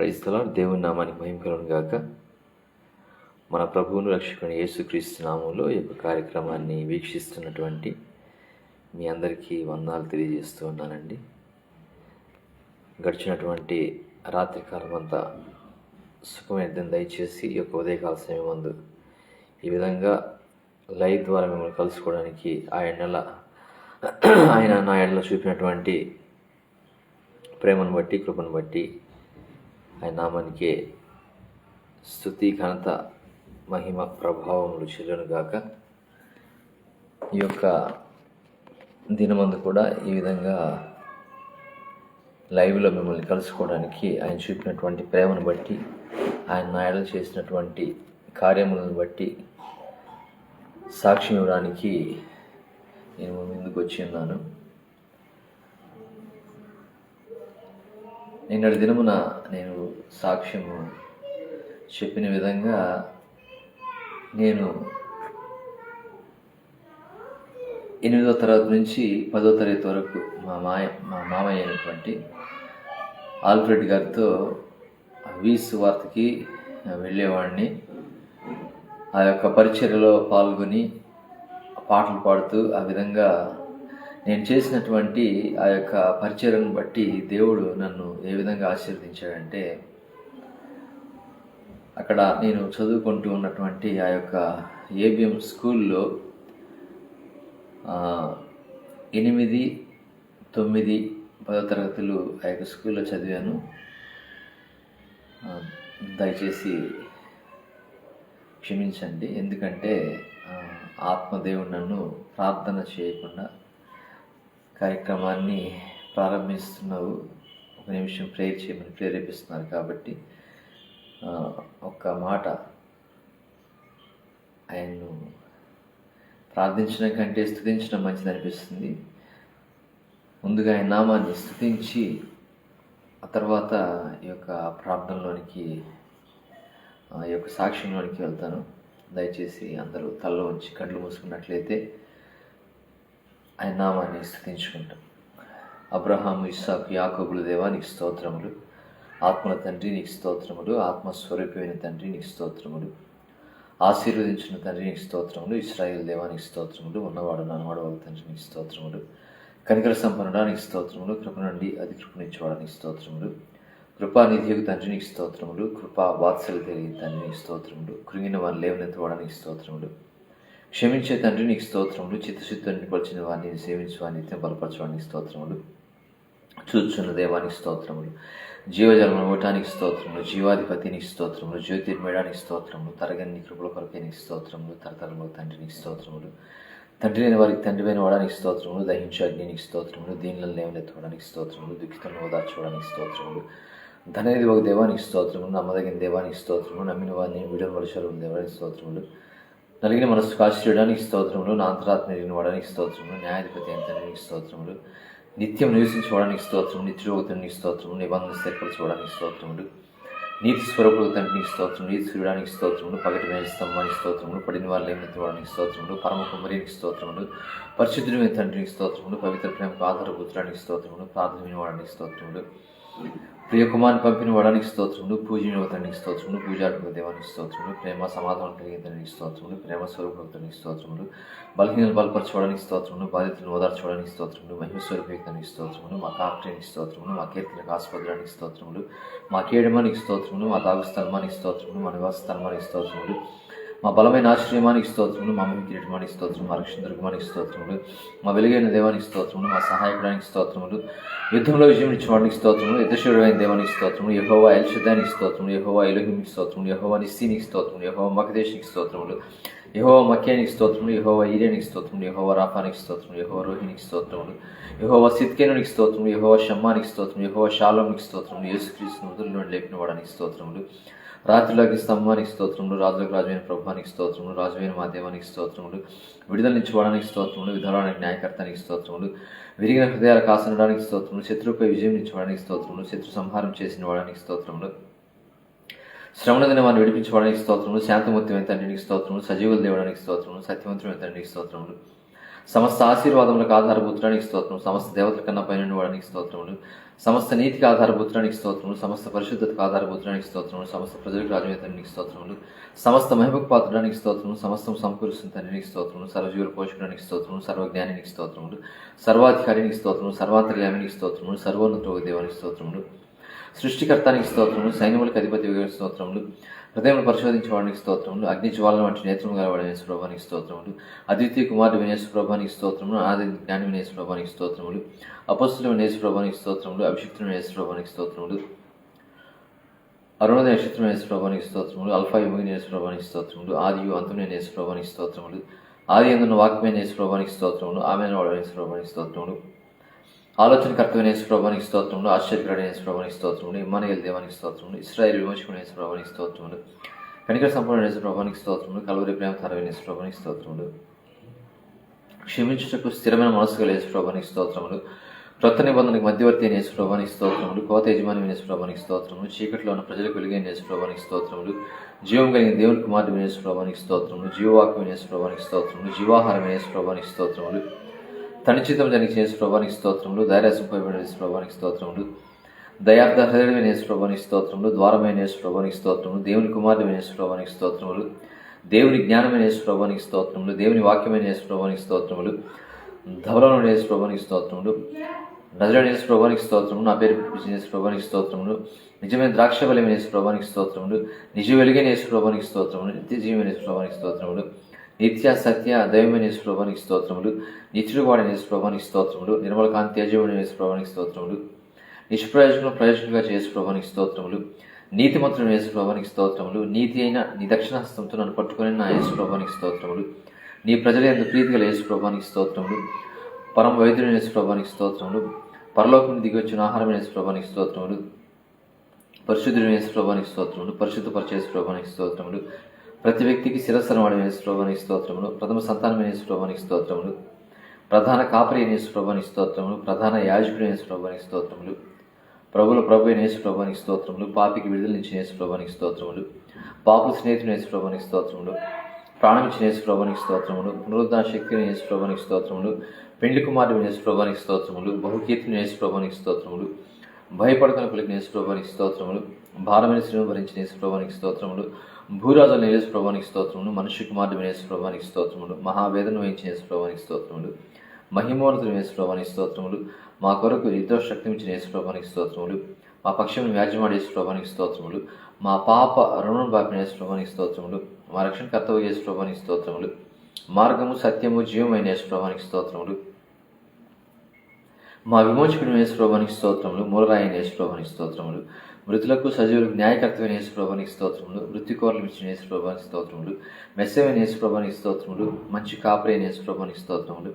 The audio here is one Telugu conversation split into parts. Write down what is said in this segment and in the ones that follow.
Praise the lord. దేవుని నామానికి మహిమ కలుగును గాక. మన ప్రభువును రక్షకుని యేసుక్రీస్తు నామంలో ఈ యొక్క కార్యక్రమాన్ని వీక్షిస్తున్నటువంటి మీ అందరికీ వందనాలు తెలియజేస్తూ ఉన్నానండి. గడిచినటువంటి రాత్రికాలం అంతా సుఖమైన దయచేసి ఈ యొక్క ఉదయకాల సమయం ముందు ఈ విధంగా లైవ్ ద్వారా మిమ్మల్ని కలుసుకోవడానికి ఆయన నా ఎడల చూపినటువంటి ప్రేమను బట్టి, కృపను బట్టి ఆయన నామానికే స్తుతి, ఘనత, మహిమ, ప్రభావములు చెల్లును గాక. ఈ యొక్క దినమందు కూడా ఈ విధంగా లైవ్లో మిమ్మల్ని కలుసుకోవడానికి ఆయన చూపినటువంటి ప్రేమను బట్టి, ఆయన నాయలు చేసినటువంటి కార్యములను బట్టి సాక్ష్యం ఇవ్వడానికి నేను ముందుకు వచ్చి ఉన్నాను. నిన్నటి దినమున నేను సాక్ష్యము చెప్పిన విధంగా నేను 8వ తరగతి నుంచి 10వ తరగతి వరకు మా మామయ్య అయినటువంటి ఆల్ఫ్రెడ్ గారితో సువార్తకి వెళ్ళేవాడిని. ఆ యొక్క పరిచర్యలో పాల్గొని పాటలు పాడుతూ ఆ విధంగా నేను చేసినటువంటి ఆ యొక్క పరిచర్యను బట్టి దేవుడు నన్ను ఏ విధంగా ఆశీర్వదించాడంటే, అక్కడ నేను చదువుకుంటూ ఉన్నటువంటి ఆ యొక్క ఏబిఎం స్కూల్లో 8, 9, 10వ తరగతులు ఆ యొక్క స్కూల్లో చదివాను. దయచేసి క్షమించండి, ఎందుకంటే ఆత్మదేవుడు నన్ను ప్రార్థన చేయకుండా కార్యక్రమాన్ని ప్రారంభిస్తున్నావు, ఒక నిమిషం ప్రేయర్ చేయమని ప్రేరేపిస్తున్నారు. కాబట్టి ఒక్క మాట ఆయన్ను ప్రార్థించడం కంటే స్తుతించడం మంచిది అనిపిస్తుంది. ముందుగా ఆయన నామాన్ని స్తుతించి ఆ తర్వాత ఈ యొక్క ప్రార్థనలోనికి, ఈ యొక్క సాక్ష్యంలోనికి వెళ్తాను. దయచేసి అందరూ తలలో ఉంచి కళ్ళు మూసుకున్నట్లయితే ఆయన నామాన్ని స్తుతించుకుంటాం. అబ్రహాము, ఇస్సాకు, యాకోబుల దేవా నీకు స్తోత్రములు. ఆత్మల తండ్రి నీకు స్తోత్రములు. ఆత్మస్వరూపమైన తండ్రి నీకు స్తోత్రములు. ఆశీర్వదించిన తండ్రి నీకు స్తోత్రములు. ఇశ్రాయేలు దేవా నీకు స్తోత్రములు. ఉన్నవాడు నన్నవాడు వాళ్ళ తండ్రి నీకు స్తోత్రములు. కనికర సంపన్నుడా నీకు స్తోత్రములు. కృప నుండి అది కృపనిచ్చేవాడు నీకు స్తోత్రములు. కృపానిధియకు తండ్రి నీకు స్తోత్రములు. కృపా వాత్సల్య తెలియని తండ్రి నీకు స్తోత్రములు. కృంగిన వారిని లేవనెత్తవాడు నీకు స్తోత్రములు. క్షమించే తండ్రి నీకు స్తోత్రములు. చిత్తశుద్ధిని పరిచిన వారిని సేవించేవాడిని నిత్యం బలపరచవాడిని స్తోత్రములు. చూచున్న దేవానికి స్తోత్రములు. జీవజలమును ఓటానికి స్తోత్రములు. జీవాధిపతి నీకు స్తోత్రములు. జ్యోతిర్మేడానికి స్తోత్రములు. తరగని కృపల కొరకే నీకు స్తోత్రములు. తరతరముల తండ్రి నీకు స్తోత్రములు. తండ్రి లేని వారికి తండ్రి అయిన వాడానికి స్తోత్రములు. దహించే అగ్ని నీకు స్తోత్రములు. దీనిలను లేవనెత్తడానికి స్తోత్రములు. దుఃఖితలను ఓదార్చడానికి స్తోత్రములు. ధననిధి ఒక దేవానికి స్తోత్రములు. నమ్మదగిన దేవానికి స్తోత్రములు. నమ్మిన వారిని విడుదల దేవానికి స్తోత్రములు. నలిగిన మనసు కాల్చివేయడానికి స్తోత్రములు. నా అంతరాత్మ ఎరిగిన వాడానికి స్తోత్రములు. న్యాయాధిపతి అయిన తండ్రికి స్తోత్రములు. నిత్యం నివసించుకోవడానికి స్తోత్రములు. నిత్యోగతానికి స్తోత్రములు. నిబంధన స్థిరపరచుకోవడానికి స్తోత్రములు. నీతి స్వరూపుల తండ్రికి స్తోత్రములు. నీతి సూర్యడానికి స్తోత్రములు. పగటి వేల స్తంభానికి స్తోత్రములు. పడిన వారు లేవనెత్తడానికి స్తోత్రములు. పరమ కుమ్మరికి స్తోత్రములు. పరిశుద్ధుని తండ్రికి స్తోత్రములు. పవిత్ర ప్రేమకు ఆధారపుత్రానికి స్తోత్రములు. ప్రార్థన వినవాడానికి స్తోత్రములు. ప్రియ కుమారుని పంపిన వాడానికి స్తోత్రములు. పూజనీయ తండ్రికి స్తోత్రములు. పూజాత్మక దేవానికి స్తోత్రములు. ప్రేమ సమాధానం కలిగిన తండ్రికి స్తోత్రములు. ప్రేమ స్వరూప తండ్రికి స్తోత్రములు. బలహీనలు బలపరచుకోవడానికి స్తోత్రములు. బాధితులను ఓదార్చుకోవడానికి స్తోత్రములు. మహిమ స్వరూప తండ్రికి స్తోత్రములు. మా కాప్రేనికి స్తోత్రములు. మా కీర్తనకు ఆస్పదడానికి స్తోత్రములు. మా కేడమానికి స్తోత్రములు. మా తాగు స్థలమానికి స్తోత్రములు. మా నివాస స్థలమానికి స్తోత్రములు. మా బలమైన ఆశ్రయమానికి స్తోత్రములు. మా మహిమ కిరీటమానికి స్తోత్రములు. మా రక్షణ దుర్గమానికి స్తోత్రములు. మా వెలుగైన దేవానికి స్తోత్రములు. మా సహాయకుడానికి స్తోత్రములు. యుద్ధంలో విజయం ఇచ్చేవాడికి స్తోత్రములు. యుద్ధశూరుడైన దేవానికి స్తోత్రములు. యెహోవా ఎల్షదానికి స్తోత్రములు. యెహోవా ఎలోహింకి స్తోత్రములు. యెహోవా నిస్సీనికి స్తోత్రములు. యెహోవా మకదేశికి స్తోత్రములు. యెహోవా మక్యానికి స్తోత్రములు. యెహోవా ఈరేనికి స్తోత్రములు. యెహోవా రాఫానికి స్తోత్రములు. యెహోవా రోహినికి స్తోత్రములు. యెహోవా సిద్కేనునికి స్తోత్రములు. యెహోవా షమ్మానికి స్తోత్రములు. యెహోవా షాలోమునికి స్తోత్రములు. యేసుక్రీస్తు మృతుల్లో లేపిన వాడానికి స్తోత్రములు. రాత్రిలోకి స్తంభానికి స్తోత్రములు. రాజులకు రాజువైన ప్రభువానికి స్తోత్రములు. రాజువైన మా దేవానికి స్తోత్రములు. విడుదల నుంచి వాడానికి స్తోత్రములు. విధవరానికి న్యాయకర్తానికి స్తోత్రములు. విరిగిన హృదయాలకు కాసనడానికి స్తోత్రములు. శత్రువుపై విజయం నుంచి వాడానికి స్తోత్రములు. శత్రు సంహారం చేసిన వాడానికి స్తోత్రములు. శ్రవణ దినమాన్ని విడిపించుకోవడానికి స్తోత్రములు. శాంతమూర్తిమైన తండ్రికి స్తోత్రములు. సజీవుల దేవుడానికి స్తోత్రములు. సత్యవంతమైన తండ్రికి స్తోత్రములు. సమస్త ఆశీర్వాదములకు ఆధారభూతానికి స్తోత్రం, సమస్త దేవతల కన్నా పైన వాడానికి స్తోత్రములు, సమస్త నీతికి ఆధారభూతానికి స్తోత్రములు, సమస్త పరిశుద్ధతకు ఆధారభూతానికి స్తోత్రములు, సమస్త ప్రజలకు రాజవేతానికి స్తోత్రములు, సమస్త మహిమకు పాత్రడానికి స్తోత్రములు, సమస్తం సమకూరుస్తున్న తండ్రికి స్తోత్రములు, సర్వజీవుల పోషకుడానికి స్తోత్రములు, సర్వజ్ఞానికి స్తోత్రములు, సర్వాధికారికి స్తోత్రములు, సర్వాంతర్యామినికి స్తోత్రములు, సర్వోన్నత దేవానికి స్తోత్రములు, సృష్టికర్తానికి స్తోత్రములు, సైన్యములకు అధిపతి స్తోత్రములు, హృదయం పరిశోధించేవాడానికి స్తోత్రములు, అగ్ని జ్వాలన వంటి నేత్రము గలవాడైన యేసుప్రభువానికి స్తోత్రములు, అద్వితీయ కుమారుడు యేసుప్రభువానికి స్తోత్రములు, ఆది జ్ఞాని యేసుప్రభువానికి స్తోత్రములు, అపొస్తలుడైన యేసుప్రభువానికి స్తోత్రములు, అభిషిక్తుడైన యేసుప్రభువానికి స్తోత్రములు, అరుణోదయ నక్షత్రమైన యేసుప్రభువానికి స్తోత్రములు, అల్ఫా యుగైన యేసుప్రభువానికి స్తోత్రములు, ఆదియు అంతమైన యేసుప్రభువానికి స్తోత్రములు, ఆది యందున్న వాక్యమైన యేసుప్రభువానికి స్తోత్రములు, ఆమెను వాడైన యేసుప్రభువానికి స్తోత్రములు, ఆలోచనకర్తమైన యేసుప్రభువానికి స్తోత్రములు, ఆశ్చర్యకరుడైన యేసుప్రభువానికి స్తోత్రములు, ఇమ్మానుయేలు దేవానికి స్తోత్రములు, ఇశ్రాయేలు విమోచకుడైన యేసుప్రభువానికి స్తోత్రములు, కనికర సంపూర్ణ యేసుప్రభువానికి స్తోత్రములు, కలువరి ప్రేమధారమైన యేసుప్రభువానికి స్తోత్రములు, క్షమించుటకు స్థిరమైన మనసు గల యేసుప్రభువానికి స్తోత్రములు, క్రొత్త నిబంధనకు మధ్యవర్తి అయిన యేసుప్రభువానికి స్తోత్రములు, కోత యజమాని యేసుప్రభువానికి స్తోత్రములు, చీకట్లో ఉన్న ప్రజలకు వెలుగైన యేసుప్రభువానికి స్తోత్రములు, జీవం కలిగిన దేవుని కుమారుడు యేసుప్రభువానికి స్తోత్రములు, జీవవాక్యమైన యేసుప్రభువానికి స్తోత్రములు, జీవాహారమైన యేసుప్రభువానికి స్తోత్రములు, తనిచితం జరిగిన యేసుప్రభువానికి స్తోత్రములు, ధైర్యసింపబడిన యేసుప్రభువానికి స్తోత్రములు, దయార్థ హృదయమైన యేసుప్రభువానికి స్తోత్రములు, ద్వారమైన యేసుప్రభువానికి స్తోత్రములు, దేవుని కుమారుడైన యేసుప్రభువానికి స్తోత్రములు, దేవుని జ్ఞానమైన యేసుప్రభువానికి స్తోత్రములు, దేవుని వాక్యమైన యేసుప్రభువానికి స్తోత్రములు, ధవలమైన యేసుప్రభువానికి స్తోత్రములు, నజరేయుడైన యేసుప్రభువానికి స్తోత్రములు, నా పేరు పిలిచిన యేసుప్రభువానికి స్తోత్రములు, నిజమైన ద్రాక్షఫలమైన యేసుప్రభువానికి స్తోత్రములు, నిజ వెలుగైన యేసుప్రభువానికి స్తోత్రములు, నిత్య జీవమైన యేసుప్రభువానికి స్తోత్రములు, నిత్య సత్య దైవమైన యేసుప్రభువానికి స్తోత్రములు, నిత్యుడు వాడిన యేసుప్రభువానికి స్తోత్రములు, నిర్మల కాంతి తేజమైన యేసుప్రభువానికి స్తోత్రములు, నిష్ప్రయోజకులను ప్రయోజకులుగా యేసుప్రభువానికి స్తోత్రములు, నీతిమంతుడైన యేసుప్రభువానికి స్తోత్రములు, నీతి అయిన నీ దక్షిణ హస్తంతో నన్ను పట్టుకుని నా యేసుప్రభువానికి స్తోత్రములు, నీ ప్రజల యందు ప్రీతి గల యేసుప్రభువానికి స్తోత్రములు, పరమ వైద్యుడైన యేసుప్రభువానికి స్తోత్రములు, పరలోకం దిగి వచ్చిన ఆహారమైన యేసుప్రభువానికి స్తోత్రములు, పరిశుద్ధుడైన యేసుప్రభువానికి స్తోత్రములు, పరిశుద్ధపరిచే యేసుప్రభువానికి స్తోత్రములు, ప్రతి వ్యక్తికి శిరస్సనవాడైన యేసుప్రభువానికి స్తోత్రములు, ప్రథమ సంతానమైన యేసుప్రభువానికి స్తోత్రములు, ప్రధాన కాపరి అయిన యేసుప్రభువానికి స్తోత్రములు, ప్రధాన యాజకుడైన యేసుప్రభువానికి స్తోత్రములు, ప్రభుల ప్రభు అయిన యేసుప్రభువానికి స్తోత్రములు, పాపికి విడుదలనిచ్చిన యేసుప్రభువానికి స్తోత్రములు, పాపుల స్నేహితుడైన యేసుప్రభువానికి స్తోత్రములు, ప్రాణమిచ్చిన యేసుప్రభువానికి స్తోత్రములు, పునరుద్ధరణ శక్తి అయిన యేసుప్రభువానికి స్తోత్రములు, పెండ్లి కుమారుడైన యేసుప్రభువానికి స్తోత్రములు, బహుకీర్తిని యేసుప్రభువానికి స్తోత్రములు, భయపడకని పలికిన యేసుప్రభువానికి స్తోత్రములు, భారమైన శ్రీను భరించిన యేసుప్రభువానికి స్తోత్రములు, భూరాజుల యేసుప్రభువానికి స్తోత్రములు, మనుష్య కుమారుడైన యేసుప్రభువానికి స్తోత్రములు, మహావేదన వహించిన యేసుప్రభువానికి స్తోత్రములు, మహిమోన్నతుడైన యేసుప్రభువానికి స్తోత్రములు, మా కొరకు యుద్ధ శక్తిమిచ్చిన యేసుప్రభువానికి స్తోత్రములు, మా పక్షమును వ్యాజ్యమాడే యేసుప్రభువానికి స్తోత్రములు, మా పాప రుణం బాపిన యేసుప్రభువానికి స్తోత్రములు, మా రక్షణకర్తవు యేసుప్రభువానికి స్తోత్రములు, మార్గము సత్యము జీవమైన యేసుప్రభువానికి స్తోత్రములు, మా విమోచకుడు యేసుప్రభువానికి స్తోత్రములు, మూలరాయన యేసుప్రభువానికి స్తోత్రములు, మృతులకు సజీవులకు న్యాయకర్తమైన యేసుప్రభువానికి స్తోత్రములు, వృత్తికోరలు ఇచ్చిన యేసుప్రభువానికి స్తోత్రములు, మెస్సమైన యేసుప్రభువానికి స్తోత్రములు, మంచి కాపరి అయిన యేసుప్రభువానికి స్తోత్రములు,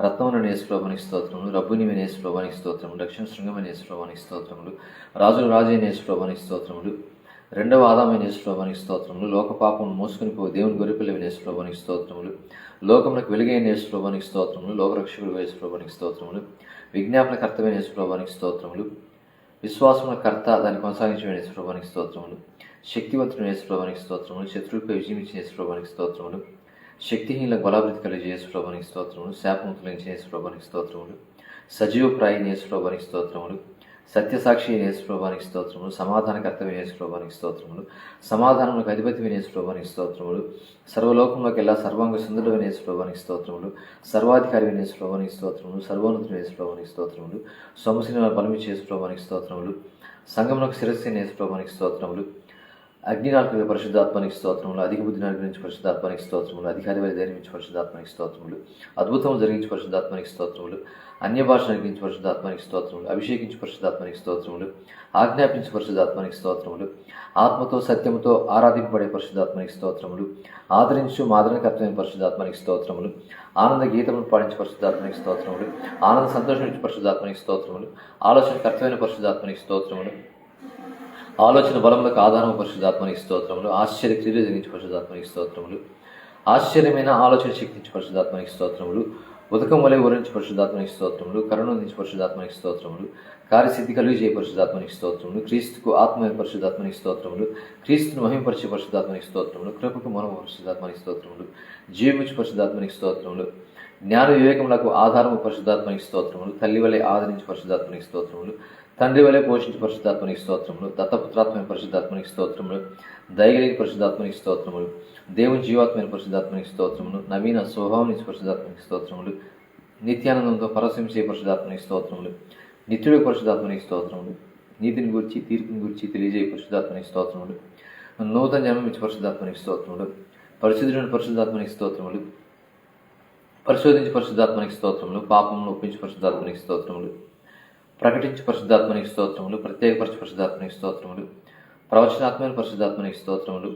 రత్నములను యేసుప్రభువానికి స్తోత్రములు, రబ్బునిమైన యేసుప్రభువానికి స్తోత్రములు, రక్షణ శృంగమైన యేసుప్రభువానికి స్తోత్రములు, రాజుల రాజైన యేసుప్రభువానికి స్తోత్రములు, రెండవ ఆదామైన యేసుప్రభువానికి స్తోత్రములు, లోక పాపం మోసుకుని పో దేవుని గొర్రెపిల్లైన యేసుప్రభువానికి స్తోత్రములు, లోకమునకు వెలుగైన యేసుప్రభువానికి స్తోత్రములు, లోకరక్షకుడు యేసుప్రభువానికి స్తోత్రములు, విజ్ఞాపనకర్తమైన యేసుప్రభువానికి స్తోత్రములు, విశ్వాసముల కర్త దాన్ని కొనసాగించిన యేసుప్రభువానికి స్తోత్రములు, శక్తివంతుడైన యేసుప్రభువానికి స్తోత్రములు, శత్రువులపై విజయం ఇచ్చిన యేసుప్రభువానికి స్తోత్రములు, శక్తిహీనులకు బలాభివృద్ధి కలిగే యేసుప్రభువానికి స్తోత్రములు, శాపముతులైన యేసుప్రభువానికి స్తోత్రములు, సజీవప్రాయైన యేసుప్రభువానికి స్తోత్రములు, సత్యసాక్షి అయిన యేసుప్రభువానికి స్తోత్రములు, సమాధానకర్తమైన యేసుప్రభువానికి స్తోత్రములు, సమాధానములకు అధిపతిమైన యేసుప్రభువానికి స్తోత్రములు, సర్వలోకంలోకి వెళ్ళా సర్వాంగ సుందరమైన యేసుప్రభువానికి స్తోత్రములు, సర్వాధికారి అయిన యేసుప్రభువానికి స్తోత్రములు, సర్వోన్నతుడైన యేసుప్రభువానికి స్తోత్రములు, సొమసిన బలమిచ్చే యేసుప్రభువానికి స్తోత్రములు, సంగమునకు శిరస్సు అయిన యేసుప్రభువానికి స్తోత్రములు, అగ్నినాల్క పరిశుద్ధాత్మానికి స్తోత్రములు, అధిక బుద్ధిని అనుగ్రహించి పరిశుద్ధాత్మానికి స్తోత్రములు, అధికారి వారి ధైర్యించి పరిశుద్ధాత్మానికి స్తోత్రములు, అద్భుతం జరిగించి పరిశుద్ధాత్మానికి స్తోత్రములు, అన్య భాషను అనుగ్రహించి పరిశుద్ధాత్మానికి స్తోత్రములు, అభిషేకించి పరిశుద్ధాత్మానికి స్తోత్రములు, ఆజ్ఞాపించి పరిశుద్ధాత్మానికి స్తోత్రములు, ఆత్మతో సత్యముతో ఆరాధింపబడే పరిశుద్ధాత్మానికి స్తోత్రములు, ఆదరించు మాదరణకర్తమైన పరిశుద్ధాత్మానికి స్తోత్రములు, ఆనంద గీతమును పాడించి పరిశుద్ధాత్మానికి స్తోత్రములు, ఆనంద సంతోషం ఇచ్చి పరిశుద్ధాత్మానికి స్తోత్రములు, ఆలోచనకర్తమైన పరిశుద్ధాత్మానికి స్తోత్రములు, ఆలోచన బలములకు ఆధారము పరిశుద్ధాత్మానికి స్తోత్రములు, ఆశ్చర్య క్రియలు జరిగించి పరిశుద్ధాత్మానికి స్తోత్రములు, ఆశ్చర్యమైన ఆలోచన శక్తించి పరిశుద్ధాత్మానికి స్తోత్రములు, ఉదకం వలె ఊరించి పరిశుద్ధాత్మానికి స్తోత్రములు, కరుణించి పరిశుద్ధాత్మానికి స్తోత్రములు, కార్యసిద్ధి కలిగి చేయ పరిశుద్ధాత్మానికి స్తోత్రములు, క్రీస్తుకు ఆత్మ పరిశుద్ధాత్మానికి స్తోత్రములు, క్రీస్తును మహిమపరిచే పరిశుద్ధాత్మానికి స్తోత్రములు, కృపకు మనము పరిశుద్ధాత్మానికి స్తోత్రములు, జీవమిచ్చి పరిశుద్ధాత్మానికి స్తోత్రములు, జ్ఞాన వివేకములకు ఆధారము పరిశుద్ధాత్మనికి స్తోత్రములు. తల్లి వలె ఆదరించి పరిశుద్ధాత్మనికి స్తోత్రములు. తండ్రి వలె పోషించి పరిశుద్ధాత్మనికి స్తోత్రములు. దత్తపుత్రాత్మైన పరిశుద్ధాత్మనికి స్తోత్రములు. దయగలిగిన పరిశుద్ధాత్మనికి స్తోత్రములు. దేవుని జీవాత్మైన పరిశుద్ధాత్మనికి స్తోత్రములు. నవీన స్వభావం నుంచి పరిశుద్ధాత్మనికి స్తోత్రములు. నిత్యానందంతో పరవశించే పరిశుద్ధాత్మనికి స్తోత్రములు. నిత్యుడు పరిశుద్ధాత్మనికి స్తోత్రములు. నీతిని గురించి తీర్పుని గురించి తెలియజేయ పరిశుద్ధాత్మనికి స్తోత్రములు. నూతన జన్మ ఇచ్చి పరిశుద్ధాత్మనికి స్తోత్రములు. పరిశుద్ధుడైన పరిశుద్ధాత్మనికి స్తోత్రములు. పరిశోధించి పరిశుద్ధాత్మనికి స్తోత్రములు. పాపమును ఒప్పించి పరిశుద్ధాత్మనికి స్తోత్రములు. ప్రకటించి పరిశుద్ధాత్మనికి స్తోత్రములు. ప్రత్యేకపరచి పరిశుద్ధాత్మనికి స్తోత్రములు. ప్రవచనాత్మైన పరిశుద్ధాత్మనికి స్తోత్రములు.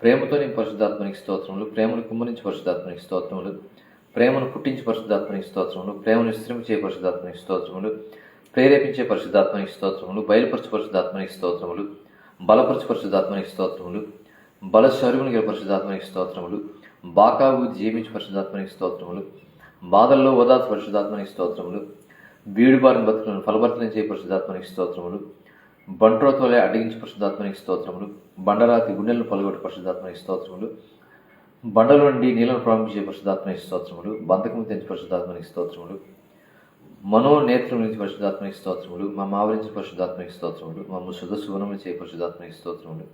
ప్రేమతో నేను పరిశుద్ధాత్మనికి స్తోత్రములు. ప్రేమను కుమ్మరించి పరిశుద్ధాత్మనికి స్తోత్రములు. ప్రేమను పుట్టించి పరిశుద్ధాత్మనికి స్తోత్రములు. ప్రేమను విశ్రమించే పరిశుద్ధాత్మనికి స్తోత్రములు. ప్రేరేపించే పరిశుద్ధాత్మనికి స్తోత్రములు. బయలుపరచు పరిశుద్ధాత్మనికి స్తోత్రములు. బలపరచు పరిశుద్ధాత్మనికి స్తోత్రములు. బలశౌర్యమును గల పరిశుద్ధాత్మనికి స్తోత్రములు. బాకావు జీవించి పరిశుద్ధాత్మనికి స్తోత్రములు. బాధల్లో ఓదార్చు పరిశుద్ధాత్మనికి స్తోత్రములు. బీడుబారిన బతుకులను ఫలభర్తలించే పరిశుద్ధాత్మనికి స్తోత్రములు. బంట్రోతోలే అడ్డగించి పరిశుద్ధాత్మనికి స్తోత్రములు. బండరాతి గుండెలను పలుగొట్టి పరిశుద్ధాత్మనికి స్తోత్రములు. బండల నుండి నీళ్లను ప్రారంభించే పరిశుద్ధాత్మనికి స్తోత్రములు. బంధకము తెంచి పరిశుద్ధాత్మనికి స్తోత్రములు. మనోనేత్రం నుంచి పరిశుద్ధాత్మనికి స్తోత్రములు. మా ఆవరించిన పరిశుద్ధాత్మనికి స్తోత్రములు. మమ్మ శుద్ధ సువనములు చేయ పరిశుద్ధాత్మనికి స్తోత్రములు.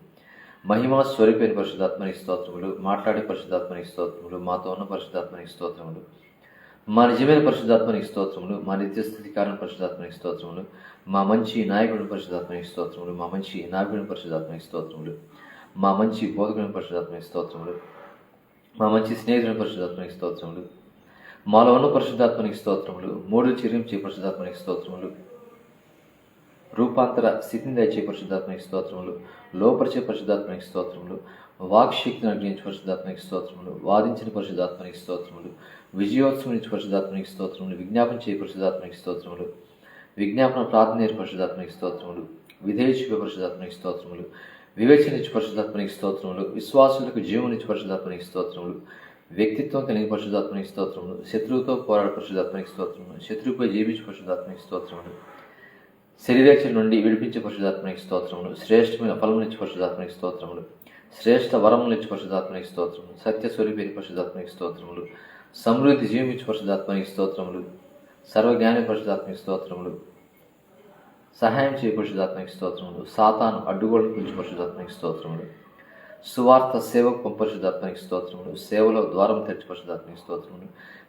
మహిమా స్వరూపైన పరిశుద్ధాత్మనికి స్తోత్రములు. మాట్లాడే పరిశుద్ధాత్మనికి స్తోత్రములు. మాతో ఉన్న పరిశుద్ధాత్మనికి స్తోత్రములు. మా నిజమైన పరిశుద్ధాత్మనికి స్తోత్రములు. మా నిత్యస్థితి కారణ పరిశుద్ధాత్మనికి స్తోత్రములు. మా మంచి నాయకుడి పరిశుద్ధాత్మనికి స్తోత్రములు. మా మంచి నాయకుడి పరిశుద్ధాత్మనికి స్తోత్రములు. మా మంచి బోధకుని పరిశుద్ధాత్మనికి స్తోత్రములు. మా మంచి స్నేహితుని పరిశుద్ధాత్మనికి స్తోత్రములు. మాలో ఉన్న పరిశుద్ధాత్మనికి స్తోత్రములు. మూడు చిరించే పరిశుద్ధాత్మనికి స్తోత్రములు. రూపాంతర స్థితిని దయచే పరిశుద్ధాత్మనికి స్తోత్రములు. లోపరిచే పరిశుద్ధాత్మనికి స్తోత్రములు. వాక్శక్తిని అగ్నించి పరిశుద్ధాత్మనికి స్తోత్రములు. వాదించిన పరిశుద్ధాత్మనికి స్తోత్రములు. విజయోత్సవం నుంచి పరిశుద్ధాత్మనికి స్తోత్రములు. విజ్ఞాపన చేయ పరిశుద్ధాత్మనికి స్తోత్రములు. విజ్ఞాపన ప్రార్థన పరిశుద్ధాత్మనికి స్తోత్రములు. విధేయ చూపే పరిశుద్ధాత్మనికి స్తోత్రములు. వివేచన ఇచ్చి పరిశుద్ధాత్మనికి స్తోత్రములు. విశ్వాసులకు జీవం ఇచ్చి పరిశుద్ధాత్మనికి స్తోత్రములు. వ్యక్తిత్వం కలిగిన పరిశుద్ధాత్మనికి స్తోత్రములు. శత్రువుతో పోరాడే పరిశుద్ధాత్మనికి స్తోత్రములు. శత్రువుపై జీవించే పరిశుద్ధాత్మనికి స్తోత్రములు. శరీరేచ్ఛల నుండి విడిపించే పరిశుద్ధాత్మనికి స్తోత్రములు. శ్రేష్టమైన ఫలమునిచ్చి పరిశుద్ధాత్మనికి స్తోత్రములు. శ్రేష్ఠ వరమునిచ్చి పరిశుద్ధాత్మనికి స్తోత్రములు. సత్యస్వరూపేరి పరిశుద్ధాత్మనికి స్తోత్రములు. సమృద్ధి జీవించి పరిశుద్ధాత్మనికి స్తోత్రములు. సర్వజ్ఞాని పరిశుద్ధాత్మనికి స్తోత్రములు. సహాయం చేయ పరిశుద్ధాత్మనికి స్తోత్రములు. సాతాను అడ్డుగోడలు పిలిచి పరిశుద్ధాత్మనికి స్తోత్రములు. సువార్త సేవకు పరిశుద్ధాత్మనికి స్తోత్రములు. సేవలో ద్వారం తెరిచి పరిశుద్ధాత్మనికి స్తోత్రములు.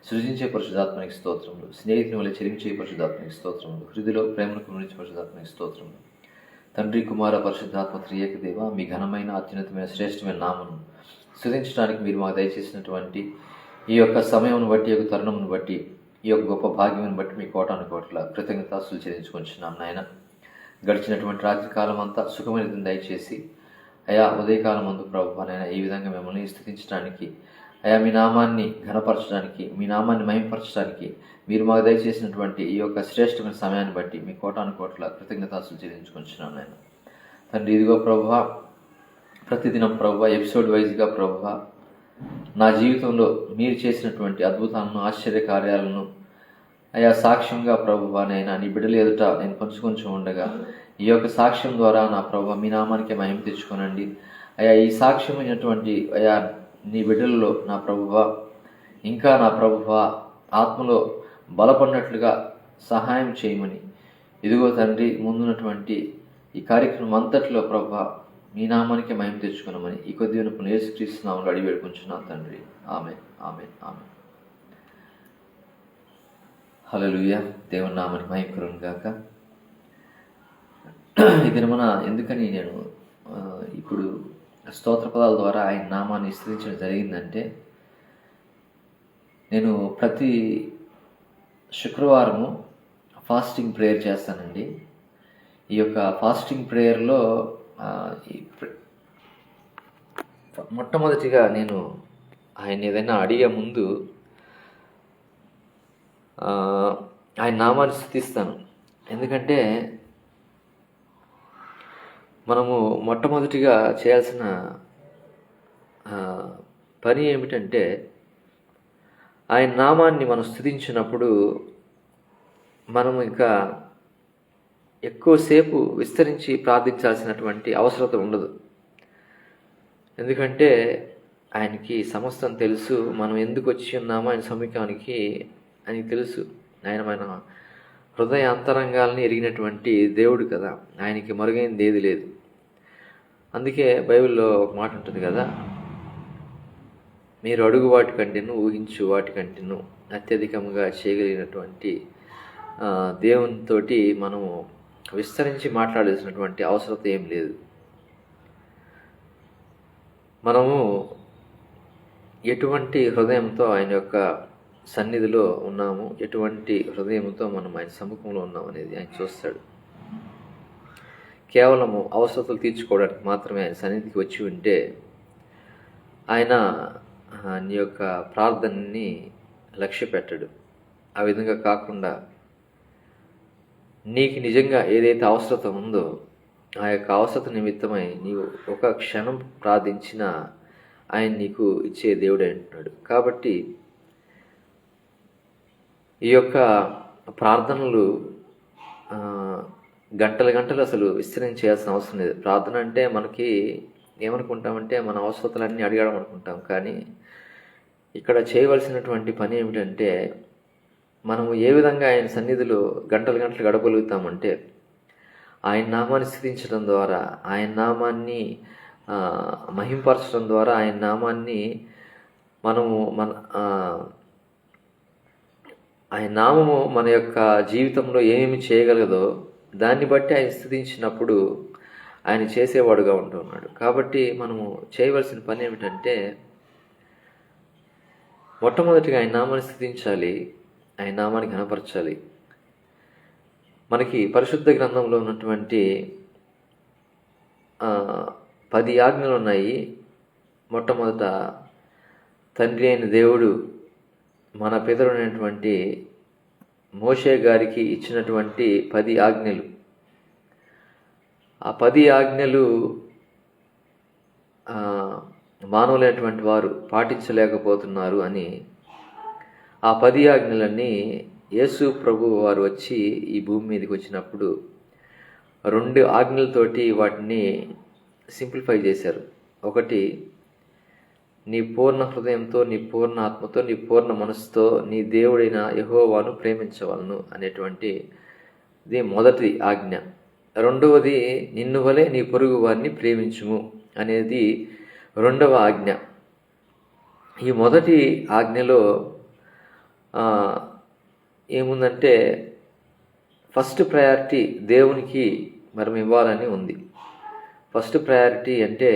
సృజించే పరిశుద్ధాత్మనికి స్తోత్రములు. స్నేహితుని వల్ల చెలించే పరిశుద్ధాత్మనికి స్తోత్రములు. హృదిలో ప్రేమను కుమరించి పరిశుద్ధాత్మనికి స్తోత్రములు. తండ్రి కుమార పరిశుద్ధాత్మ త్రియేక దేవ, మీ ఘనమైన అత్యున్నతమైన శ్రేష్టమైన నామను స్తుతించడానికి మీరు మాకు దయచేసినటువంటి ఈ యొక్క సమయమును బట్టి, ఈ యొక్క తరుణమును బట్టి, ఈ యొక్క గొప్ప భాగ్యమును బట్టి మీ కోటాను కోట్ల కృతజ్ఞతాస్తులు చెల్లించుకుంటున్నాం నాయన. గడిచినటువంటి రాత్రి కాలం అంతా సుఖమైనదని దయచేసి అయా ఉదయకాలం ముందు ప్రభు నాయన ఈ విధంగా మిమ్మల్ని స్తుతించడానికి, అయా మీ నామాన్ని ఘనపరచడానికి, మీ నామాన్ని మహింపరచడానికి మీరు మాకు దయచేసినటువంటి ఈ యొక్క శ్రేష్టమైన సమయాన్ని బట్టి మీ కోటాను కోట్ల కృతజ్ఞతాస్తులు చెల్లించుకుంటున్నాను నాయన. తండ్రి ఇదిగో ప్రభువా, ప్రతిదినం ప్రభువా ఎపిసోడ్ వైజ్గా ప్రభువా నా జీవితంలో మీరు చేసినటువంటి అద్భుతాలను, ఆశ్చర్య కార్యాలను అయా సాక్ష్యంగా ప్రభువా నైనా నీ బిడ్డల ఎదుట నేను పంచుకొని ఉండగా ఈ యొక్క సాక్ష్యం ద్వారా నా ప్రభువా మీ నామానికి మహిమ తెచ్చుకోనండి. అయా ఈ సాక్ష్యమైనటువంటి అయా నీ బిడ్డలలో నా ప్రభువా ఇంకా నా ప్రభువా ఆత్మలో బలపడినట్లుగా సహాయం చేయమని ఇదిగో తండ్రి ముందున్నటువంటి ఈ కార్యక్రమం అంతట్లో ప్రభువా మీ నామానికి మహిమ తెచ్చుకున్నామని ఈ కొద్ది వినప్పుడు యేసుక్రీస్తు నామములో అడిగి వేడుకుంటున్నాను తండ్రి. ఆమేన్, ఆమేన్, ఆమేన్. హల్లెలూయా. దేవుని నామానికి మహిమ కలుగును గాక. ఈ దినమున ఎందుకని నేను ఇప్పుడు స్తోత్ర పదాల ద్వారా ఆయన నామాన్ని విస్తరించడం జరిగిందంటే, నేను ప్రతి శుక్రవారము ఫాస్టింగ్ ప్రేయర్ చేస్తానండి. ఈ యొక్క ఫాస్టింగ్ ప్రేయర్లో మొట్టమొదటిగా నేను ఆయన ఏదైనా అడిగే ముందు ఆయన నామాన్ని స్తుతిస్తాను. ఎందుకంటే మనము మొట్టమొదటిగా చేయాల్సిన పని ఏమిటంటే ఆయన నామాన్ని మనం స్తుతించినప్పుడు మనం ఇంకా ఎక్కువసేపు విస్తరించి ప్రార్థించాల్సినటువంటి అవసరత ఉండదు. ఎందుకంటే ఆయనకి సమస్తం తెలుసు. మనం ఎందుకు వచ్చి ఉన్నామో ఆయన సముఖానికి ఆయనకి తెలుసు. ఆయన మన హృదయ అంతరంగాల్ని ఎరిగినటువంటి దేవుడు కదా, ఆయనకి మరుగైనది ఏది లేదు. అందుకే బైబిల్లో ఒక మాట ఉంటుంది కదా, మీరు అడుగు వాటి కంటేను ఊహించు వాటి కంటేను అత్యధికంగా చేయగలిగినటువంటి దేవునితోటి మనము విస్తరించి మాట్లాడాల్సినటువంటి అవసరం ఏం లేదు. మనము ఎటువంటి హృదయంతో ఆయన యొక్క సన్నిధిలో ఉన్నాము, ఎటువంటి హృదయంతో మనం ఆయన సముఖంలో ఉన్నాం అనేది ఆయన చూస్తాడు. కేవలము అవసరతలు తీర్చుకోవడానికి మాత్రమే ఆయన సన్నిధికి వచ్చి ఉంటే ఆయన నీ యొక్క ప్రార్థనని లక్ష్య పెట్టడు. ఆ విధంగా కాకుండా నీకు నిజంగా ఏదైతే అవసరత ఉందో ఆ యొక్క అవసరత నిమిత్తమై నీవు ఒక క్షణం ప్రార్థించినా ఆయన నీకు ఇచ్చే దేవుడే అంటున్నాడు. కాబట్టి ఈ యొక్క ప్రార్థనలు గంటలు అసలు విస్తరించేయాల్సిన అవసరం లేదు. ప్రార్థన అంటే మనకి ఏమనుకుంటామంటే మన అవసరతలన్నీ అడగడం అనుకుంటాం. కానీ ఇక్కడ చేయవలసినటువంటి పని ఏమిటంటే మనము ఏ విధంగా ఆయన సన్నిధిలో గంటలు గడపగలుగుతామంటే ఆయన నామాన్ని స్థుతించడం ద్వారా, ఆయన నామాన్ని మహింపరచడం ద్వారా, ఆయన నామాన్ని మనము ఆయన నామము మన యొక్క జీవితంలో ఏమేమి చేయగలదో దాన్ని బట్టి ఆయన స్థుతించినప్పుడు ఆయన చేసేవాడుగా ఉంటున్నాడు. కాబట్టి మనము చేయవలసిన పని ఏమిటంటే మొట్టమొదటిగా ఆయన నామాన్ని స్థుతించాలి, ఆయన నామాన్ని ఘనపరచాలి. మనకి పరిశుద్ధ గ్రంథంలో ఉన్నటువంటి 10 ఆజ్ఞలు ఉన్నాయి. మొట్టమొదట తండ్రి అయిన దేవుడు మన పితరుడైనటువంటి మోషే గారికి ఇచ్చినటువంటి 10 ఆజ్ఞలు. ఆ 10 ఆజ్ఞలు మానవులైనటువంటి వారు పాటించలేకపోతున్నారు అని ఆ 10 ఆజ్ఞలన్నీ యేసు ప్రభు వారు వచ్చి ఈ భూమి మీదకి వచ్చినప్పుడు 2 ఆజ్ఞలతోటి వాటిని సింప్లిఫై చేశారు. ఒకటి, నీ పూర్ణ హృదయంతో, నీ పూర్ణ ఆత్మతో, నీ పూర్ణ మనసుతో నీ దేవుడైన యెహోవాను ప్రేమించవలను అనేటువంటి ఇది మొదటి ఆజ్ఞ. రెండవది, నిన్ను వలె నీ పొరుగు వారిని ప్రేమించుము అనేది రెండవ ఆజ్ఞ. ఈ మొదటి ఆజ్ఞలో ఏముందంటే ఫస్ట్ ప్రయారిటీ దేవునికి మనం ఇవ్వాలని ఉంది. ఫస్ట్ ప్రయారిటీ అంటే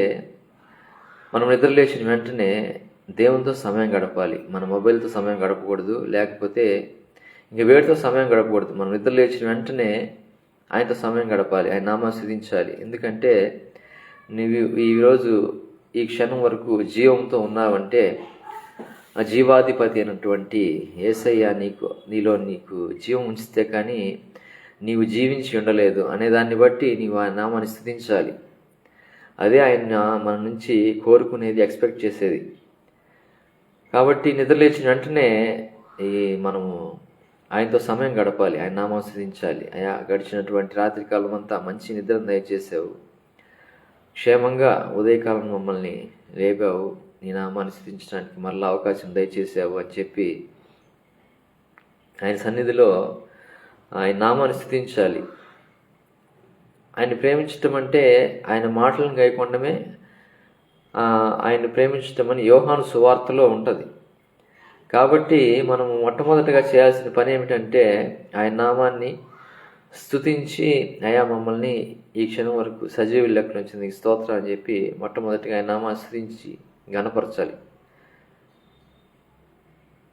మనం నిద్రలేచిన వెంటనే దేవునితో సమయం గడపాలి. మన మొబైల్తో సమయం గడపకూడదు, లేకపోతే ఇంక వేటితో సమయం గడపకూడదు. మనం నిద్రలేచిన వెంటనే ఆయనతో సమయం గడపాలి, ఆయన నామాన్ని స్తుతించాలి. ఎందుకంటే నువ్వు ఈరోజు ఈ క్షణం వరకు జీవంతో ఉన్నావంటే ఆ జీవాధిపతి అయినటువంటి యేసయ్య నీలో జీవం ఉంచితే కానీ నీవు జీవించి ఉండలేదు అనే దాన్ని బట్టి నీవు ఆయన నామాన్ని స్తుతించాలి. అదే ఆయన మన నుంచి కోరుకునేది, ఎక్స్పెక్ట్ చేసేది. కాబట్టి నిద్రలేచిన వెంటనే మనము ఆయనతో సమయం గడపాలి, ఆయన నామాన్ని స్తుతించాలి. అయా, గడిచినటువంటి రాత్రికాలం అంతా మంచి నిద్రను దయచేసావు, క్షేమంగా ఉదయకాలం మమ్మల్ని లేపావు, నీ నామాన్ని స్తుతించడానికి మరలా అవకాశం దయచేసావు అని చెప్పి ఆయన సన్నిధిలో ఆయన నామాన్ని స్తుతించాలి. ఆయన ప్రేమించటం అంటే ఆయన మాటలను గైకొనడమే ఆయన ప్రేమించటం అని యోహాను సువార్తలో ఉంటుంది. కాబట్టి మనము మొట్టమొదటిగా చేయాల్సిన పని ఏమిటంటే ఆయన నామాన్ని స్తుతించి, అయా మమ్మల్ని ఈ క్షణం వరకు సజీవ లెక్కలు వచ్చింది, నీకు స్తోత్రం అని చెప్పి మొట్టమొదటిగా ఆయన నామాన్ని స్తుతించి ఘనపరచాలి.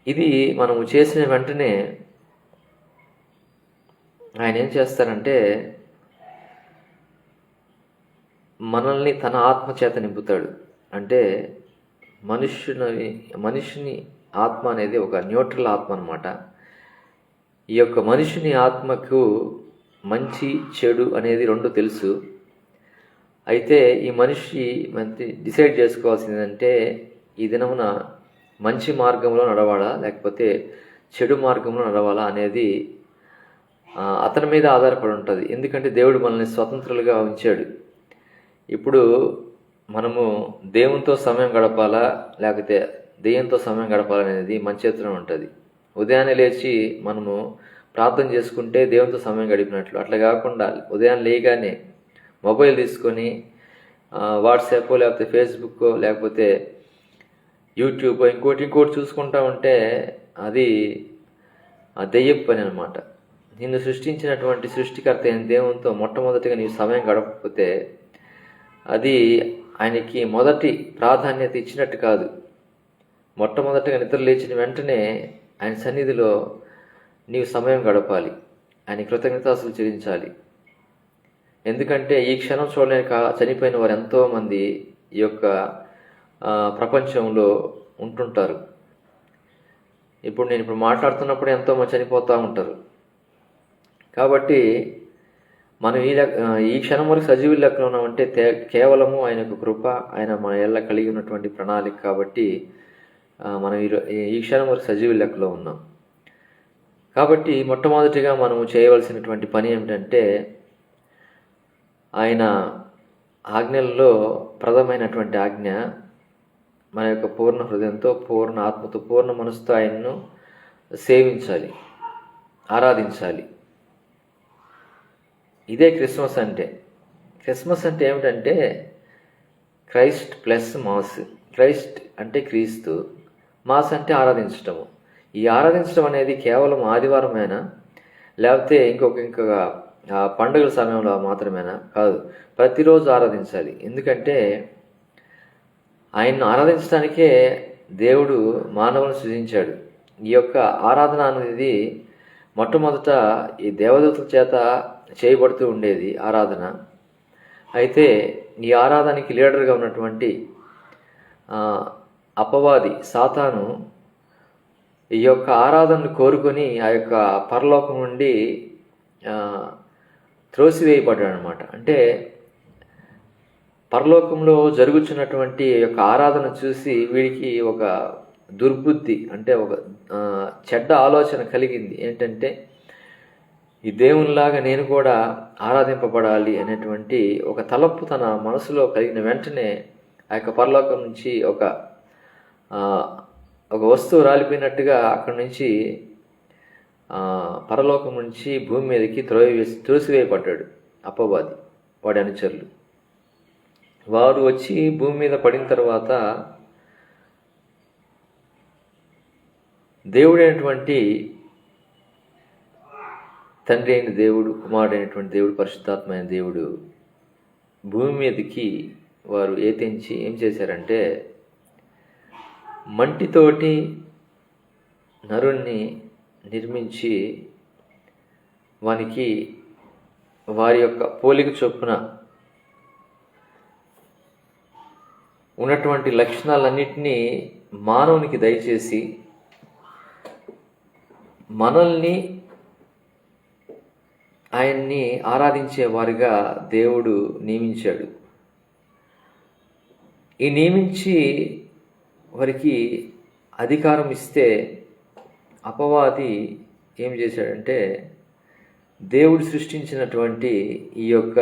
ఇది మనము చేసిన వెంటనే ఆయన ఏం చేస్తారంటే మనల్ని తన ఆత్మ చేత నింపుతాడు. అంటే మనిషిని ఆత్మ అనేది ఒక న్యూట్రల్ ఆత్మ అన్నమాట. ఈ యొక్క మనిషిని ఆత్మకు మంచి చెడు అనేది రెండు తెలుసు. అయితే ఈ మనిషి డిసైడ్ చేసుకోవాల్సిందంటే ఈ దినమున మంచి మార్గంలో నడవాలా లేకపోతే చెడు మార్గంలో నడవాలా అనేది అతని మీద ఆధారపడి ఉంటుంది. ఎందుకంటే దేవుడు మనల్ని స్వతంత్రులుగా ఉంచాడు. ఇప్పుడు మనము దేవునితో సమయం గడపాలా లేకపోతే దెయ్యంతో సమయం గడపాలనేది మన చేతిలో ఉంటుంది. ఉదయాన్నే లేచి మనము ప్రార్థన చేసుకుంటే దేవునితో సమయం గడిపినట్లు. అట్లా కాకుండా ఉదయాన్నే లేయగానే మొబైల్ తీసుకొని వాట్సాప్ లేకపోతే ఫేస్బుక్ లేకపోతే యూట్యూబ్ ఇంకోటి చూసుకుంటా ఉంటే అది దెయ్యపు పని అనమాట. నిన్ను సృష్టించినటువంటి సృష్టికర్త అయిన దేవునితో మొట్టమొదటిగా నీ సమయం గడపకపోతే అది ఆయనకి మొదటి ప్రాధాన్యత ఇచ్చినట్టు కాదు. మొట్టమొదటిగా నిద్ర లేచిన వెంటనే ఆయన సన్నిధిలో నీవు సమయం గడపాలి, ఆయన కృతజ్ఞతాస్తులు చెల్లించాలి. ఎందుకంటే ఈ క్షణం చూడలేక చనిపోయిన వారు ఎంతోమంది ఈ యొక్క ప్రపంచంలో ఉంటుంటారు. ఇప్పుడు నేను మాట్లాడుతున్నప్పుడు ఎంతోమంది చనిపోతూ ఉంటారు. కాబట్టి మనం ఈ క్షణం వరకు సజీవుల లెక్కలో ఉన్నామంటే కేవలము ఆయన యొక్క కృప, ఆయన మన ఎల్ల కలిగి ఉన్నటువంటి ప్రణాళిక. కాబట్టి మనం ఈ క్షణం వరకు సజీవుల లెక్కలో ఉన్నాం. కాబట్టి మొట్టమొదటిగా మనము చేయవలసినటువంటి పని ఏమిటంటే ఆయన ఆజ్ఞల్లో ప్రథమైనటువంటి ఆజ్ఞ మన యొక్క పూర్ణ హృదయంతో, పూర్ణ ఆత్మతో, పూర్ణ మనసుతో ఆయన్ను సేవించాలి, ఆరాధించాలి. ఇదే క్రిస్మస్ అంటే. క్రిస్మస్ అంటే ఏమిటంటే క్రైస్ట్ ప్లస్ మాస్. క్రైస్ట్ అంటే క్రీస్తు, మాస్ అంటే ఆరాధించటము. ఈ ఆరాధించడం అనేది కేవలం ఆదివారమేనా లేకపోతే ఇంకొక పండుగల సమయంలో మాత్రమేనా? కాదు, ప్రతిరోజు ఆరాధించాలి. ఎందుకంటే ఆయన్ను ఆరాధించడానికే దేవుడు మానవులను సృజించాడు. ఈ యొక్క ఆరాధన అనేది మొట్టమొదట ఈ దేవదూతల చేత చేయబడుతూ ఉండేది ఆరాధన. అయితే ఈ ఆరాధనకి లీడర్గా ఉన్నటువంటి అపవాది సాతాను ఈ యొక్క ఆరాధనను కోరుకొని ఆ యొక్క పరలోకం నుండి త్రోసివేయబడ్డాడు అనమాట. అంటే పరలోకంలో జరుగుతున్నటువంటి యొక్క ఆరాధన చూసి వీడికి ఒక దుర్బుద్ధి, అంటే ఒక చెడ్డ ఆలోచన కలిగింది. ఏంటంటే ఈ దేవునిలాగా నేను కూడా ఆరాధింపబడాలి అనేటువంటి ఒక తలపు తన మనసులో కలిగిన వెంటనే ఆ యొక్క పరలోకం నుంచి ఒక వస్తువు రాలిపోయినట్టుగా అక్కడి నుంచి పరలోకం నుంచి భూమి మీదకి త్రోసివేయబడ్డాడు అపవాది, వాడి అనుచరులు. వారు వచ్చి భూమి మీద పడిన తర్వాత దేవుడైనటువంటి తండ్రి అయిన దేవుడు, కుమారుడైనటువంటి దేవుడు, పరిశుద్ధాత్మ అయిన దేవుడు భూమి మీదకి వారు ఏతించి ఏం చేశారంటే మంటితోటి నరుణ్ణి నిర్మించి వానికి వారి యొక్క పోలిక చొప్పున ఉన్నటువంటి లక్షణాలన్నింటినీ మానవునికి దయచేసి మనల్ని ఆయన్ని ఆరాధించే వారిగా దేవుడు నియమించాడు. ఈ నియమించి వారికి అధికారం ఇస్తే అపవాది ఏం చేశాడంటే దేవుడు సృష్టించినటువంటి ఈ యొక్క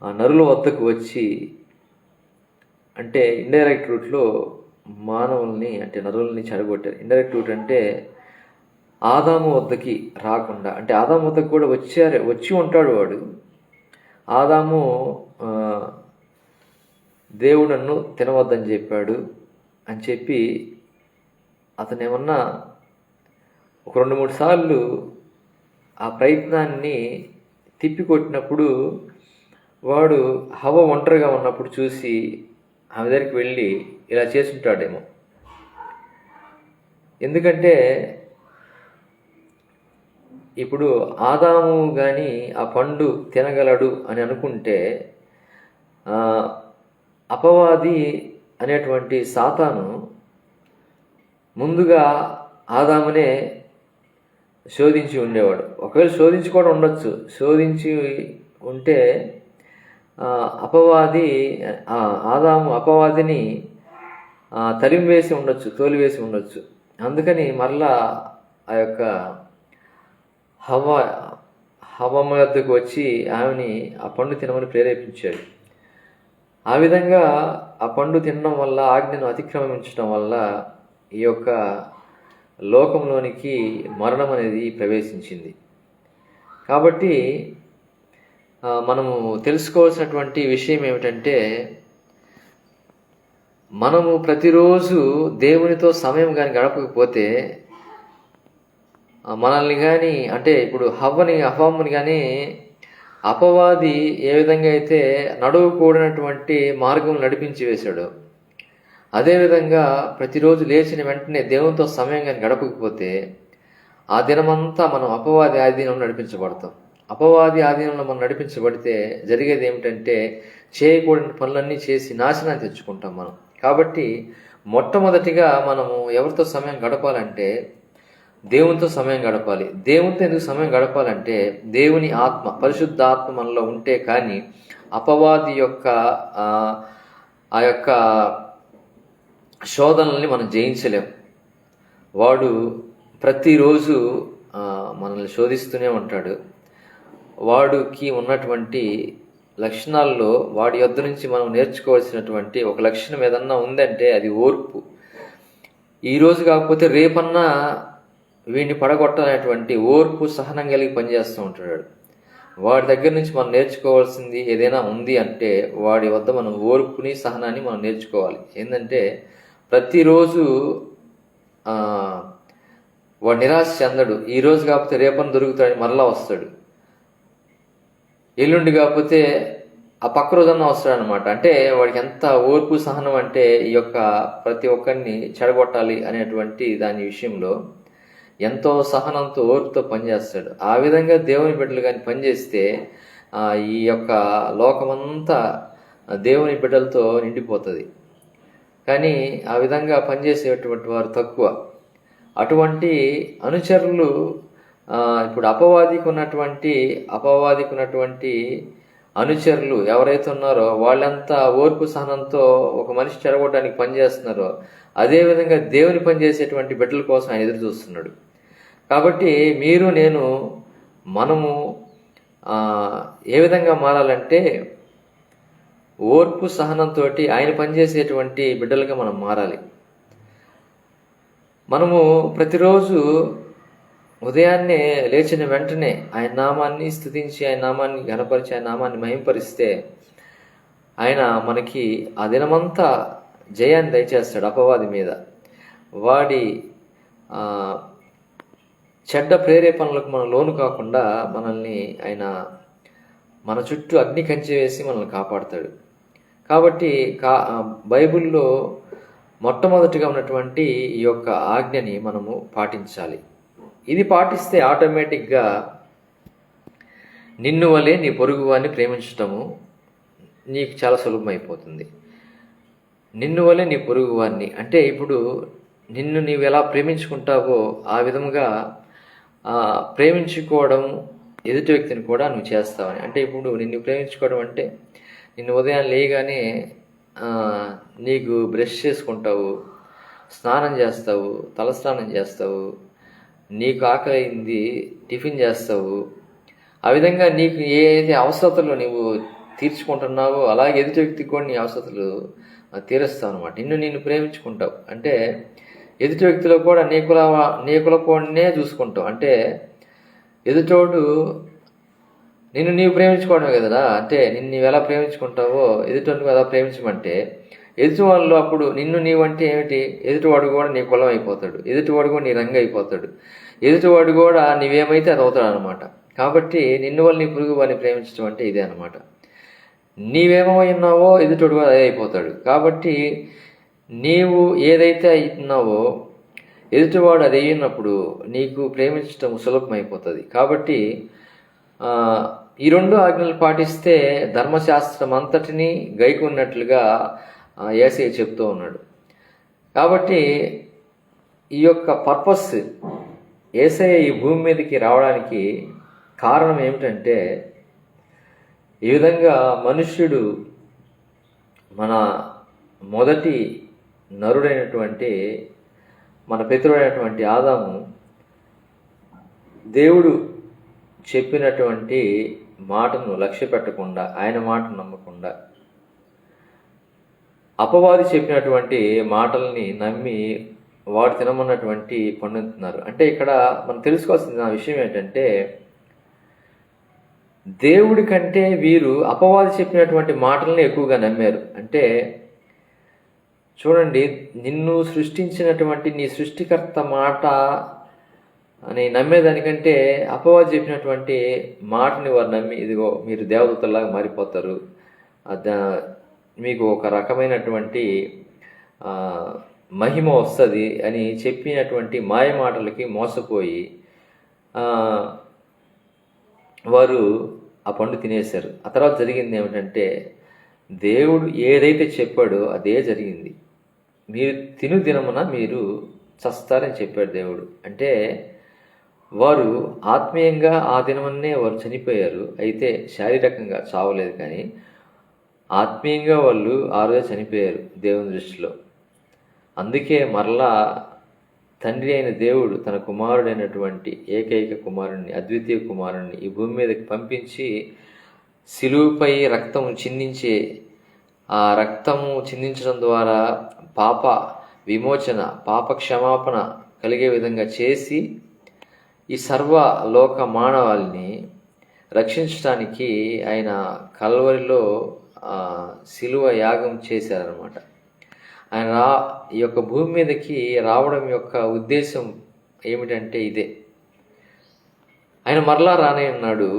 నరుల వద్దకు వచ్చి, అంటే ఇండైరెక్ట్ రూట్లో మానవుల్ని అంటే నరుల్ని చెడగొట్టారు. ఇండైరెక్ట్ రూట్ అంటే ఆదాము వద్దకి రాకుండా, అంటే ఆదాము వద్దకు కూడా వచ్చి ఉంటాడు వాడు. ఆదాము దేవుడు నన్ను తినవద్దని చెప్పాడు అని చెప్పి అతను ఏమన్నా ఒక 2-3 సార్లు ఆ ప్రయత్నాన్ని తిప్పికొట్టినప్పుడు వాడు హవ్వ ఒంటరిగా ఉన్నప్పుడు చూసి ఆమె దగ్గరికి వెళ్ళి ఇలా చేసుంటాడేమో. ఎందుకంటే ఇప్పుడు ఆదాము కానీ ఆ పండు తినగలడు అని అనుకుంటే అపవాది అనేటువంటి సాతాను ముందుగా ఆదామునే శోధించి ఉండేవాడు. ఒకవేళ శోధించి కూడా ఉండొచ్చు. శోధించి ఉంటే అపవాదిని తరిమివేసి ఉండొచ్చు, తోలివేసి ఉండొచ్చు. అందుకని మరలా ఆ యొక్క హవ్వ వద్దకు వచ్చి ఆమెని ఆ పండు తినమని ప్రేరేపించాడు. ఆ విధంగా ఆ పండు తినడం వల్ల, ఆజ్ఞను అతిక్రమించడం వల్ల ఈ యొక్క లోకంలోనికి మరణం అనేది ప్రవేశించింది. కాబట్టి మనము తెలుసుకోవాల్సినటువంటి విషయం ఏమిటంటే, మనము ప్రతిరోజు దేవునితో సమయం కానీ గడపకపోతే మనల్ని కానీ, అంటే ఇప్పుడు హవ్వమ్మని కానీ అపవాది ఏ విధంగా అయితే నడవకూడనటువంటి మార్గం నడిపించి వేశాడు, అదేవిధంగా ప్రతిరోజు లేచిన వెంటనే దేవునితో సమయం కానీ గడపకపోతే ఆ దినమంతా మనం అపవాది ఆధీనంలో నడిపించబడతాం. అపవాది ఆధీనంలో మనం నడిపించబడితే జరిగేది ఏమిటంటే, చేయకూడని పనులన్నీ చేసి నాశనాన్ని తెచ్చుకుంటాం మనం. కాబట్టి మొట్టమొదటిగా మనము ఎవరితో సమయం గడపాలంటే దేవునితో సమయం గడపాలి. దేవునితో ఎందుకు సమయం గడపాలంటే, దేవుని ఆత్మ, పరిశుద్ధ ఆత్మ మనలో ఉంటే కానీ అపవాది యొక్క ఆ యొక్క శోధనల్ని మనం జయించలేం. వాడు ప్రతిరోజు మనల్ని శోధిస్తూనే ఉంటాడు. వాడికి ఉన్నటువంటి లక్షణాల్లో వాడి యొద్ద నుంచి మనం నేర్చుకోవాల్సినటువంటి ఒక లక్షణం ఏదన్నా ఉందంటే అది ఓర్పు. ఈరోజు కాకపోతే రేపన్నా వీడిని పడగొట్టాలనేటువంటి ఓర్పు, సహనం కలిగి పనిచేస్తూ ఉంటాడు. వాడి దగ్గర నుంచి మనం నేర్చుకోవాల్సింది ఏదైనా ఉంది అంటే వాడి వద్ద మనం ఓర్పుని, సహనాన్ని మనం నేర్చుకోవాలి. ఏంటంటే ప్రతిరోజు వాడు నిరాశ చెందడు. ఈరోజు కాకపోతే రేపని దొరుకుతాడని మరలా వస్తాడు. ఎల్లుండి కాకపోతే ఆ పక్క రోజన్నా వస్తాడనమాట. అంటే వాడికి ఎంత ఓర్పు, సహనం అంటే ఈ యొక్క ప్రతి ఒక్కరిని చెడగొట్టాలి అనేటువంటి దాని విషయంలో ఎంతో సహనంతో, ఓర్పుతో పనిచేస్తాడు. ఆ విధంగా దేవుని బిడ్డలు కానీ పనిచేస్తే ఈ యొక్క లోకమంతా దేవుని బిడ్డలతో నిండిపోతుంది. కానీ ఆ విధంగా పనిచేసేటువంటి వారు తక్కువ. అటువంటి అనుచరులు ఇప్పుడు అపవాదికి ఉన్నటువంటి అనుచరులు ఎవరైతే ఉన్నారో వాళ్ళంతా ఓర్పు, సహనంతో ఒక మనిషి చెడగొట్టడానికి పనిచేస్తున్నారో అదేవిధంగా దేవుని పనిచేసేటువంటి బిడ్డల కోసం ఆయన ఎదురు చూస్తున్నాడు. కాబట్టి మీరు, నేను, మనము ఏ విధంగా మారాలంటే ఓర్పు, సహనంతో ఆయన పనిచేసేటువంటి బిడ్డలుగా మనం మారాలి. మనము ప్రతిరోజు ఉదయాన్నే లేచిన వెంటనే ఆయన నామాన్ని స్తుతించి, ఆయన నామాన్ని ఘనపరిచి, ఆయన నామాన్ని మహింపరిస్తే ఆయన మనకి ఆ దినమంతా జయాన్ని దయచేస్తాడు అపవాది మీద. వాడి చెడ్డ ప్రేరేపణలకు మనం లోను కాకుండా మనల్ని ఆయన మన చుట్టూ అగ్ని కంచె వేసి మనల్ని కాపాడుతాడు. కాబట్టి బైబిల్లో మొట్టమొదటిగా ఉన్నటువంటి ఈ యొక్క ఆజ్ఞని మనము పాటించాలి. ఇది పాటిస్తే ఆటోమేటిక్గా నిన్ను వలె నీ పొరుగు వారిని ప్రేమించటము నీకు చాలా సులభమైపోతుంది. నిన్ను వలె నీ పొరుగు వారిని అంటే ఇప్పుడు నిన్ను నీవు ఎలా ప్రేమించుకుంటావో ఆ విధముగా ప్రేమించుకోవడం ఎదుటి వ్యక్తిని కూడా నువ్వు చేస్తావని. అంటే ఇప్పుడు నిన్ను ప్రేమించుకోవడం అంటే నిన్ను ఉదయం లేయగానే నీకు బ్రష్ చేసుకుంటావు, స్నానం చేస్తావు, తలస్నానం చేస్తావు, నీకు ఆకలి అయింది టిఫిన్ చేస్తావు. ఆ విధంగా నీకు ఏదైతే అవసరతలు నువ్వు తీర్చుకుంటున్నావో అలాగే ఎదుటి వ్యక్తికి కూడా నీ అవసరతలు తీరుస్తావు అనమాట. నిన్ను ప్రేమించుకుంటావు అంటే ఎదుటి వ్యక్తిలో కూడా నీ కులపోడినే చూసుకుంటావు. అంటే ఎదుటోడు నిన్ను నీవు ప్రేమించుకోవడమే కదరా. అంటే నిన్ను ఎలా ప్రేమించుకుంటావో ఎదుటోడిని ఎలా ప్రేమించమంటే ఎదుటి వాళ్ళు అప్పుడు నిన్ను నీవంటే ఏమిటి, ఎదుటివాడు కూడా నీ కులం అయిపోతాడు, ఎదుటివాడు కూడా నీ రంగు అయిపోతాడు, ఎదుటివాడు కూడా నీవేమైతే అది అవుతాడు అనమాట. కాబట్టి నిన్ను వాళ్ళు నీ పురుగు వారిని ప్రేమించడం అంటే ఇదే అనమాట. నీవేమో ఎదుటివాడు కూడా అదే అయిపోతాడు. కాబట్టి నీవు ఏదైతే అవుతున్నావో ఎదుటివాడు అది అయినప్పుడు నీకు ప్రేమించడం సులభమైపోతుంది. కాబట్టి ఈ రెండు ఆజ్ఞలు పాటిస్తే ధర్మశాస్త్రం అంతటినీ గైకొన్నట్లుగా యేసయ్య చెప్తూ ఉన్నాడు. కాబట్టి ఈ యొక్క పర్పస్ యేసయ్య ఈ భూమి మీదకి రావడానికి కారణం ఏమిటంటే ఈ విధంగా మనుష్యుడు మన మొదటి నరుడైనటువంటి మన పితరుడైనటువంటి ఆదాము దేవుడు చెప్పినటువంటి మాటను లక్ష్య పెట్టకుండా, ఆయన మాటను నమ్మకుండా అపవాది చెప్పినటువంటి మాటల్ని నమ్మి వాడు తినమన్నటువంటి పండుని తిన్నారు. అంటే ఇక్కడ మనం తెలుసుకోవాల్సిన విషయం ఏంటంటే, దేవుడి కంటే వీరు అపవాది చెప్పినటువంటి మాటల్ని ఎక్కువగా నమ్మారు. అంటే చూడండి, నిన్ను సృష్టించినటువంటి నీ సృష్టికర్త మాట అని నమ్మేదానికంటే అపవాది చెప్పినటువంటి మాటని వారు నమ్మి, ఇదిగో మీరు దేవదూతల్లాగా మారిపోతారు, మీకు ఒక రకమైనటువంటి మహిమ వస్తుంది అని చెప్పినటువంటి మాయ మాటలకి మోసపోయి వారు ఆ పండు తినేశారు. ఆ తర్వాత జరిగింది ఏమిటంటే, దేవుడు ఏదైతే చెప్పాడో అదే జరిగింది. మీరు దినమున మీరు చస్తారని చెప్పాడు దేవుడు. అంటే వారు ఆత్మీయంగా ఆ దినమన్నే వారు చనిపోయారు. అయితే శారీరకంగా చావలేదు, కానీ ఆత్మీయంగా వాళ్ళు ఆ రోజు చనిపోయారు దేవుని దృష్టిలో. అందుకే మరలా తండ్రి అయిన దేవుడు తన కుమారుడైనటువంటి ఏకైక కుమారుణ్ణి, అద్వితీయ కుమారుణ్ణి ఈ భూమి మీదకి పంపించి శిలువుపై రక్తము చిందించే, ఆ రక్తము చిందించడం ద్వారా పాప విమోచన, పాప క్షమాపణ కలిగే విధంగా చేసి ఈ సర్వ లోక మానవాళిని రక్షించడానికి ఆయన కల్వరిలో శిలువ యాగం చేశారనమాట. ఆయన ఈ యొక్క భూమి మీదకి రావడం యొక్క ఉద్దేశం ఏమిటంటే ఇదే. ఆయన మరలా రానే ఉన్నాడు.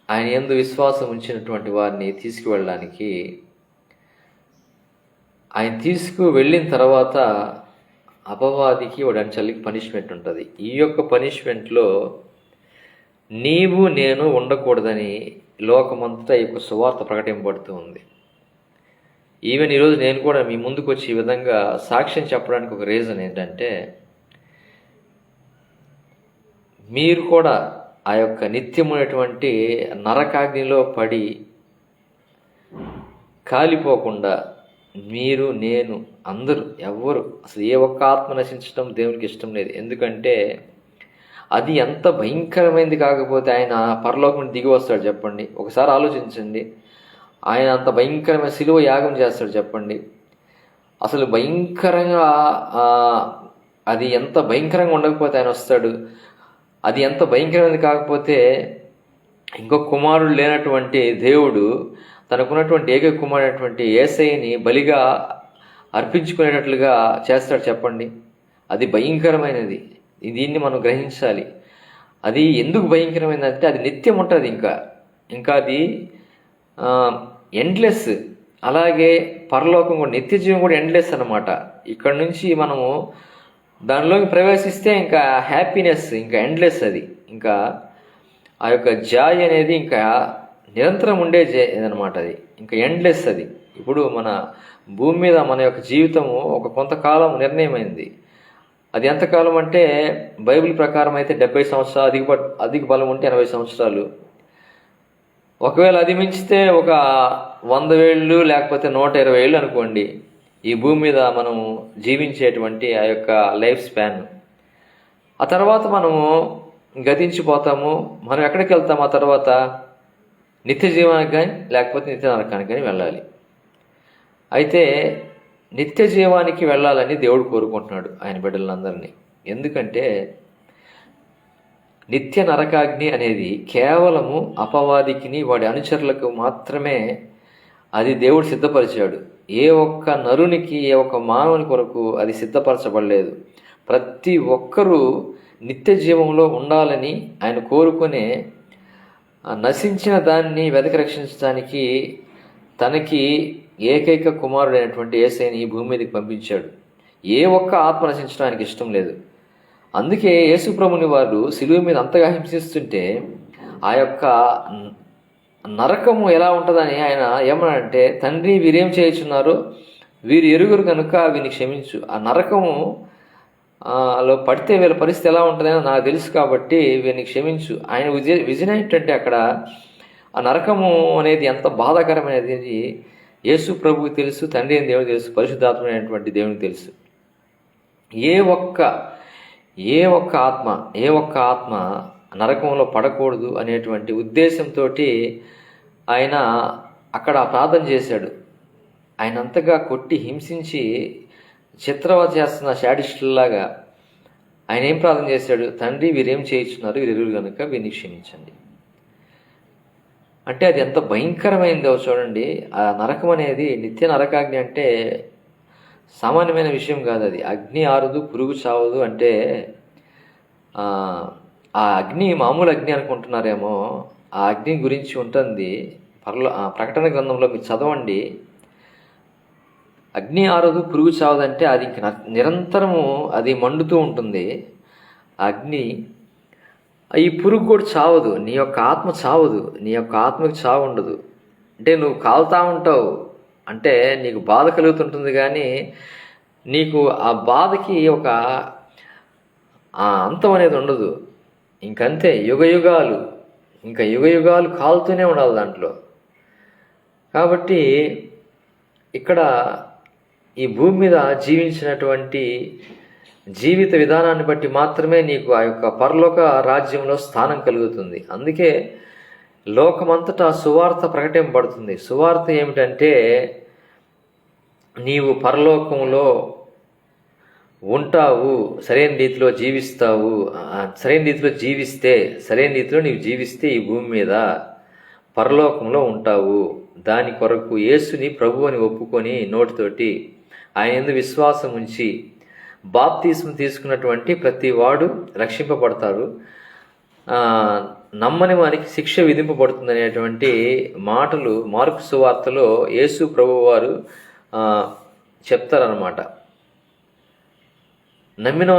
ఆయన యందు విశ్వాసం ఉంచినటువంటి వారిని తీసుకువెళ్ళడానికి. ఆయన తీసుకువెళ్ళిన తర్వాత అపవాదికి వాడి చల్లికి పనిష్మెంట్ ఉంటుంది. ఈ యొక్క పనిష్మెంట్లో నీవు నేను ఉండకూడదని లోకమంతటా ఈ యొక్క సువార్త ప్రకటింపబడుతూ ఉంది. ఈవెన్ ఈరోజు నేను కూడా మీ ముందుకు వచ్చి ఈ విధంగా సాక్ష్యం చెప్పడానికి ఒక రీజన్ ఏంటంటే, మీరు కూడా ఆ యొక్క నిత్యమైనటువంటి నరకాగ్నిలో పడి కాలిపోకుండా మీరు, నేను, అందరూ ఎవ్వరు అసలు ఏ ఒక్క ఆత్మ నశించడం దేవునికి ఇష్టం లేదు. ఎందుకంటే అది ఎంత భయంకరమైనది కాకపోతే ఆయన పరలోకం దిగి వస్తాడు చెప్పండి. ఒకసారి ఆలోచించండి. ఆయన అంత భయంకరమైన శిలువ యాగం చేస్తాడు చెప్పండి. అసలు భయంకరంగా అది ఎంత భయంకరంగా ఉండకపోతే ఆయన వస్తాడు. అది ఎంత భయంకరమైనది కాకపోతే ఇంకొక కుమారుడు లేనటువంటి దేవుడు తనకున్నటువంటి ఏకైక కుమారుడైనటువంటి యేసయ్యని బలిగా అర్పించుకునేటట్లుగా చేస్తాడు చెప్పండి. అది భయంకరమైనది. దీన్ని మనం గ్రహించాలి. అది ఎందుకు భయంకరమైనదంటే అది నిత్యం ఉంటుంది. ఇంకా అది ఎండ్లెస్. అలాగే పరలోకం కూడా, నిత్య జీవం కూడా ఎండ్లెస్ అన్నమాట. ఇక్కడ నుంచి మనము దానిలోకి ప్రవేశిస్తే ఇంకా హ్యాపీనెస్ ఇంకా ఎండ్లెస్. అది ఇంకా ఆ యొక్క జాయ్ అనేది ఇంకా నిరంతరం ఉండే అనమాట. అది ఇంకా ఎండ్లెస్. అది ఇప్పుడు మన భూమి మీద మన యొక్క జీవితము ఒక కొంతకాలం నిర్ణయమైంది. అది ఎంతకాలం అంటే బైబిల్ ప్రకారం అయితే 70 సంవత్సరాలు, అధిక బలం ఉంటే 80 సంవత్సరాలు. ఒకవేళ అది మించితే ఒక 100 ఏళ్ళు లేకపోతే 120 ఏళ్ళు అనుకోండి. ఈ భూమి మీద మనము జీవించేటువంటి ఆ యొక్క లైఫ్ స్పాన్. ఆ తర్వాత మనము గతించిపోతాము. మనం ఎక్కడికి వెళ్తాము? ఆ తర్వాత నిత్య జీవానికి కానీ లేకపోతే నిత్య నరకానికి కానీ వెళ్ళాలి. అయితే నిత్య జీవానికి వెళ్ళాలని దేవుడు కోరుకుంటున్నాడు ఆయన బిడ్డలందరినీ. ఎందుకంటే నిత్య నరకాగ్ని అనేది కేవలము అపవాదికిని వాడి అనుచరులకు మాత్రమే అది దేవుడు సిద్ధపరిచాడు. ఏ ఒక్క నరునికి, ఏ ఒక్క మానవుని కొరకు అది సిద్ధపరచబడలేదు. ప్రతి ఒక్కరూ నిత్య జీవంలో ఉండాలని ఆయన కోరుకునే నశించిన దాన్ని వెతకి రక్షించడానికి తనకి ఏకైక కుమారుడైనటువంటి యేసయ్యని ఈ భూమి మీదకి పంపించాడు. ఏ ఒక్క ఆత్మ నశించడానికి ఇష్టం లేదు. అందుకే యేసుప్రభుని వారు శిలువ మీద అంతగా హింసిస్తుంటే ఆ యొక్క నరకము ఎలా ఉంటుందని ఆయన ఏమన్నాడంటే, తండ్రి వీరేం చేయుచున్నారు, వీరు ఎరుగురు కనుక వీరిని క్షమించు. ఆ నరకము లో పడితే వీళ్ళ పరిస్థితి ఎలా ఉంటుందని నాకు తెలుసు కాబట్టి వీరిని క్షమించు. ఆయన విజన్ ఏంటంటే అక్కడ ఆ నరకము అనేది ఎంత బాధాకరమైనది యేసు ప్రభువుకి తెలుసు, తండ్రి అయిన దేవుడికి తెలుసు, పరిశుద్ధాత్మైనటువంటి దేవునికి తెలుసు. ఏ ఒక్క ఆత్మ నరకంలో పడకూడదు అనేటువంటి ఉద్దేశంతో ఆయన అక్కడ ప్రార్థన చేశాడు. ఆయన అంతగా కొట్టి హింసించి చిత్రవద చేస్తున్న శాడిస్టులాగా ఆయన ఏం ప్రార్థన చేశాడు? తండ్రి, వీరేం చేయించున్నారు, వీరెరువురు కనుక వీరిని క్షమించండి. అంటే అది ఎంత భయంకరమైందో చూడండి. ఆ నరకం అనేది, నిత్య నరకాగ్ని అంటే సామాన్యమైన విషయం కాదు. అది అగ్ని ఆరదు, పురుగు చావదు అంటే ఆ అగ్ని మామూలు అగ్ని అనుకుంటున్నారేమో. ఆ అగ్ని గురించి ఉంటుంది ప్రకటన గ్రంథంలో మీరు చదవండి. అగ్ని ఆరదు, పురుగు చావదంటే అది ఇంక నిరంతరము అది మండుతూ ఉంటుంది అగ్ని. ఈ పురుగు కూడా చావదు, నీ యొక్క ఆత్మ చావదు, నీ యొక్క ఆత్మకి చావు ఉండదు. అంటే నువ్వు కాలుతా ఉంటావు, అంటే నీకు బాధ కలుగుతుంటుంది, కానీ నీకు ఆ బాధకి ఒక అంతం అనేది ఉండదు. ఇంకంతే, యుగ యుగాలు కాలుతూనే ఉండాలి దాంట్లో. కాబట్టి ఇక్కడ ఈ భూమి మీద జీవించినటువంటి జీవిత విధానాన్ని బట్టి మాత్రమే నీకు ఆ యొక్క పరలోక రాజ్యంలో స్థానం కలుగుతుంది. అందుకే లోకమంతటా సువార్త ప్రకటింపబడుతుంది. సువార్త ఏమిటంటే, నీవు పరలోకంలో ఉంటావు, సరైన రీతిలో జీవిస్తావు, సరైన రీతిలో నీవు జీవిస్తే ఈ భూమి మీద పరలోకంలో ఉంటావు. దాని కొరకు యేసుని ప్రభు అని ఒప్పుకొని నోటితోటి ఆయన యందు విశ్వాసం ఉంచి బాప్తిస్మం తీసుకున్నటువంటి ప్రతి వాడు రక్షింపబడతారు, నమ్మని వారికి శిక్ష విధింపబడుతుంది అనేటువంటి మాటలు మార్కు సువార్తలో యేసు ప్రభు వారు చెప్తారన్నమాట. నమ్మిన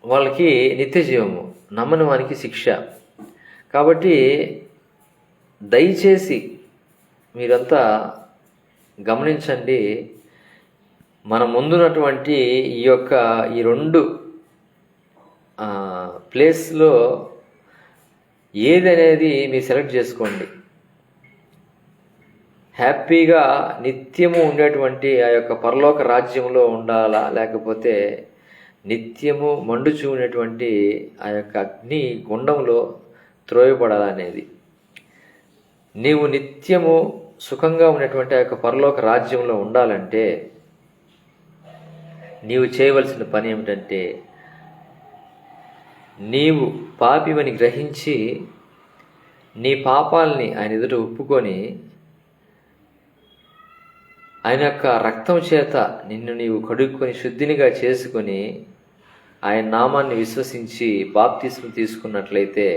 వాళ్ళకి నిత్య జీవము, నమ్మని వారికి శిక్ష. కాబట్టి దయచేసి మీరంతా గమనించండి, మన ముందున్నటువంటి ఈ రెండు ప్లేస్లో ఏది అనేది మీరు సెలెక్ట్ చేసుకోండి. హ్యాపీగా నిత్యము ఉండేటువంటి ఆ యొక్క పరలోక రాజ్యంలో ఉండాలా, లేకపోతే నిత్యము మండుచూ ఉండేటువంటి ఆ యొక్క అగ్ని గుండంలో త్రోయబడాలా అనేది. నీవు నిత్యము సుఖంగా ఉన్నటువంటి ఆ యొక్క పరలోక రాజ్యంలో ఉండాలంటే నీవు చేయవలసిన పని ఏమిటంటే, నీవు పాపివని గ్రహించి నీ పాపాలని ఆయన ఎదుట ఒప్పుకొని ఆయన యొక్క రక్తం చేత నిన్ను నీవు కడుక్కొని శుద్ధినిగా చేసుకొని ఆయన నామాన్ని విశ్వసించి బాప్తిస్మం తీసుకున్నట్లయితే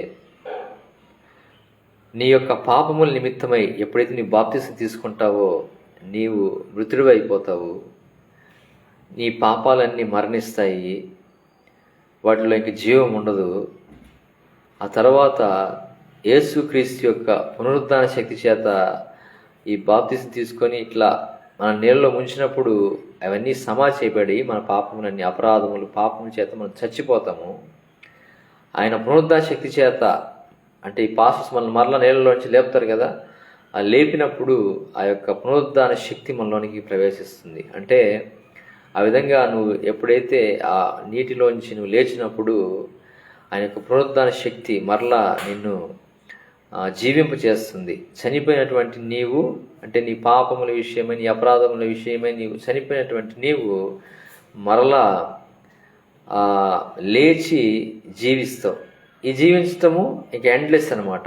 నీ యొక్క పాపముల నిమిత్తమై ఎప్పుడైతే నీ బాప్తిస్మం తీసుకుంటావో నీవు మృతుడు అయిపోతావు. నీ పాపాలన్నీ మరణిస్తాయి, వాటిలో ఇంక జీవం ఉండదు. ఆ తర్వాత యేసుక్రీస్తు యొక్క పునరుద్ధాన శక్తి చేత ఈ బాప్తిస్మం తీసుకొని ఇట్లా మన నీళ్ళలో ముంచినప్పుడు అవన్నీ చేయబడి మన పాపములన్నీ అపరాధములు పాపముల చేత మనం చచ్చిపోతాము. ఆయన పునరుద్ధాన శక్తి చేత, అంటే ఈ పాస్టర్స్ మనల్ని మరలా నీళ్ళలోంచి లేపుతారు కదా, ఆ లేపినప్పుడు ఆ యొక్క పునరుద్ధాన శక్తి మనలోనికి ప్రవేశిస్తుంది. అంటే ఆ విధంగా నువ్వు ఎప్పుడైతే ఆ నీటిలోంచి నువ్వు లేచినప్పుడు ఆయన యొక్క పునరుద్ధాన శక్తి మరలా నిన్ను జీవింప చేస్తుంది. చనిపోయినటువంటి నీవు, అంటే నీ పాపముల విషయమై నీ అపరాధముల విషయమై నీవు చనిపోయినటువంటి నీవు మరలా లేచి జీవిస్తావు. ఈ జీవించటము ఇంక ఎండ్లెస్ అనమాట,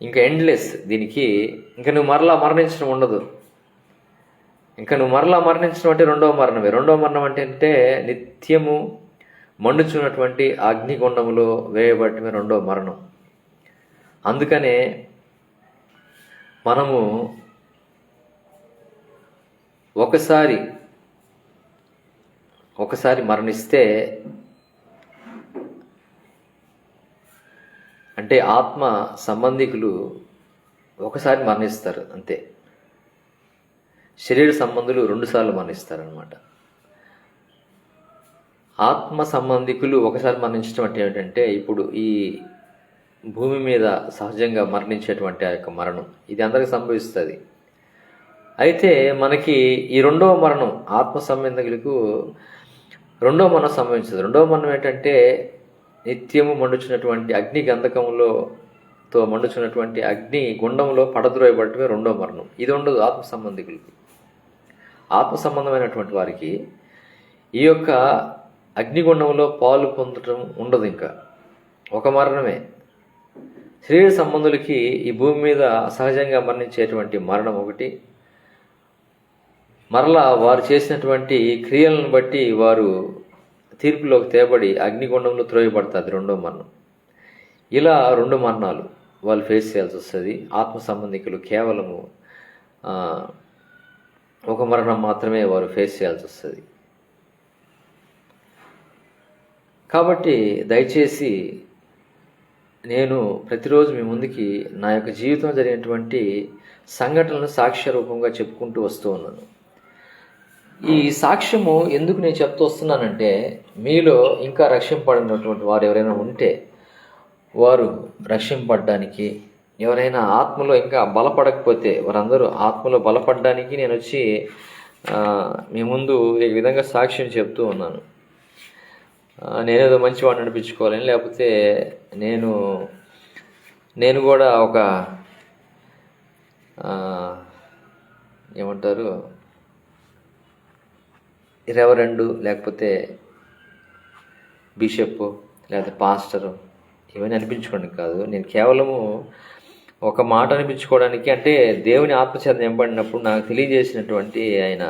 ఇంకా ఎండ్లెస్. దీనికి ఇంకా నువ్వు మరలా మరణించడం ఉండదు. ఇంకా నువ్వు మరలా మరణించడం అంటే రెండవ మరణమే. రెండవ మరణం అంటే నిత్యము మండుచున్నటువంటి అగ్నిగుండములో వేయబడటమే రెండవ మరణం. అందుకనే మనము ఒకసారి మరణిస్తే, అంటే ఆత్మ సంబంధికులు ఒకసారి మరణిస్తారు అంతే. శరీర సంబంధులు 2 సార్లు మరణిస్తారనమాట. ఆత్మ సంబంధికులు ఒకసారి మరణించడం అంటే ఏమిటంటే, ఇప్పుడు ఈ భూమి మీద సహజంగా మరణించేటువంటి ఆ యొక్క మరణం ఇది అందరికీ సంభవిస్తుంది. అయితే మనకి ఈ రెండవ మరణం, ఆత్మ సంబంధికులకు రెండవ మరణం సంభవించదు. రెండవ మరణం ఏంటంటే నిత్యము మండుచున్నటువంటి అగ్ని గంధకంలో తో మండుచున్నటువంటి అగ్ని గుండంలో పడద్రోయబడటమే రెండో మరణం. ఇది ఉండదు ఆత్మ సంబంధికులకి. ఆత్మ సంబంధమైనటువంటి వారికి ఈ యొక్క అగ్నిగుండంలో పాలు పొందటం ఉండదు. ఇంకా ఒక మరణమే. శరీర సంబంధులకి ఈ భూమి మీద సహజంగా మరణించేటువంటి మరణం ఒకటి, మరలా వారు చేసినటువంటి క్రియలను బట్టి వారు తీర్పులోకి తేబడి అగ్నిగుండంలో త్రోయబడతారు, అది రెండో మరణం. ఇలా రెండు మరణాలు వాళ్ళు ఫేస్ చేయాల్సి వస్తుంది. ఆత్మ సంబంధికులు కేవలము ఒక మరణం మాత్రమే వారు ఫేస్ చేయాల్సి వస్తుంది. కాబట్టి దయచేసి నేను ప్రతిరోజు మీ ముందుకి నా యొక్క జీవితంలో జరిగినటువంటి సంఘటనలను సాక్ష్య రూపంగా చెప్పుకుంటూ వస్తూ ఉన్నాను. ఈ సాక్ష్యము ఎందుకు నేను చెప్తూ వస్తున్నానంటే, మీలో ఇంకా రక్షింపబడినటువంటి వారు ఎవరైనా ఉంటే వారు రక్షింపబడడానికి, ఎవరైనా ఆత్మలో ఇంకా బలపడకపోతే వారందరూ ఆత్మలో బలపడడానికి నేను వచ్చి మీ ముందు ఈ విధంగా సాక్ష్యం చెప్తూ ఉన్నాను. నేనేదో మంచివాడిని అనిపించుకోవాలని, లేకపోతే నేను కూడా ఒక ఏమంటారు రెవరెండు, లేకపోతే బిషప్, లేకపోతే పాస్టరు ఇవన్నీ అనిపించుకోవడానికి కాదు. నేను కేవలము ఒక మాట అనిపించుకోవడానికి, అంటే దేవుని ఆత్మచేత నింపబడినప్పుడు నాకు తెలియజేసినటువంటి ఆయన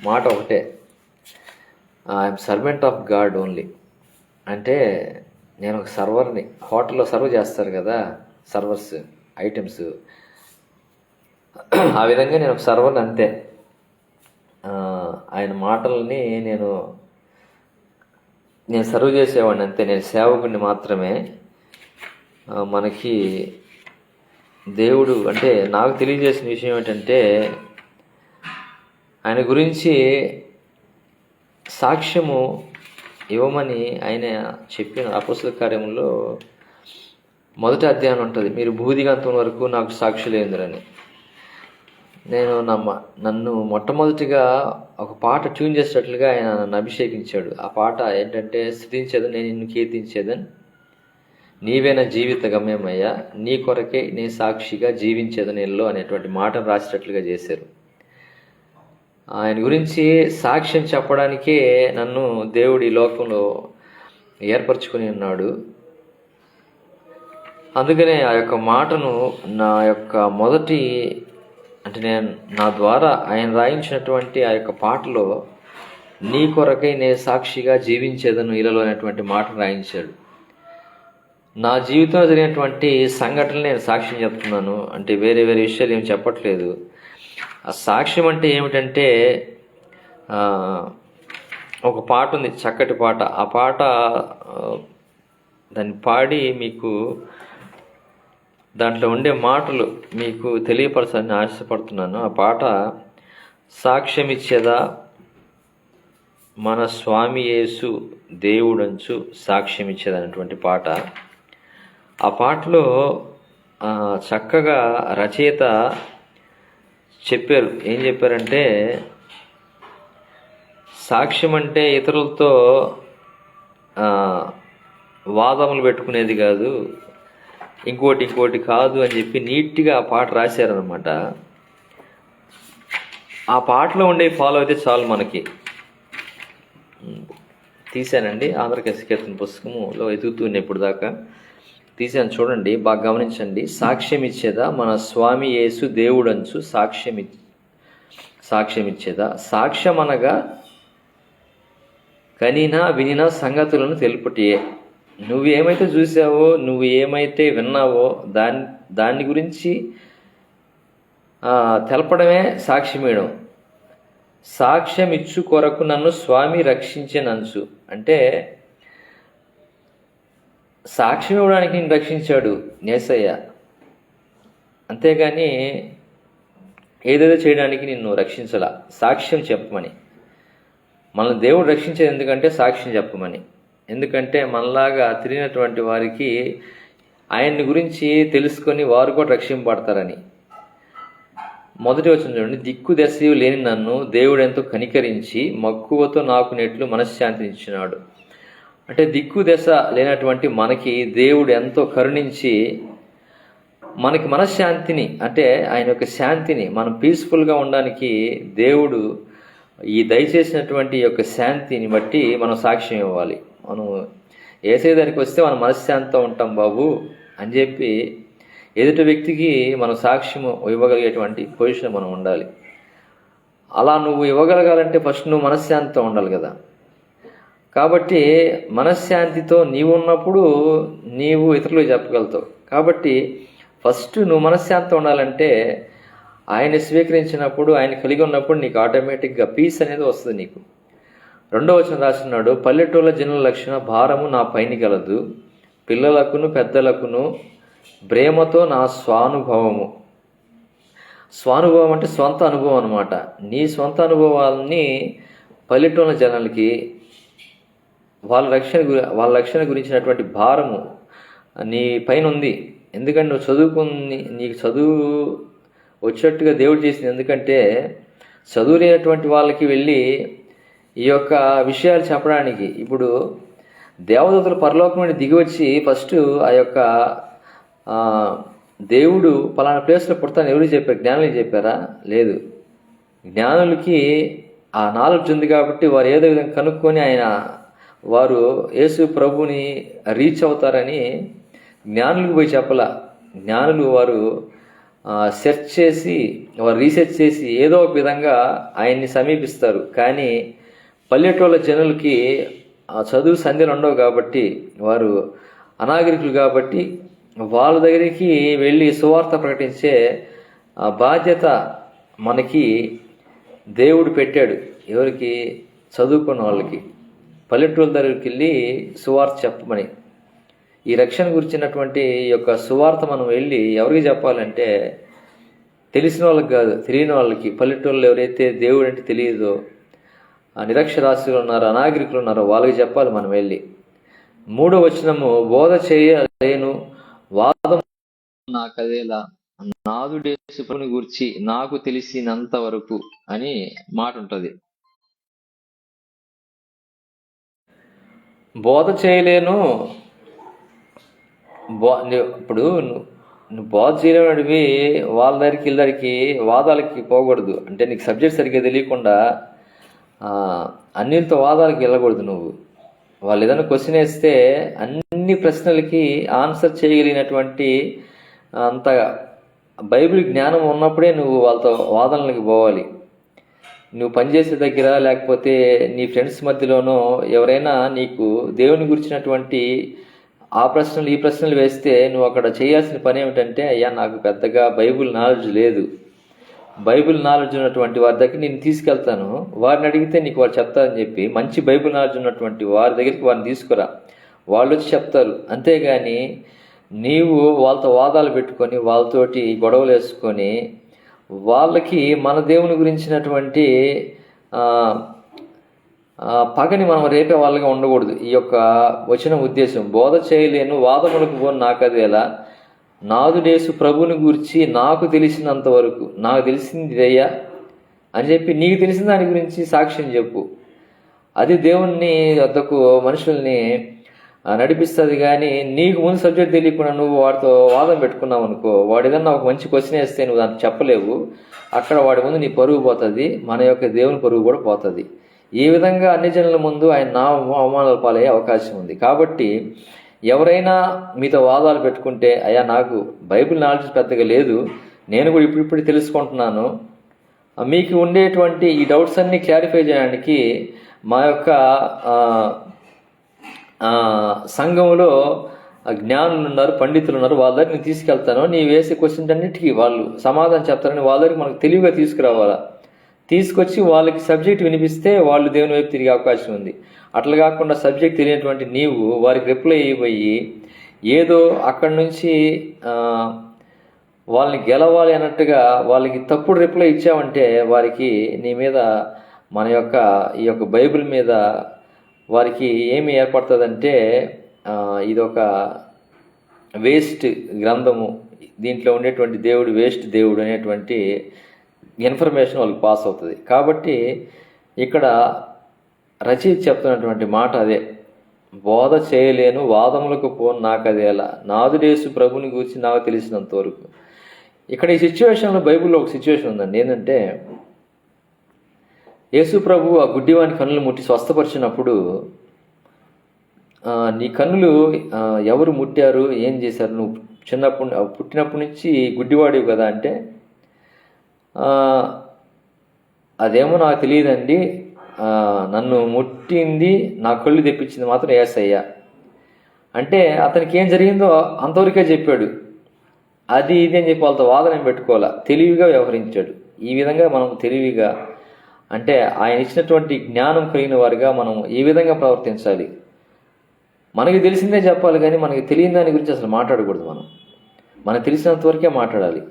మాట ఒకటే, I'm servant of God only. అంటే నేను ఒక సర్వర్ని. హోటల్లో సర్వ్ చేస్తారు కదా సర్వర్స్ ఐటమ్స్, ఆ విధంగా నేను ఒక సర్వర్ని, అంతే. ఆయన మాటల్ని నేను సర్వ్ చేసేవాడిని, అంతే. నేను సేవకుడిని మాత్రమే. మనకి దేవుడు అంటే నాకు తెలియజేసిన విషయం ఏంటంటే, ఆయన గురించి సాక్ష్యము ఇవ్వమని ఆయన చెప్పిన అపొస్తలుల కార్యములో మొదటి అధ్యాయం ఉంటుంది, మీరు భూదిగంతం వరకు నాకు సాక్షులేందురని. నేను నన్ను మొట్టమొదటిగా ఒక పాట ట్యూన్ చేసేటట్లుగా ఆయన నన్ను అభిషేకించాడు. ఆ పాట ఏంటంటే, స్తుతించేదని నేను నిన్ను కీర్తించేదని, నీవే నా జీవిత గమ్యమయ్యా, నీ కొరకే నీ సాక్షిగా జీవించేదని ఎల్లో అనేటువంటి మాటను రాసేటట్లుగా చేశారు. ఆయన గురించి సాక్ష్యం చెప్పడానికే నన్ను దేవుడి లోకంలో ఏర్పరచుకుని ఉన్నాడు. అందుకనే ఆ యొక్క మాటను నా యొక్క మొదటి, అంటే నా ద్వారా ఆయన రాయించినటువంటి ఆ యొక్క పాటలో నీ కొరకై నే సాక్షిగా జీవించేదను ఇలలో అనేటువంటి మాటను రాయించాడు. నా జీవితంలో జరిగినటువంటి సంఘటనలు నేను సాక్ష్యం చెప్తున్నాను, అంటే వేరే వేరే విషయాలు ఏమి చెప్పట్లేదు. ఆ సాక్ష్యం అంటే ఏమిటంటే, ఒక పాట ఉంది, చక్కటి పాట. ఆ పాట దాన్ని పాడి మీకు దాంట్లో ఉండే మాటలు మీకు తెలియపరచాలని ఆశపడుతున్నాను. ఆ పాట సాక్ష్యం ఇచ్చేదా మన స్వామి యేసు దేవుడంచు సాక్ష్యం ఇచ్చేదా అనేటువంటి పాట. ఆ పాటలో చక్కగా రచయిత చెప్పారు. ఏం చెప్పారంటే, సాక్ష్యం అంటే ఇతరులతో వాదములు పెట్టుకునేది కాదు, ఇంకోటి కాదు అని చెప్పి నీట్గా ఆ పాట రాశారనమాట. ఆ పాటలో ఉండే ఫాలో అయితే చాలు మనకి. తీశానండి, ఆంధ్రకేశ కీర్తన పుస్తకములో ఎదుగుతూనే ఇప్పుడు దాకా తీశాను, చూడండి, బాగా గమనించండి. సాక్ష్యం ఇచ్చేదా మన స్వామి యేసు దేవుడంచు సాక్ష్యం ఇచ్చేదా. సాక్ష్యం అనగా కనినా వినినా సంగతులను తెలుపుటియే. నువ్వు ఏమైతే చూసావో, నువ్వు ఏమైతే విన్నావో దాన్ని గురించి తెలపడమే సాక్ష్యం ఇవ్వడం. సాక్ష్యం ఇచ్చు కొరకు నన్ను స్వామి రక్షించనంచు, అంటే సాక్ష్యం ఇవ్వడానికి నేను రక్షించాడు యేసయ్య, అంతేగాని ఏదేదో చేయడానికి నిన్ను రక్షించలా. సాక్ష్యం చెప్పమని, మనల్ని దేవుడు రక్షించేది ఎందుకంటే సాక్ష్యం చెప్పమని. ఎందుకంటే మనలాగా తిరిగినటువంటి వారికి ఆయన్ని గురించి తెలుసుకొని వారు కూడా రక్షింపబడతారని. మొదటి వచనం చూడండి, దిక్కు దశయు లేని నన్ను దేవుడు ఎంతో కనికరించి మక్కువతో నాకు నెట్లు మనశ్శాంతిని ఇచ్చినాడు. అంటే దిక్కు దశ లేనటువంటి మనకి దేవుడు ఎంతో కరుణించి మనకి మనశ్శాంతిని, అంటే ఆయన యొక్క శాంతిని, మనం పీస్ఫుల్గా ఉండడానికి దేవుడు ఈ దయచేసినటువంటి యొక్క శాంతిని బట్టి మనం సాక్ష్యం ఇవ్వాలి. మనం యేసయ్య దగ్గరికి వస్తే మనం మనశ్శాంతితో ఉంటాం బాబు అని చెప్పి ఎదుటి వ్యక్తికి మనం సాక్ష్యం ఇవ్వగలిగేటువంటి పొజిషన్ మనం ఉండాలి. అలా నువ్వు ఇవ్వగలగాలంటే ఫస్ట్ నువ్వు మనశ్శాంతితో ఉండాలి కదా. కాబట్టి మనశ్శాంతితో నీవు ఉన్నప్పుడు నీవు ఇతరులకు చెప్పగలుగుతావు. కాబట్టి ఫస్ట్ నువ్వు మనశ్శాంతితో ఉండాలంటే ఆయన స్వీకరించినప్పుడు, ఆయన కలిగి ఉన్నప్పుడు నీకు ఆటోమేటిక్గా పీస్ అనేది వస్తుంది నీకు. 2వ వచనం రాస్తున్నాడు, పల్లెటూళ్ళ జనుల లక్షణ భారము నా పైన కలదు, పిల్లలకును పెద్దలకును ప్రేమతో నా స్వానుభవము. స్వానుభవం అంటే స్వంత అనుభవం అనమాట. నీ స్వంత అనుభవాలని పల్లెటూళ్ళ జనాలకి వాళ్ళ రక్షణ గురించినటువంటి భారము నీ పైన ఉంది. ఎందుకంటే నువ్వు చదువుకుని, నీకు చదువు వచ్చేట్టుగా దేవుడు చేసింది. ఎందుకంటే చదువు లేనటువంటి వాళ్ళకి వెళ్ళి ఈ యొక్క విషయాలు చెప్పడానికి, ఇప్పుడు దేవదూతలు పరలోకం నుండి దిగి వచ్చి ఫస్ట్ ఆ యొక్క దేవుడు పలానా ప్లేస్లో పుడతాను ఎవరు చెప్పారు? జ్ఞానులకి చెప్పారా? లేదు. జ్ఞానులకి ఆ నాలెడ్జ్ ఉంది కాబట్టి వారు ఏదో విధంగా కనుక్కొని వారు యేసు ప్రభుని రీచ్ అవుతారని జ్ఞానులకు పోయి చెప్పలా. జ్ఞానులు వారు సెర్చ్ చేసి, వారు రీసెర్చ్ చేసి ఏదో ఒక విధంగా ఆయన్ని సమీపిస్తారు. కానీ పల్లెటూళ్ళ జనులకి చదువు సంధ్యలు ఉండవు కాబట్టి, వారు అనాగరికులు కాబట్టి వాళ్ళ దగ్గరికి వెళ్ళి సువార్త ప్రకటించే బాధ్యత మనకి దేవుడు పెట్టాడు. ఎవరికి? చదువుకున్న వాళ్ళకి. పల్లెటూళ్ళ దగ్గరికి వెళ్ళి సువార్త చెప్పమని. ఈ రక్షణ గురించినటువంటి యొక్క సువార్త మనం వెళ్ళి ఎవరికి చెప్పాలంటే తెలిసిన వాళ్ళకి కాదు, తెలియని వాళ్ళకి. పల్లెటూళ్ళు ఎవరైతే దేవుడు అంటే తెలియదో, నిరక్షరాస్యులు ఉన్నారో, అనాగరికులు ఉన్నారో వాళ్ళకి చెప్పాలి మనం వెళ్ళి. 3వ వచనము, బోధ చేయలేను వాదం నాకదేలా, నాదుడేసుని గురించి నాకు తెలిసినంత వరకు అని మాట ఉంటుంది. బోధ చేయలేను, ఇప్పుడు నువ్వు బోధ చేయలేనివి వాళ్ళ దగ్గరికి వీళ్ళకి వాదాలకి పోకూడదు. అంటే నీకు సబ్జెక్ట్ సరిగ్గా తెలియకుండా అన్నిటితో వాదాలకు వెళ్ళకూడదు. నువ్వు వాళ్ళు ఏదైనా క్వశ్చన్ వేస్తే అన్ని ప్రశ్నలకి ఆన్సర్ చేయగలిగినటువంటి అంత బైబిల్ జ్ఞానం ఉన్నప్పుడే నువ్వు వాళ్ళతో వాదనలకి పోవాలి. నువ్వు పనిచేసే దగ్గర లేకపోతే నీ ఫ్రెండ్స్ మధ్యలోనో ఎవరైనా నీకు దేవుని గురించినటువంటి ఆ ప్రశ్నలు ఈ ప్రశ్నలు వేస్తే నువ్వు అక్కడ చేయాల్సిన పని ఏమిటంటే, అయ్యా నాకు పెద్దగా బైబిల్ నాలెడ్జ్ లేదు, బైబిల్ నాలెడ్జ్ ఉన్నటువంటి వారి దగ్గర నేను తీసుకెళ్తాను, వారిని అడిగితే నీకు వాళ్ళు చెప్తారని చెప్పి మంచి బైబిల్ నాలెడ్జ్ ఉన్నటువంటి వారి దగ్గరికి వారిని తీసుకురా, వాళ్ళు వచ్చి చెప్తారు. అంతేగాని నీవు వాళ్ళతో వాదాలు పెట్టుకొని వాళ్ళతోటి గొడవలు వేసుకొని వాళ్ళకి మన దేవుని గురించినటువంటి పగని మనం రేపే వాళ్ళగా ఉండకూడదు. ఈ యొక్క వచ్చిన ఉద్దేశం, బోధ చేయలేను వాదములకు పోను నాకదేలా, నాదుడేసు ప్రభుని గురించి నాకు తెలిసినంత వరకు, నాకు తెలిసింది ఇదయ్యా అని చెప్పి నీకు తెలిసిన దాని గురించి సాక్ష్యం చెప్పు. అది దేవుణ్ణి వద్దకు మనుషుల్ని నడిపిస్తుంది. కానీ నీకు ముందు సబ్జెక్ట్ తెలియకుండా నువ్వు వాడితో వాదం పెట్టుకున్నావు అనుకో, వాడు ఏదన్నా ఒక మంచి క్వశ్చన్ వేస్తే నువ్వు దాన్ని చెప్పలేవు. అక్కడ వాడి ముందు నీ పరుగు పోతుంది, మన యొక్క దేవుని పరుగు కూడా పోతుంది. ఈ విధంగా అన్ని జనుల ముందు ఆయన నామము అవమానాలు పాలయ్యే అవకాశం ఉంది. కాబట్టి ఎవరైనా మీతో వాదాలు పెట్టుకుంటే, అయ్యా నాకు బైబిల్ నాలెడ్జ్ పెద్దగా లేదు, నేను కూడా ఇప్పుడు తెలుసుకుంటున్నాను, మీకు ఉండేటువంటి ఈ డౌట్స్ అన్నీ క్లారిఫై చేయడానికి మా యొక్క సంఘంలో జ్ఞానులు ఉన్నారు, పండితులు ఉన్నారు, వాళ్ళ దగ్గర నేను తీసుకెళ్తాను, నీ వేసే క్వశ్చన్స్ అన్నిటికీ వాళ్ళు సమాధానం చెప్తారని వాళ్ళ దగ్గరికి మనకు తెలివిగా తీసుకురావాలా. తీసుకొచ్చి వాళ్ళకి సబ్జెక్ట్ వినిపిస్తే వాళ్ళు దేవుని వైపు తిరిగే అవకాశం ఉంది. అట్లా కాకుండా సబ్జెక్ట్ తెలియనటువంటి నీవు వారికి రిప్లై అయిపోయి ఏదో అక్కడి నుంచి వాళ్ళని గెలవాలి అన్నట్టుగా వాళ్ళకి తప్పుడు రిప్లై ఇచ్చామంటే వారికి నీ మీద మన యొక్క ఈ యొక్క బైబిల్ మీద వారికి ఏమి ఏర్పడుతుందంటే ఇదొక వేస్ట్ గ్రంథము, దీంట్లో ఉండేటువంటి దేవుడు వేస్ట్ దేవుడు అనేటువంటి ఇన్ఫర్మేషన్ వాళ్ళకి పాస్ అవుతుంది. కాబట్టి ఇక్కడ రచయిత చెప్తున్నటువంటి మాట అదే, బోధ చేయలేను, వాదములకు పోను నాకదేలా, నాదుడేసు ప్రభుని గురించి నాకు తెలిసినంత వరకు. ఇక్కడ ఈ సిచ్యువేషన్లో బైబిల్లో ఒక సిచ్యువేషన్ ఉందండి. ఏంటంటే యేసు ప్రభు ఆ గుడ్డివాని కన్నులు ముట్టి స్వస్థపరిచినప్పుడు, నీ కన్నులు ఎవరు ముట్టారు, ఏం చేశారు, నువ్వు పుట్టినప్పటి నుంచి గుడ్డివాడివి కదా అంటే, అదేమో నాకు తెలియదండి, నన్ను ముట్టింది, నా కళ్ళు తెప్పించింది మాత్రం యేసయ్య అంటే, అతనికి ఏం జరిగిందో అంతవరకే చెప్పాడు. అది ఇది అని చెప్పి వాళ్ళతో వాదన పెట్టుకోవాలా, తెలివిగా వ్యవహరించాడు. ఈ విధంగా మనం తెలివిగా, అంటే ఆయన ఇచ్చినటువంటి జ్ఞానం కలిగిన వారిగా మనం ఈ విధంగా ప్రవర్తించాలి. మనకి తెలిసిందే చెప్పాలి, కానీ మనకి తెలియని దాని గురించి అసలు మాట్లాడకూడదు. మనకు తెలిసినంత వరకే మాట్లాడాలి.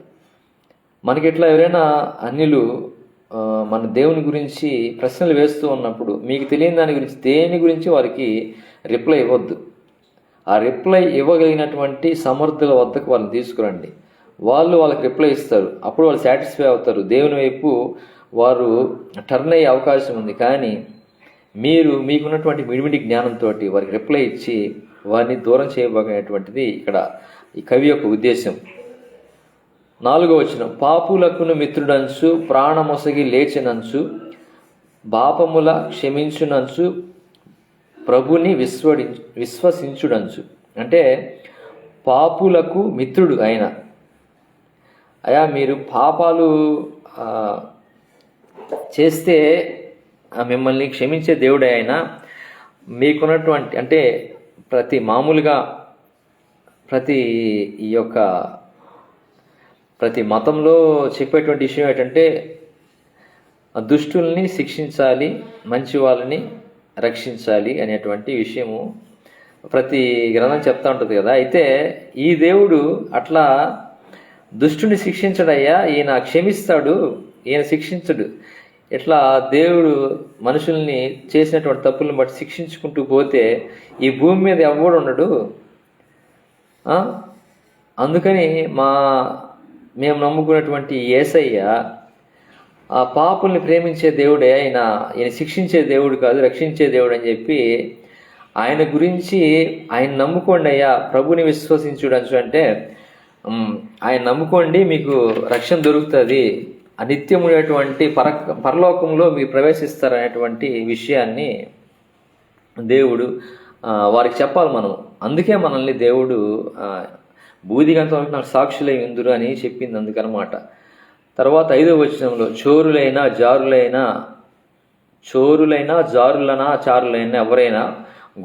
మనకి ఇట్లా ఎవరైనా అన్యులు మన దేవుని గురించి ప్రశ్నలు వేస్తూ ఉన్నప్పుడు, మీకు తెలియని దాని గురించి దేని గురించి వారికి రిప్లై ఇవ్వద్దు. ఆ రిప్లై ఇవ్వగలిగినటువంటి సమర్థుల వద్దకు వాళ్ళని తీసుకురండి. వాళ్ళకి రిప్లై ఇస్తారు. అప్పుడు వాళ్ళు సాటిస్ఫై అవుతారు. దేవుని వైపు వారు టర్న్ అయ్యే అవకాశం ఉంది. కానీ మీకున్నటువంటి మిడిమిడి జ్ఞానంతో వారికి రిప్లై ఇచ్చి వారిని దూరం చేయబోగినటువంటిది ఇక్కడ ఈ కవి యొక్క ఉద్దేశం. 4వ వచనం, పాపులకును మిత్రుడంచు, ప్రాణమొసగి లేచినంచు, పాపముల క్షమించునంచు, ప్రభుని విశ్వసించుడంచు. అంటే పాపులకు మిత్రుడు ఆయన. అయా మీరు పాపాలు చేస్తే మిమ్మల్ని క్షమించే దేవుడే ఆయన. మీకున్నటువంటి అంటే ప్రతి మతంలో చెప్పేటువంటి విషయం ఏంటంటే దుష్టుల్ని శిక్షించాలి, మంచి వాళ్ళని రక్షించాలి అనేటువంటి విషయము ప్రతి గ్రంథం చెప్తా ఉంటుంది కదా. అయితే ఈ దేవుడు అట్లా దుష్టుని శిక్షించడయ్యా, ఈయన క్షమిస్తాడు, ఈయన శిక్షించడు. ఇట్లా దేవుడు మనుషుల్ని చేసినటువంటి తప్పులను బట్టి శిక్షించుకుంటూ పోతే ఈ భూమి మీద ఎవడు ఉండడు. అందుకని మేము నమ్ముకున్నటువంటి యేసయ్య ఆ పాపుల్ని ప్రేమించే దేవుడే, ఈయన శిక్షించే దేవుడు కాదు, రక్షించే దేవుడు అని చెప్పి ఆయన గురించి ఆయన నమ్ముకోండి అయ్యా, ప్రభుని విశ్వసించుడంచు. అంటే ఆయన నమ్ముకోండి, మీకు రక్షణ దొరుకుతుంది, నిత్యమైనటువంటి పరలోకంలో మీరు ప్రవేశిస్తారనేటువంటి విషయాన్ని దేవుడు వారికి చెప్పాలి మనం. అందుకే మనల్ని దేవుడు బూదిగంత వరకు నాకు సాక్షులై ఉందురు అని చెప్పింది అందుకనమాట. తర్వాత 5వ వచనంలో, చోరులైనా చారులైనా ఎవరైనా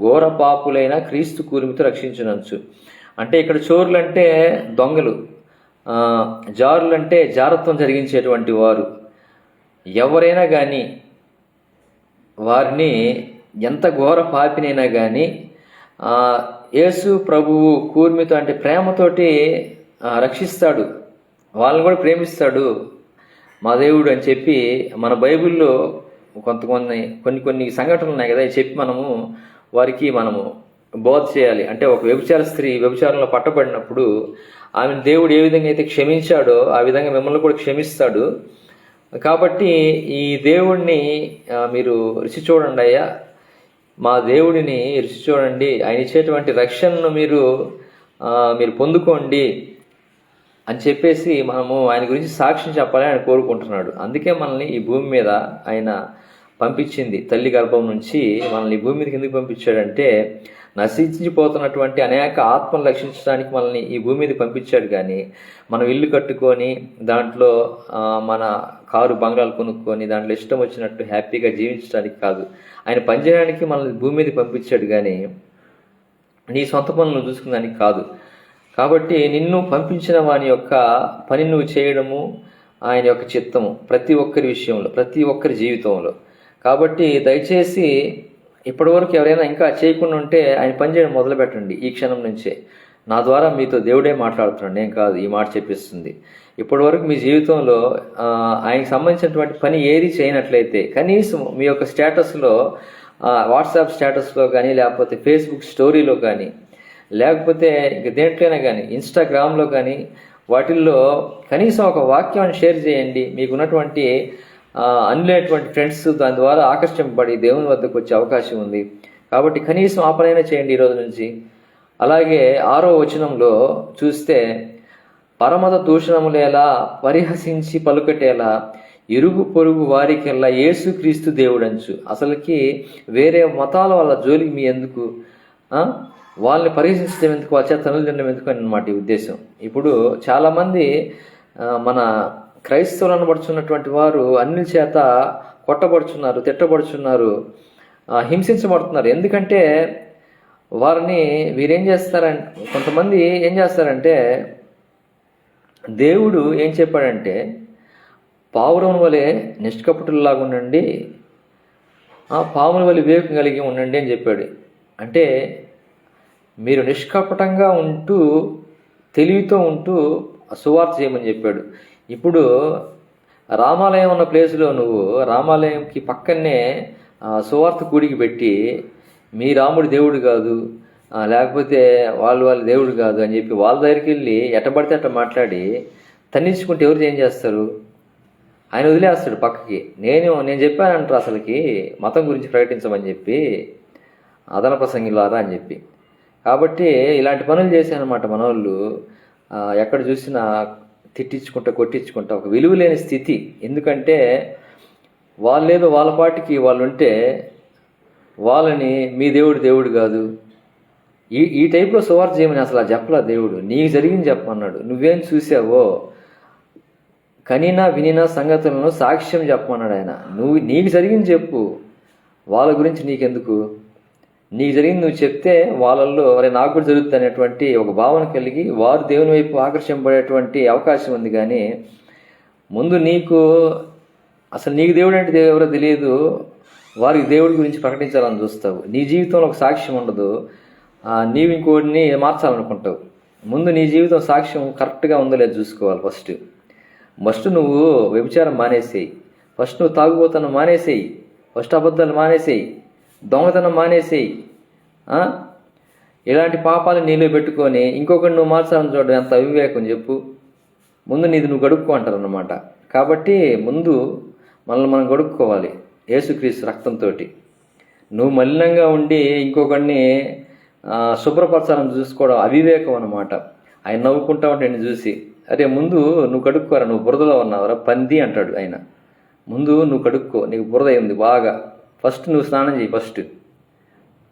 ఘోర పాపులైన క్రీస్తు కూర్మితో రక్షించునచ్చు. అంటే ఇక్కడ చోరులంటే దొంగలు, జారులంటే జారత్వం జరిగించేటువంటి వారు. ఎవరైనా కానీ వారిని ఎంత ఘోర పాపినైనా కానీ యేసు ప్రభువు కూర్మితో అంటే ప్రేమతోటి రక్షిస్తాడు, వాళ్ళని కూడా ప్రేమిస్తాడు మా దేవుడు అని చెప్పి మన బైబిల్లో కొన్ని సంఘటనలు ఉన్నాయి కదా, చెప్పి మనము బోధ చేయాలి. అంటే ఒక వ్యభిచార స్త్రీ వ్యభిచారంలో పట్టబడినప్పుడు ఆమెను దేవుడు ఏ విధంగా అయితే క్షమించాడో ఆ విధంగా మిమ్మల్ని కూడా క్షమిస్తాడు. కాబట్టి ఈ దేవుడిని మీరు రుచి చూడండి అయ్యా, మా దేవుడిని రుచి చూడండి, ఆయన ఇచ్చేటువంటి రక్షణను మీరు పొందుకోండి అని చెప్పేసి మనము ఆయన గురించి సాక్ష్యం చెప్పాలని ఆయన కోరుకుంటున్నాడు. అందుకే మనల్ని ఈ భూమి మీద ఆయన పంపించింది. తల్లి గర్భం నుంచి మనల్ని ఈ భూమి మీదకి ఎందుకు పంపించాడంటే నశించిపోతున్నటువంటి అనేక ఆత్మను రక్షించడానికి మనల్ని ఈ భూమి మీద పంపించాడు. కానీ మనం ఇల్లు కట్టుకొని దాంట్లో మన కారు బంగ్లాలు కొనుక్కొని దాంట్లో ఇష్టం వచ్చినట్టు హ్యాపీగా జీవించడానికి కాదు, ఆయన పనిచేయడానికి మనల్ని భూమి మీద పంపించాడు, కానీ నీ సొంత పనులను చూసుకునేదానికి కాదు. కాబట్టి నిన్ను పంపించిన వాని యొక్క పని నువ్వు చేయడము ఆయన యొక్క చిత్తము ప్రతి ఒక్కరి విషయంలో, ప్రతి ఒక్కరి జీవితంలో. కాబట్టి దయచేసి ఇప్పటివరకు ఎవరైనా ఇంకా చేయకుండా ఉంటే ఆయన పని చేయడం మొదలు పెట్టండి ఈ క్షణం నుంచే. నా ద్వారా మీతో దేవుడే మాట్లాడుతున్నాడు, నేను కాదు ఈ మాట చెప్పిస్తుంది. ఇప్పటివరకు మీ జీవితంలో ఆయనకు సంబంధించినటువంటి పని ఏది చేయనట్లయితే కనీసం మీ యొక్క స్టేటస్లో, వాట్సాప్ స్టేటస్లో కానీ, లేకపోతే ఫేస్బుక్ స్టోరీలో కానీ, లేకపోతే ఇంక దేంట్లోనే కానీ, ఇన్స్టాగ్రామ్లో కానీ, వాటిల్లో కనీసం ఒక వాక్యాన్ని షేర్ చేయండి. మీకున్నటువంటి అన్నిటువంటి ఫ్రెండ్స్ దాని ద్వారా ఆకర్షింపబడి దేవుని వద్దకు వచ్చే అవకాశం ఉంది. కాబట్టి కనీసం ఆ పనైనా చేయండి ఈ రోజు నుంచి. అలాగే 6వ వచనంలో చూస్తే, పరమత దూషణములేలా పరిహసించి పలుకటేలా ఇరుగు పొరుగు వారికెల్లా యేసుక్రీస్తు దేవుడంచు. అసలుకి వేరే మతాల వాళ్ళ జోలికి మీ ఎందుకు, వాళ్ళని పరిహసించడం ఎందుకు, వచ్చే తనులు తినడం ఎందుకు అని అన్నమాట ఈ ఉద్దేశం. ఇప్పుడు చాలామంది మన క్రైస్తవులు అనబడుచున్నటువంటి వారు అన్ని చేత కొట్టబడుచున్నారు, తిట్టబడుచున్నారు, హింసించబడుతున్నారు. ఎందుకంటే వారిని వీరేం చేస్తారంటే, కొంతమంది ఏం చేస్తారంటే, దేవుడు ఏం చెప్పాడంటే పావురం వలె నిష్కపటుల్లాగా ఉండండి, పాముల వలె వివేకం కలిగి ఉండండి అని చెప్పాడు. అంటే మీరు నిష్కపటంగా ఉంటూ తెలివితో ఉంటూ సువార్త చేయమని చెప్పాడు. ఇప్పుడు రామాలయం ఉన్న ప్లేసులో నువ్వు రామాలయంకి పక్కనే సువార్త కూడికి పెట్టి మీ రాముడు దేవుడు కాదు, లేకపోతే వాళ్ళ దేవుడు కాదు అని చెప్పి వాళ్ళ దగ్గరికి వెళ్ళి ఎట్టబడితే అట్ట మాట్లాడి తన్నించుకుంటే ఎవరు ఏం చేస్తారు? ఆయన వదిలేస్తాడు పక్కకి. నేను చెప్పానంటారు అసలుకి మతం గురించి ప్రకటించమని చెప్పి, అదన ప్రసంగిలారా అని చెప్పి. కాబట్టి ఇలాంటి పనులు చేశానమాట మనోళ్ళు. ఎక్కడ చూసినా తిట్టించుకుంటా కొట్టించుకుంటా ఒక విలువ లేని స్థితి. ఎందుకంటే వాళ్ళేదో వాళ్ళ పాటికి వాళ్ళు ఉంటే వాళ్ళని మీ దేవుడు కాదు, ఈ టైప్లో సువార్త చేయమని అసలు చెప్పలా దేవుడు. నీకు జరిగింది చెప్పమన్నాడు. నువ్వేం చూసావో కనినా వినినా సంగతులను సాక్ష్యం చెప్పమన్నాడు ఆయన. నీకు జరిగింది చెప్పు, వాళ్ళ గురించి నీకెందుకు? నీకు జరిగింది నువ్వు చెప్తే వాళ్ళల్లో అరే నాకు కూడా జరుగుతుంది అనేటువంటి ఒక భావన కలిగి వారు దేవుని వైపు ఆకర్షింపబడేటువంటి అవకాశం ఉంది. కానీ ముందు అసలు నీకు దేవుడు అంటే ఎవరో తెలియదు, వారికి దేవుడి గురించి ప్రకటించాలని చూస్తావు. నీ జీవితంలో ఒక సాక్ష్యం ఉండదు, నీవు ఇంకోటిని మార్చాలనుకుంటావు. ముందు నీ జీవితం సాక్ష్యం కరెక్ట్గా ఉందో లేదో చూసుకోవాలి. ఫస్ట్ నువ్వు వ్యభిచారం మానేసేయి, ఫస్ట్ నువ్వు తాగుబోతనం మానేసేయి, ఫస్ట్ అబద్ధాలు మానేసేయి, దొంగతనం మానేసేయి. ఇలాంటి పాపాలు నీలో పెట్టుకొని ఇంకొకటి నువ్వు మార్చాలని చూడడం ఎంత అవివేకం చెప్పు. ముందు నీది నువ్వు గడుపుకో అంటారు అన్నమాట. కాబట్టి ముందు మనల్ని మనం గడుపుకోవాలి యేసుక్రీస్తు రక్తంతో. నువ్వు మలినంగా ఉండి ఇంకొకరిని శుభ్రపరచాలని చూసుకోవడం అవివేకం అన్నమాట. ఆయన నవ్వుకుంటా ఉంటే నేను చూసి, అరే ముందు నువ్వు కడుక్కోరా, నువ్వు బురదలో ఉన్నావురా పంది అంటాడు ఆయన. ముందు నువ్వు కడుక్కో, నీకు బురద అయింది బాగా, ఫస్ట్ నువ్వు స్నానం చేయి, ఫస్ట్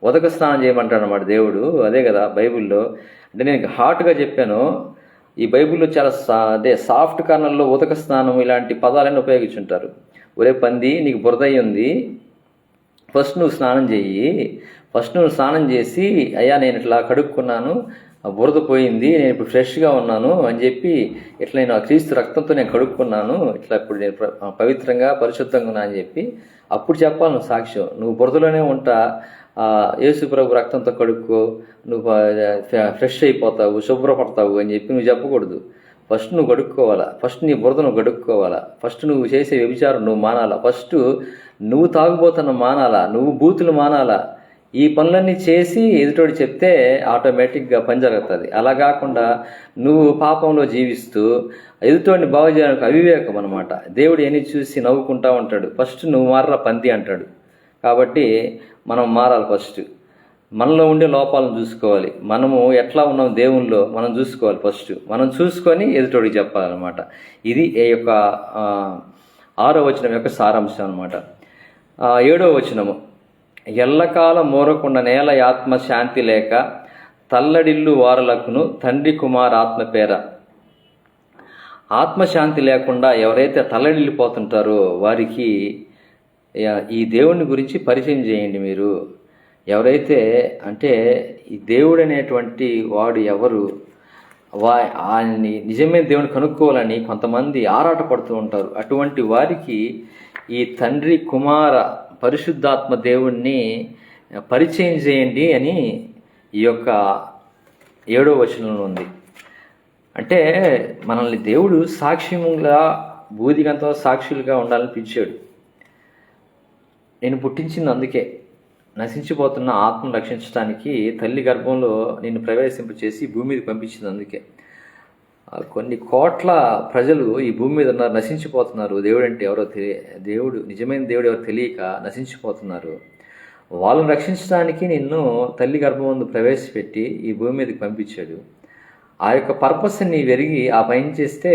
ఉదక స్నానం చేయమంటాడు అన్నమాట దేవుడు. అదే కదా బైబిల్లో. అంటే నేను హాట్గా చెప్పాను, ఈ బైబిల్లో చాలా సాఫ్ట్ కార్నర్లో ఉదక స్నానం ఇలాంటి పదాలన్నీ ఉపయోగించుంటారు. ఒరే పంది నీకు బురద అయి ఉంది, ఫస్ట్ నువ్వు స్నానం చెయ్యి, ఫస్ట్ నువ్వు స్నానం చేసి అయ్యా నేను ఇట్లా కడుక్కున్నాను, బురద పోయింది, నేను ఇప్పుడు ఫ్రెష్గా ఉన్నాను అని చెప్పి, ఇట్లా నేను క్రీస్తు రక్తంతో నేను కడుక్కున్నాను, ఇట్లా ఇప్పుడు నేను పవిత్రంగా పరిశుద్ధంగా ఉన్నా అని చెప్పి అప్పుడు చెప్పాలి నువ్వు సాక్ష్యం. నువ్వు బురదలోనే ఉంటా, యేసు ప్రభు రక్తంతో కడుక్కో, నువ్వు ఫ్రెష్ అయిపోతావు, శుభ్రపడతావు అని చెప్పి నువ్వు చెప్పకూడదు. ఫస్ట్ నువ్వు కడుక్కోవాలా, ఫస్ట్ నీ బురద నువ్వు కడుక్కోవాలా, ఫస్ట్ నువ్వు చేసే వ్యభిచారం నువ్వు మానాలా, ఫస్ట్ నువ్వు తాగుబోతున్న మానాలా, నువ్వు బూతులు మానాలా. ఈ పనులన్నీ చేసి ఎదుటోడు చెప్తే ఆటోమేటిక్గా పని జరుగుతుంది. అలా కాకుండా నువ్వు పాపంలో జీవిస్తూ ఎదుటోడిని బాగు చేయడానికి అవివేకం అనమాట. దేవుడు ఎన్ని చూసి నవ్వుకుంటా ఉంటాడు. ఫస్ట్ నువ్వు మారరా పంది అంటాడు. కాబట్టి మనం మారాలి. ఫస్ట్ మనలో ఉండే లోపాలను చూసుకోవాలి. మనము ఎట్లా ఉన్నాం దేవునిలో మనం చూసుకోవాలి. ఫస్ట్ మనం చూసుకొని ఎదుటోడికి చెప్పాలన్నమాట. ఇది ఈ యొక్క 6వ వచనం యొక్క సారాంశం అనమాట. 7వ వచనము, ఎల్లకాల మోరకుండా నేల ఆత్మ శాంతి లేక తల్లడిల్లు వారలకును తండ్రి కుమార్ ఆత్మ పేర. ఆత్మశాంతి లేకుండా ఎవరైతే తల్లడిల్లిపోతుంటారో వారికి ఈ దేవుని గురించి పరిచయం చేయండి. మీరు ఎవరైతే అంటే ఈ దేవుడు అనేటువంటి వాడు ఎవరు, ఆయన్ని నిజమైన దేవుని కనుక్కోవాలని కొంతమంది ఆరాట పడుతూ ఉంటారు. అటువంటి వారికి ఈ తండ్రి కుమార పరిశుద్ధాత్మ దేవుణ్ణి పరిచయం చేయండి అని ఈ యొక్క 7వ వచనంలో ఉంది. అంటే మనల్ని దేవుడు సాక్ష్యంగా బూదిగంతో సాక్షులుగా ఉండాలని పిలిచాడు. నేను పుట్టించింది అందుకే, నశించిపోతున్న ఆత్మను రక్షించడానికి తల్లి గర్భంలో నిన్ను ప్రవేశింపచేసి భూమి మీద పంపించింది అందుకే. కొన్ని కోట్ల ప్రజలు ఈ భూమి మీద ఉన్నారు, నశించిపోతున్నారు. దేవుడు అంటే ఎవరో దేవుడు నిజమైన దేవుడు ఎవరో తెలియక నశించిపోతున్నారు. వాళ్ళని రక్షించడానికి నిన్ను తల్లి గర్భమందు ప్రవేశపెట్టి ఈ భూమి మీదకి పంపించాడు. ఆ యొక్క పర్పస్ని నీ వెరిగి ఆ పని చేస్తే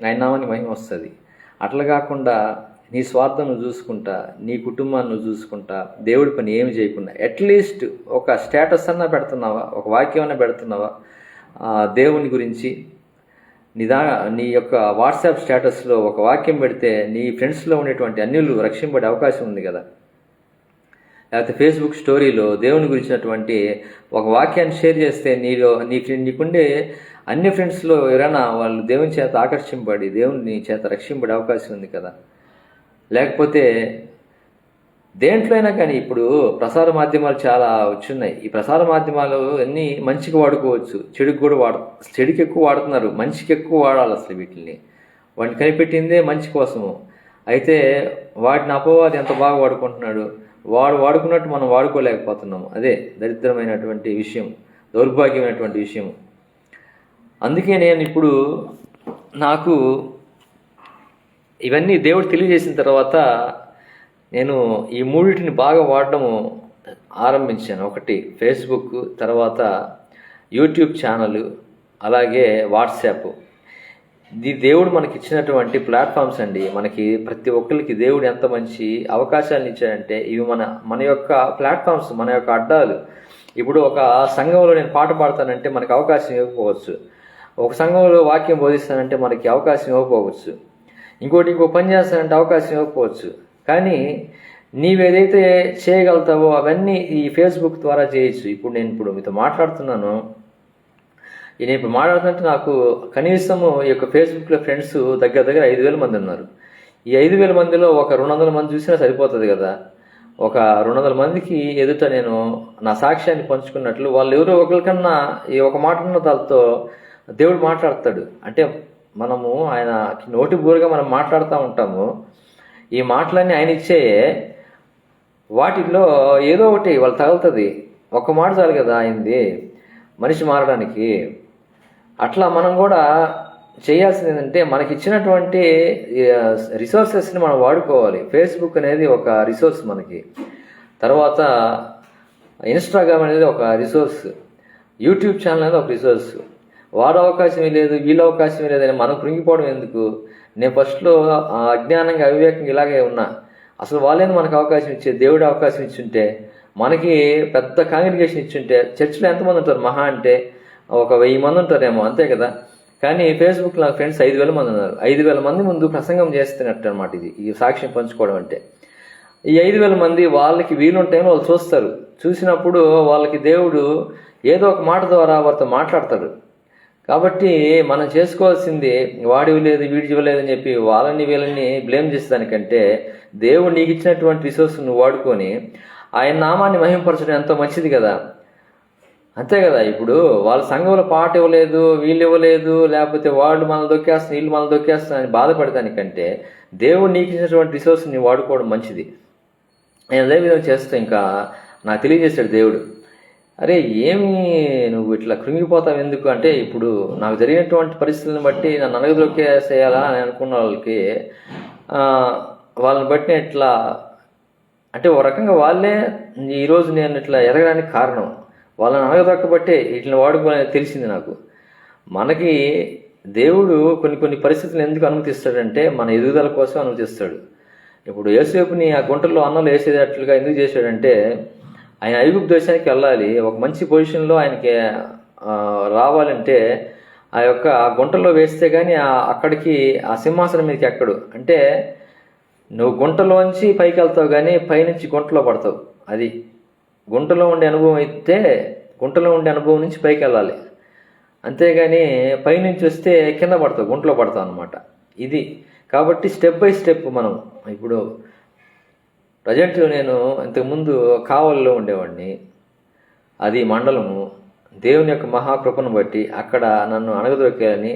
ఆయన నామానికి మహిమ వస్తుంది. అట్లా కాకుండా నీ స్వార్థం నువ్వు చూసుకుంటా, నీ కుటుంబాన్ని నువ్వు చూసుకుంటా, దేవుడి పని ఏమి చేయకుండా అట్లీస్ట్ ఒక స్టేటస్ అన్నా పెడుతున్నావా, ఒక వాక్యం అన్నా పెడుతున్నావా దేవుని గురించి? నీ యొక్క వాట్సాప్ స్టేటస్లో ఒక వాక్యం పెడితే నీ ఫ్రెండ్స్లో ఉండేటువంటి అన్యులు రక్షింపడే అవకాశం ఉంది కదా. లేకపోతే ఫేస్బుక్ స్టోరీలో దేవుని గురించినటువంటి ఒక వాక్యాన్ని షేర్ చేస్తే నీకుండే అన్ని ఫ్రెండ్స్లో ఎవరైనా వాళ్ళు దేవుని చేత ఆకర్షింపడి దేవుని చేత రక్షింపడే అవకాశం ఉంది కదా. లేకపోతే దేంట్లో అయినా కానీ ఇప్పుడు ప్రసార మాధ్యమాలు చాలా వచ్చున్నాయి. ఈ ప్రసార మాధ్యమాలు అన్నీ మంచికి వాడుకోవచ్చు, చెడుకు కూడా చెడుకి ఎక్కువ వాడుతున్నారు, మంచికి ఎక్కువ వాడాలి. అసలు వీటిని వాటిని కనిపెట్టిందే మంచి కోసము. అయితే వాటిని అపవాది ఎంత బాగా వాడుకుంటున్నాడు, వాడు వాడుకున్నట్టు మనం వాడుకోలేకపోతున్నాము. అదే దరిద్రమైనటువంటి విషయం, దౌర్భాగ్యమైనటువంటి విషయం. అందుకే నేను ఇప్పుడు నాకు ఇవన్నీ దేవుడు తెలియజేసిన తర్వాత నేను ఈ మూడింటిని బాగా వాడడము ఆరంభించాను. ఒకటి ఫేస్బుక్, తర్వాత యూట్యూబ్ ఛానల్, అలాగే వాట్సాప్. ఇది దేవుడు మనకి ఇచ్చినటువంటి ప్లాట్ఫామ్స్ అండి. మనకి ప్రతి ఒక్కరికి దేవుడు ఎంత మంచి అవకాశాలను ఇచ్చాడంటే ఇవి మన యొక్క ప్లాట్ఫామ్స్, మన యొక్క అడ్డాలు. ఇప్పుడు ఒక సంఘంలో నేను పాట పాడతానంటే మనకి అవకాశం ఇవ్వకపోవచ్చు, ఒక సంఘంలో వాక్యం బోధిస్తానంటే మనకి అవకాశం ఇవ్వకపోవచ్చు, ఇంకో పని చేస్తానంటే అవకాశం ఇవ్వకపోవచ్చు. కానీ నీవేదైతే చేయగలుగుతావో అవన్నీ ఈ ఫేస్బుక్ ద్వారా చేయొచ్చు. నేను మీతో మాట్లాడుతున్నాను. నేను ఇప్పుడు మాట్లాడుతుంటే నాకు కనీసము ఈ యొక్క ఫేస్బుక్లో ఫ్రెండ్స్ దగ్గర 5,000 మంది ఉన్నారు. ఈ 5,000 మందిలో ఒక 200 మంది చూసినా సరిపోతుంది కదా. ఒక 200 మందికి ఎదుట నేను నా సాక్ష్యాన్ని పంచుకున్నట్లు వాళ్ళు ఎవరో ఒకరికన్నా ఈ ఒక మాటన్న వాళ్ళతో దేవుడు మాట్లాడతాడు. అంటే మనము ఆయన నోటి బూరుగా మనం మాట్లాడుతూ ఉంటాము. ఈ మాటలన్నీ ఆయన ఇచ్చే వాటిల్లో ఏదో ఒకటి వాళ్ళు తగులుతుంది. ఒక మాట చాలు కదా అయింది మనిషి మారడానికి. అట్లా మనం కూడా చేయాల్సింది ఏంటంటే మనకి ఇచ్చినటువంటి రిసోర్సెస్ని మనం వాడుకోవాలి. ఫేస్బుక్ అనేది ఒక రిసోర్స్ మనకి, తర్వాత ఇన్స్టాగ్రామ్ అనేది ఒక రిసోర్స్, యూట్యూబ్ ఛానల్ అనేది ఒక రిసోర్స్. వాడు అవకాశమే లేదు, వీళ్ళ అవకాశమే లేదని మనం కృంగిపోవడం ఎందుకు? నేను ఫస్ట్లో అజ్ఞానంగా అవివేకంగా ఇలాగే ఉన్నా. అసలు వాళ్ళేది మనకు అవకాశం ఇచ్చే, దేవుడు అవకాశం ఇచ్చుంటే, మనకి పెద్ద కాంగ్రిగేషన్ ఇచ్చుంటే, చర్చిలో ఎంతమంది ఉంటారు? మహా అంటే ఒక 1000 మంది ఉంటారేమో, అంతే కదా. కానీ ఫేస్బుక్లో నాకు ఫ్రెండ్స్ 5,000 మంది ఉన్నారు. 5,000 మంది ముందు ప్రసంగం చేస్తున్నట్టు అనమాట ఈ సాక్ష్యం పంచుకోవడం అంటే. ఈ 5,000 మంది వాళ్ళకి వీలుంటాయని వాళ్ళు చూస్తారు. చూసినప్పుడు వాళ్ళకి దేవుడు ఏదో ఒక మాట ద్వారా వారితో మాట్లాడతాడు. కాబట్టి మనం చేసుకోవాల్సింది వాడి ఇవ్వలేదు, వీడి ఇవ్వలేదు అని చెప్పి వీళ్ళని బ్లేమ్ చేసేదానికంటే దేవుడు నీకు ఇచ్చినటువంటి రిసోర్స్ నువ్వు వాడుకొని ఆయన నామాన్ని మహింపరచడం ఎంతో మంచిది కదా. అంతే కదా. ఇప్పుడు వాళ్ళ సంఘంలో పాట ఇవ్వలేదు, వీళ్ళు ఇవ్వలేదు, లేకపోతే వాళ్ళు మనల్ని దొక్కేస్తున్నారు, వీళ్ళు మనల్ని దొక్కేస్తున్నారు అని బాధపడటానికంటే దేవుడు నీకు ఇచ్చినటువంటి రిసోర్స్ ని వాడుకోవడం మంచిది. నేను అదే విధంగా చేస్తూ ఇంకా నాకు తెలియజేశాడు దేవుడు, అరే ఏమి నువ్వు ఇట్లా కృంగిపోతావు ఎందుకు అంటే, ఇప్పుడు నాకు జరిగినటువంటి పరిస్థితులను బట్టి నన్ను అనగదొక్కేసేయాలా అని అనుకున్న వాళ్ళని బట్టి నేను ఇట్లా అంటే ఒక రకంగా వాళ్ళే ఈరోజు నేను ఇట్లా ఎదగడానికి కారణం. వాళ్ళని అనగదొక్కబట్టే ఇట్లా వాడుకోవాలని తెలిసింది నాకు. మనకి దేవుడు కొన్ని పరిస్థితులు ఎందుకు అనుమతిస్తాడంటే మన ఎదుగుదల కోసం అనుమతిస్తాడు. ఇప్పుడు యోసేపుని ఆ గుంటల్లో అన్నంలో వేసేటట్లుగా ఎందుకు చేశాడంటే, ఆయన ఐగుప్తు దేశానికి వెళ్ళాలి, ఒక మంచి పొజిషన్లో ఆయనకి రావాలంటే ఆ యొక్క గుంటలో వేస్తే కానీ అక్కడికి ఆ సింహాసనం మీదకి ఎక్కడు. అంటే నువ్వు గుంటలోంచి పైకి వెళ్తావు కానీ పైనుంచి గుంటలో పడతావు. అది గుంటలో ఉండే అనుభవం అయితే గుంటలో ఉండే అనుభవం నుంచి పైకి వెళ్ళాలి, అంతేగాని పైనుంచి వస్తే కింద పడతావు, గుంటలో పడతావు అనమాట. ఇది కాబట్టి స్టెప్ బై స్టెప్ మనం ఇప్పుడు ప్రజెంట్ నేను ఇంతకుముందు కావలిలో ఉండేవాడిని, అది మండలము. దేవుని యొక్క మహాకృపను బట్టి అక్కడ నన్ను అణగదొక్కాలని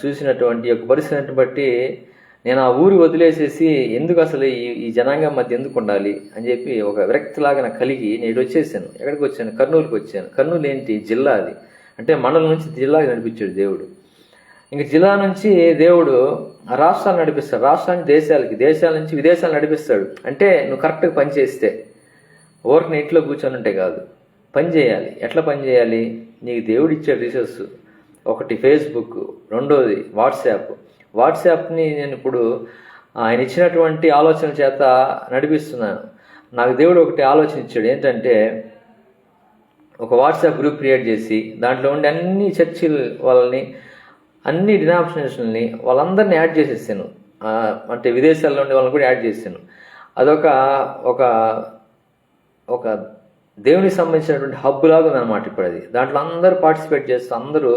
చూసినటువంటి యొక్క పరిస్థితిని బట్టి నేను ఆ ఊరు వదిలేసేసి ఎందుకు అసలు ఈ జనాంగం మధ్య ఎందుకు ఉండాలి అని చెప్పి ఒక విరక్తిలాగా నాకు కలిగి నేను వచ్చేసాను. ఎక్కడికి వచ్చాను? కర్నూలుకి వచ్చాను. కర్నూలు ఏంటి? జిల్లా. అది అంటే మండలం నుంచి జిల్లాకి నడిపించాడు దేవుడు. ఇంక జిల్లా నుంచి దేవుడు రాష్ట్రాలు నడిపిస్తాడు, రాష్ట్రాన్ని దేశాల నుంచి విదేశాలు నడిపిస్తాడు. అంటే నువ్వు కరెక్ట్గా పనిచేస్తే ఊరికి ఇంట్లో కూర్చొని ఉంటే కాదు, పని చేయాలి. ఎట్లా పని చేయాలి? నీకు దేవుడు ఇచ్చే రిసోర్స్ ఒకటి ఫేస్బుక్, రెండోది వాట్సాప్ని నేను ఇప్పుడు ఆయన ఇచ్చినటువంటి ఆలోచన చేత నడిపిస్తున్నాను. నాకు దేవుడు ఒకటి ఆలోచన ఇచ్చాడు. ఏంటంటే ఒక వాట్సాప్ గ్రూప్ క్రియేట్ చేసి దాంట్లో ఉండే అన్ని చర్చిల వాళ్ళని, అన్ని డినామినేషన్ని వాళ్ళందరినీ యాడ్ చేసేసాను. అంటే విదేశాల్లో ఉండే వాళ్ళని కూడా యాడ్ చేశాను. అదొక ఒక ఒక దేవునికి సంబంధించినటువంటి హబ్ లాగా ఉందన్నమాట ఇప్పుడు అది. దాంట్లో అందరూ పార్టిసిపేట్ చేస్తూ అందరూ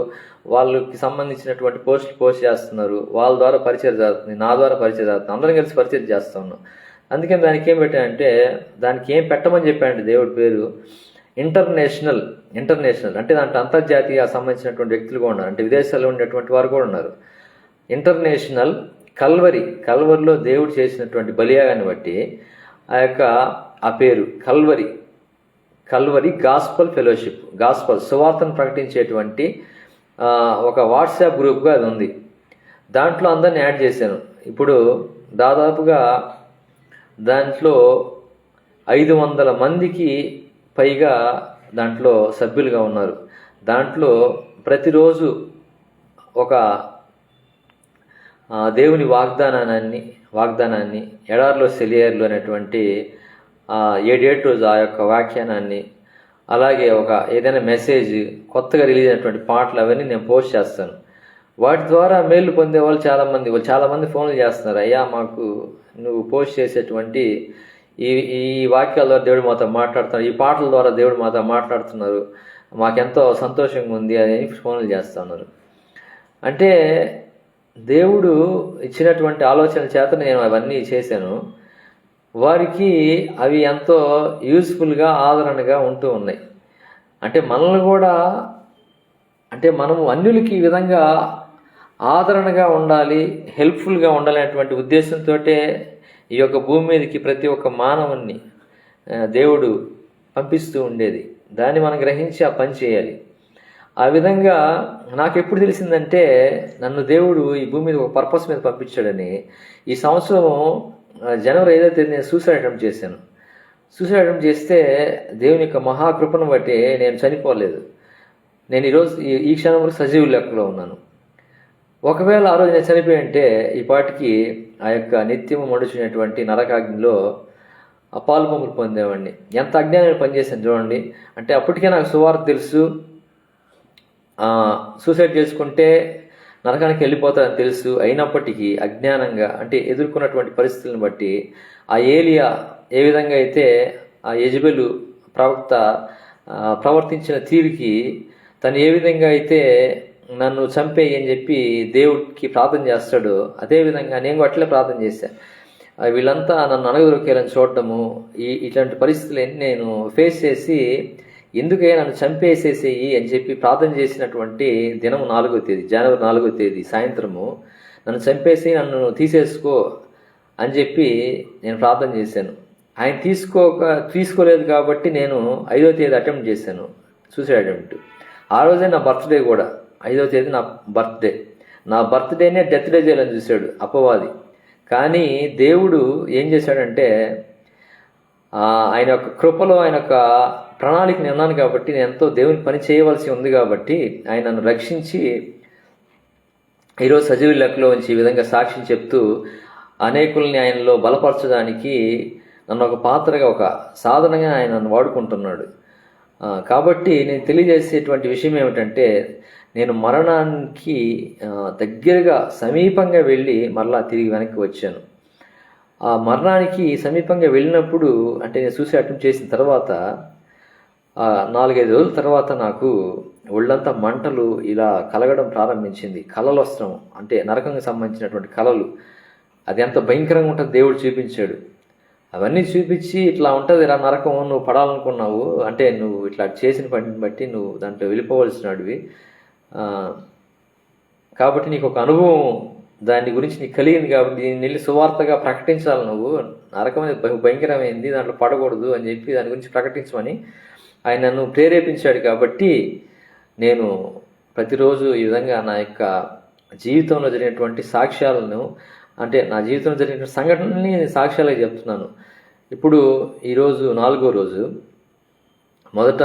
వాళ్ళకి సంబంధించినటువంటి పోస్ట్ చేస్తున్నారు. వాళ్ళ ద్వారా పరిచయం జరుగుతుంది, నా ద్వారా పరిచయం జరుగుతుంది, అందరం కలిసి పరిచయం చేస్తూ ఉన్నాం. అందుకని దానికి ఏం పెట్టానంటే, దానికి ఏం పెట్టమని చెప్పానంటే దేవుడి పేరు ఇంటర్నేషనల్ అంటే దాంట్లో అంతర్జాతీయ సంబంధించినటువంటి వ్యక్తులు కూడా ఉన్నారు, అంటే విదేశాల్లో ఉండేటువంటి వారు కూడా ఉన్నారు. ఇంటర్నేషనల్ కల్వరిలో దేవుడు చేసినటువంటి బలియాగాన్ని బట్టి ఆ పేరు కల్వరి గాస్పల్ ఫెలోషిప్, సువార్తను ప్రకటించేటువంటి ఒక వాట్సాప్ గ్రూప్గా అది ఉంది. దాంట్లో అందరిని యాడ్ చేశాను. ఇప్పుడు దాదాపుగా దాంట్లో 500 మందికి పైగా దాంట్లో సభ్యులుగా ఉన్నారు. దాంట్లో ప్రతిరోజు ఒక దేవుని వాగ్దానాన్ని ఎడారిలో సెలియర్లు అనేటువంటి 7 రోజు ఆ యొక్క వాక్యానాన్ని, అలాగే ఒక ఏదైనా మెసేజ్, కొత్తగా రిలీజ్ అయినటువంటి పాటలు అవన్నీ నేను పోస్ట్ చేస్తాను. వాటి ద్వారా మేలు పొందే వాళ్ళు చాలామంది ఫోన్లు చేస్తున్నారు. అయ్యా, మాకు నువ్వు పోస్ట్ చేసేటువంటి ఈ వాక్యాల ద్వారా దేవుడు మాతో మాట్లాడుతున్నారు, ఈ పాటల ద్వారా దేవుడు మాతో మాట్లాడుతున్నారు, మాకెంతో సంతోషంగా ఉంది అని ఫోన్లు చేస్తున్నారు. అంటే దేవుడు ఇచ్చినటువంటి ఆలోచన చేత నేను అవన్నీ చేశాను. వారికి అవి ఎంతో యూస్ఫుల్గా, ఆదరణగా ఉంటూ ఉన్నాయి. అంటే మనల్ని కూడా, అంటే మనము అన్యులకి ఈ విధంగా ఆదరణగా ఉండాలి, హెల్ప్ఫుల్గా ఉండాలి అనేటువంటి ఉద్దేశంతో ఈ యొక్క భూమి మీదకి ప్రతి ఒక్క మానవుణ్ణి దేవుడు పంపిస్తూ ఉండేది. దాన్ని మనం గ్రహించి ఆ పని చేయాలి. ఆ విధంగా నాకు ఎప్పుడు తెలిసిందంటే, నన్ను దేవుడు ఈ భూమి మీద ఒక పర్పస్ మీద పంపించాడని. ఈ సంవత్సరం జనవరి 5వ తేదీ నేను సూసైడ్ అటెంప్ట్ చేశాను. సూసైడ్ అటెంప్ట్ చేస్తే దేవుని యొక్క మహాకృపను బట్టి నేను చనిపోలేదు. నేను ఈరోజు ఈ క్షణం వరకు సజీవ లెక్కలో ఉన్నాను. ఒకవేళ ఆ రోజు నేను చనిపోయి ఉంటే ఈ పాటికి ఆ యొక్క నిత్యము మడుచునేటువంటి నరకాగ్నిలో పాలుపొంగులు పొందేవాడిని. ఎంత అజ్ఞానాన్ని పనిచేశాను చూడండి. అంటే అప్పటికే నాకు సువార్త తెలుసు, సూసైడ్ చేసుకుంటే నరకానికి వెళ్ళిపోతారని తెలుసు. అయినప్పటికీ అజ్ఞానంగా, అంటే ఎదుర్కొన్నటువంటి పరిస్థితులను బట్టి ఆ ఏలియా ఏ విధంగా అయితే ఆ యెజెబెలు ప్రవక్త ప్రవర్తించిన తీరుకి తను ఏ విధంగా అయితే నన్ను చంపేయి అని చెప్పి దేవుడికి ప్రార్థన చేస్తాడో, అదేవిధంగా నేను అట్లే ప్రార్థన చేశాను. వీళ్ళంతా నన్ను అణగదొరికేయాలని చూడటము, ఇట్లాంటి పరిస్థితులన్నీ నేను ఫేస్ చేసి ఎందుకే నన్ను చంపేసేసేయి అని చెప్పి ప్రార్థన చేసినటువంటి దినం 4వ తేదీ, జనవరి 4వ తేదీ సాయంత్రము నన్ను చంపేసి నన్ను తీసేసుకో అని చెప్పి నేను ప్రార్థన చేశాను. ఆయన తీసుకోలేదు కాబట్టి నేను 5వ తేదీ అటెంప్ట్ చేశాను, సూసైడ్ అటెంప్ట్. ఆ రోజే నా బర్త్డే కూడా, 5వ తేదీ నా బర్త్డే. నా బర్త్డేనే డెత్ డే చేయాలని చూశాడు అపవాది. కానీ దేవుడు ఏం చేశాడంటే, ఆయన యొక్క కృపలో, ఆయన యొక్క ప్రణాళిక నేను ఉన్నాను కాబట్టి, నేను ఎంతో దేవుని పని చేయవలసి ఉంది కాబట్టి ఆయన నన్ను రక్షించి ఈరోజు సజీవ లెక్కలో ఉంచి ఈ విధంగా సాక్ష్యం చెప్తూ అనేకుల్ని ఆయనలో బలపరచడానికి నన్ను ఒక పాత్రగా, ఒక సాధనంగా ఆయన నన్ను వాడుకుంటున్నాడు. కాబట్టి నేను తెలియజేసేటువంటి విషయం ఏమిటంటే, నేను మరణానికి దగ్గరగా సమీపంగా వెళ్ళి మరలా తిరిగి వెనక్కి వచ్చాను. ఆ మరణానికి సమీపంగా వెళ్ళినప్పుడు, అంటే నేను సూసైడ్ అటెంప్ట్ చేసిన తర్వాత 4-5 రోజుల తర్వాత నాకు ఒళ్ళంతా మంటలు ఇలా కలగడం ప్రారంభించింది. కలలు వస్తాం, అంటే నరకంకి సంబంధించినటువంటి కలలు. అది ఎంత భయంకరంగా ఉంటుందో దేవుడు చూపించాడు. అవన్నీ చూపించి, ఇట్లా ఉంటుంది రా నరకం, నువ్వు పడాలనుకున్నావు అంటే నువ్వు ఇట్లా చేసిన పనిని బట్టి నువ్వు దాంట్లో వెళ్ళిపోవలసినవి, కాబట్టి నీకు ఒక అనుభవం దాని గురించి నీకు కలిగింది కాబట్టి దీన్ని వెళ్ళి సువార్తగా ప్రకటించాలి. నువ్వు నరకం అనేది భయంకరమైంది, దాంట్లో పడకూడదు అని చెప్పి దాని గురించి ప్రకటించమని ఆయన నన్ను ప్రేరేపించాడు. కాబట్టి నేను ప్రతిరోజు ఈ విధంగా నా యొక్క జీవితంలో జరిగినటువంటి సాక్ష్యాలను, అంటే నా జీవితంలో జరిగిన సంఘటనని సాక్ష్యాలుగా చెప్తున్నాను. ఇప్పుడు ఈరోజు 4వ రోజు. మొదట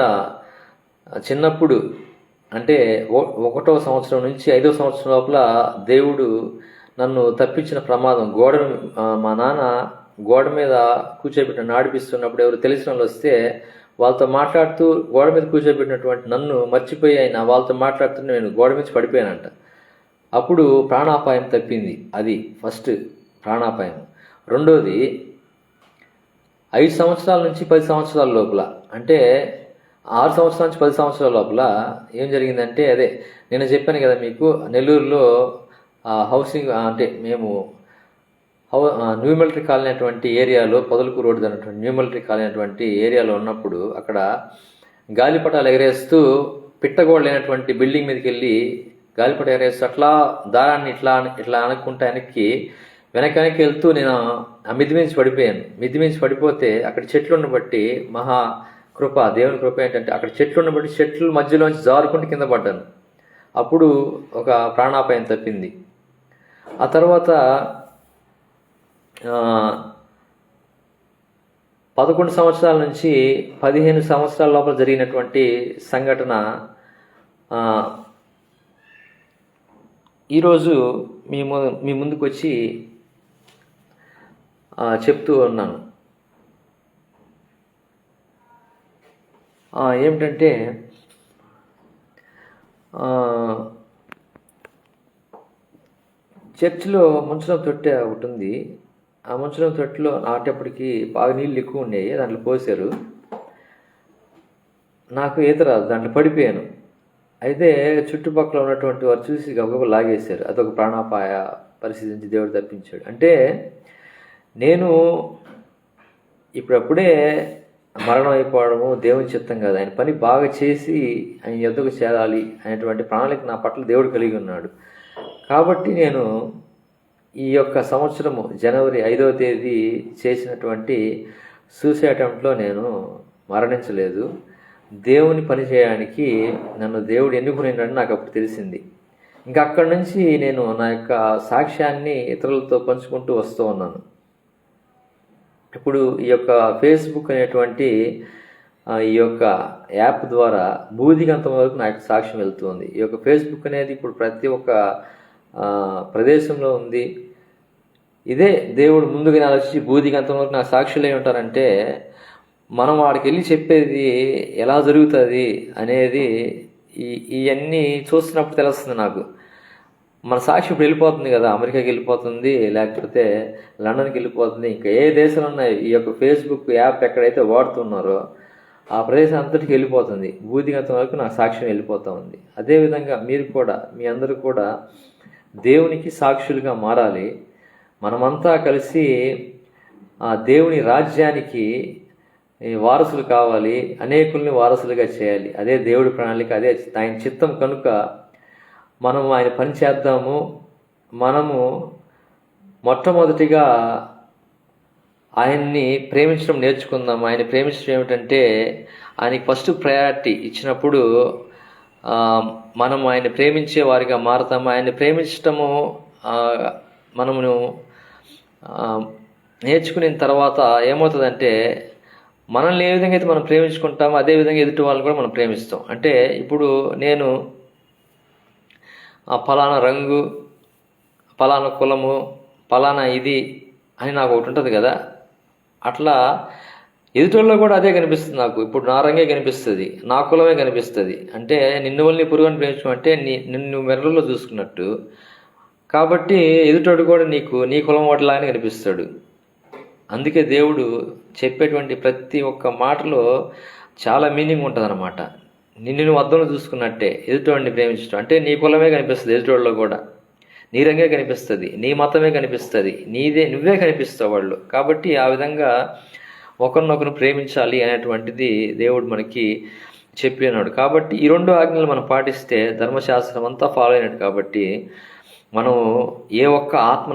చిన్నప్పుడు అంటే 1వ సంవత్సరం నుంచి 5వ సంవత్సరం లోపల దేవుడు నన్ను తప్పించిన ప్రమాదం. మా నాన్న గోడ మీద కూర్చోబెట్టి ఆడిపిస్తున్నప్పుడు ఎవరు తెలిసిన వాళ్ళు వస్తే వాళ్ళతో మాట్లాడుతూ గోడ మీద కూర్చోబెట్టినటువంటి నన్ను మర్చిపోయి ఆయన వాళ్ళతో మాట్లాడుతూ నేను గోడ మీద పడిపోయానంట. అప్పుడు ప్రాణాపాయం తప్పింది. అది ఫస్ట్ ప్రాణాపాయం. రెండోది 5 సంవత్సరాల నుంచి 10 సంవత్సరాల లోపల, అంటే 6 సంవత్సరాల నుంచి 10 సంవత్సరాల లోపల ఏం జరిగిందంటే, అదే నేను చెప్పాను కదా మీకు, నెల్లూరులో హౌసింగ్ అంటే మేము న్యూ మిలిటరీ కాలనీ అటువంటి ఏరియాలో, పొదలకు రోడ్డు అన్నటువంటి న్యూ మిలిటరీ కాలనీ అటువంటి ఏరియాలో ఉన్నప్పుడు అక్కడ గాలిపటాలు ఎగరేస్తూ పిట్టగోడ లేనటువంటి బిల్డింగ్ మీదకి వెళ్ళి గాలిపట ఎగరేస్తూ అట్లా దారాన్ని ఇట్లా అనుకుంటా వెనక్కి వెళ్తూ నేను ఆ మిద్ది మించి పడిపోయాను. మిద్ది మించి పడిపోతే అక్కడ చెట్లు ఉండబట్టి మహా కృప, దేవుని కృప ఏంటంటే అక్కడ చెట్లు ఉండబట్టి చెట్ల మధ్యలోంచి జారుకుంటూ కింద పడ్డాను. అప్పుడు ఒక ప్రాణాపాయం తప్పింది. ఆ తర్వాత 11 సంవత్సరాల నుంచి 15 సంవత్సరాల లోపల జరిగినటువంటి సంఘటన ఈరోజు మీ ముందుకు వచ్చి చెప్తూ ఉన్నాను. ఏమిటంటే చర్చిలో ముంచడం తొట్టె ఒకటి ఉంది. ఆ ముంచడం తొట్టెలో నాటప్పటికి బాగా నీళ్ళు ఎక్కువ ఉండేవి. దాంట్లో పోసారు. నాకు ఈత రాదు, దాంట్లో పడిపోయాను. అయితే చుట్టుపక్కల ఉన్నటువంటి వారు చూసి గబగబా లాగేశారు. అదొక ప్రాణాపాయ పరిస్థితి నుంచి దేవుడు తప్పించాడు. అంటే నేను ఇప్పుడప్పుడే మరణం అయిపోవడము దేవుని చిత్తం కాదు. ఆయన పని బాగా చేసి ఆయన యొద్దకు చేరాలి అనేటువంటి ప్రణాళిక నా పట్ల దేవుడు కలిగి ఉన్నాడు. కాబట్టి నేను ఈ యొక్క సంవత్సరము జనవరి 5వ తేదీ చేసినటువంటి సూసైడ్ అటెంప్ట్లో నేను మరణించలేదు. దేవుని పని చేయడానికి నన్ను దేవుడు ఎన్నుకునేటని నాకు అప్పుడు తెలిసింది. ఇంకా అక్కడి నుంచి నేను నా యొక్క సాక్ష్యాన్ని ఇతరులతో పంచుకుంటూ వస్తూ ఉన్నాను. ఇప్పుడు ఈ యొక్క ఫేస్బుక్ అనేటువంటి ఈ యొక్క యాప్ ద్వారా బూదిగంతం వరకు నా యొక్క సాక్ష్యం వెళ్తుంది. ఈ యొక్క ఫేస్బుక్ అనేది ఇప్పుడు ప్రతి ఒక్క ప్రదేశంలో ఉంది. ఇదే దేవుడు ముందుగా ఆలోచించి బూదిగంతం వరకు నా సాక్షులు ఏమి ఉంటారంటే, మనం వాడికి వెళ్ళి చెప్పేది ఎలా జరుగుతుంది అనేది ఇవన్నీ చూస్తున్నప్పుడు తెలుస్తుంది నాకు. మన సాక్షి ఇప్పుడు వెళ్ళిపోతుంది కదా, అమెరికాకి వెళ్ళిపోతుంది, లేకపోతే లండన్కి వెళ్ళిపోతుంది, ఇంకా ఏ దేశాలు ఉన్నాయి ఈ యొక్క ఫేస్బుక్ యాప్ ఎక్కడైతే వాడుతున్నారో ఆ ప్రదేశం అంతటికి వెళ్ళిపోతుంది. బూదిగంతం వరకు నా సాక్ష్యం వెళ్ళిపోతూ ఉంది. అదేవిధంగా మీరు కూడా, మీ అందరూ కూడా దేవునికి సాక్షులుగా మారాలి. మనమంతా కలిసి దేవుని రాజ్యానికి వారసులు కావాలి, అనేకుల్ని వారసులుగా చేయాలి. అదే దేవుడి ప్రణాళిక, అదే ఆయన చిత్తం. కనుక మనము ఆయన పని చేద్దాము. మనము మొట్టమొదటిగా ఆయన్ని ప్రేమించడం నేర్చుకుందాము. ఆయన ప్రేమించడం ఏమిటంటే, ఆయనకి ఫస్ట్ ప్రయారిటీ ఇచ్చినప్పుడు మనము ఆయన ప్రేమించే వారిగా మారుతాము. ఆయన్ని ప్రేమించటము మనము నేర్చుకున్న తర్వాత ఏమవుతుందంటే, మనల్ని ఏ విధంగా అయితే మనం ప్రేమించుకుంటామో అదేవిధంగా ఎదుటి వాళ్ళని కూడా మనం ప్రేమిస్తాం. అంటే ఇప్పుడు నేను ఫలానా రంగు, ఫలానా కులము, ఫలానా ఇది అని నాకు ఒకటి ఉంటుంది కదా, అట్లా ఎదుటిలో కూడా అదే కనిపిస్తుంది నాకు. ఇప్పుడు నా రంగే కనిపిస్తుంది, నా కులమే కనిపిస్తుంది. అంటే నిన్ను వల్ని పురుగుని ప్రేమించమంటే నిన్ను మెర్రలో చూసుకున్నట్టు. కాబట్టి ఎదుటోడు కూడా నీ కులం వాటిలాగానే కనిపిస్తాడు. అందుకే దేవుడు చెప్పేటువంటి ప్రతి ఒక్క మాటలో చాలా మీనింగ్ ఉంటుంది అన్నమాట. నిన్ను అద్దంలో చూసుకున్నట్టే ఎదుటోడిని ప్రేమించడం అంటే నీ కులమే కనిపిస్తుంది, ఎదుటోళ్ళలో కూడా నీ రంగే కనిపిస్తుంది, నీ మతమే కనిపిస్తుంది, నువ్వే కనిపిస్తావు వాళ్ళు. కాబట్టి ఆ విధంగా ఒకరినొకరు ప్రేమించాలి అనేటువంటిది దేవుడు మనకి చెప్పినాడు. కాబట్టి ఈ 2 ఆజ్ఞలు మనం పాటిస్తే ధర్మశాస్త్రం అంతా ఫాలో అయినట్టు. కాబట్టి మనం ఏ ఒక్క ఆత్మ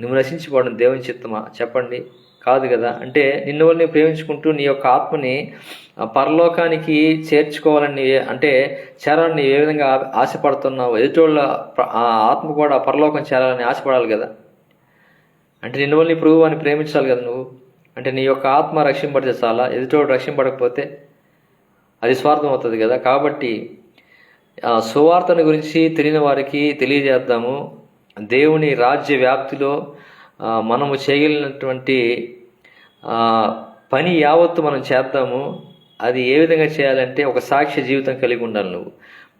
నువ్వు నశించిపోవడం దేవుని చిత్తమా చెప్పండి? కాదు కదా. అంటే నిన్ను వాళ్ళని ప్రేమించుకుంటూ నీ యొక్క ఆత్మని పరలోకానికి చేర్చుకోవాలని, అంటే చేరాలని ఏ విధంగా ఆశపడుతున్నావు, ఎదుటోళ్ళ ఆత్మ కూడా పరలోకం చేరాలని ఆశపడాలి కదా. అంటే నిన్ను వాళ్ళని ప్రభు అని ప్రేమించాలి కదా నువ్వు. అంటే నీ యొక్క ఆత్మ రక్షింపడితే చాలా, ఎదుటోడు రక్షింపడకపోతే అది స్వార్థం అవుతుంది కదా. కాబట్టి సువార్తను గురించి తెలియని వారికి తెలియజేద్దాము. దేవుని రాజ్య వ్యాప్తిలో మనము చేయగలిగినటువంటి పని యావత్తు మనం చేద్దాము. అది ఏ విధంగా చేయాలంటే ఒక సాక్ష్య జీవితం కలిగి ఉండాలి.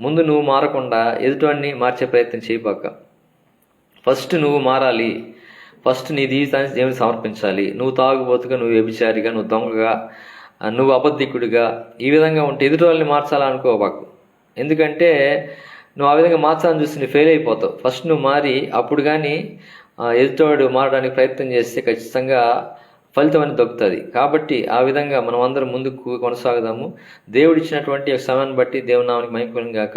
ముందు నువ్వు మారకుండా ఎదుటివాడిని మార్చే ప్రయత్నం చేయబాక. ఫస్ట్ నువ్వు మారాలి. ఫస్ట్ నీ జీవితాన్ని దేవుని సమర్పించాలి. నువ్వు తాగుబోతుగా, నువ్వు వ్యభిచారిగా, నువ్వు దొంగగా, నువ్వు అబద్ధికుడిగా ఈ విధంగా ఉంటే ఎదుటి వాళ్ళని మార్చాలనుకోబాకు. ఎందుకంటే నువ్వు ఆ విధంగా మార్చాలని చూస్తే నువ్వు ఫెయిల్ అయిపోతావు. ఫస్ట్ నువ్వు మారి అప్పుడు కానీ ఎదుటివాడు మారడానికి ప్రయత్నం చేస్తే ఖచ్చితంగా ఫలితం అనేది దొరుకుతుంది. కాబట్టి ఆ విధంగా మనం అందరం ముందుకు కొనసాగుదాము. దేవుడు ఇచ్చినటువంటి సమయాన్ని బట్టి దేవుని నామానికి మహిమ గాక.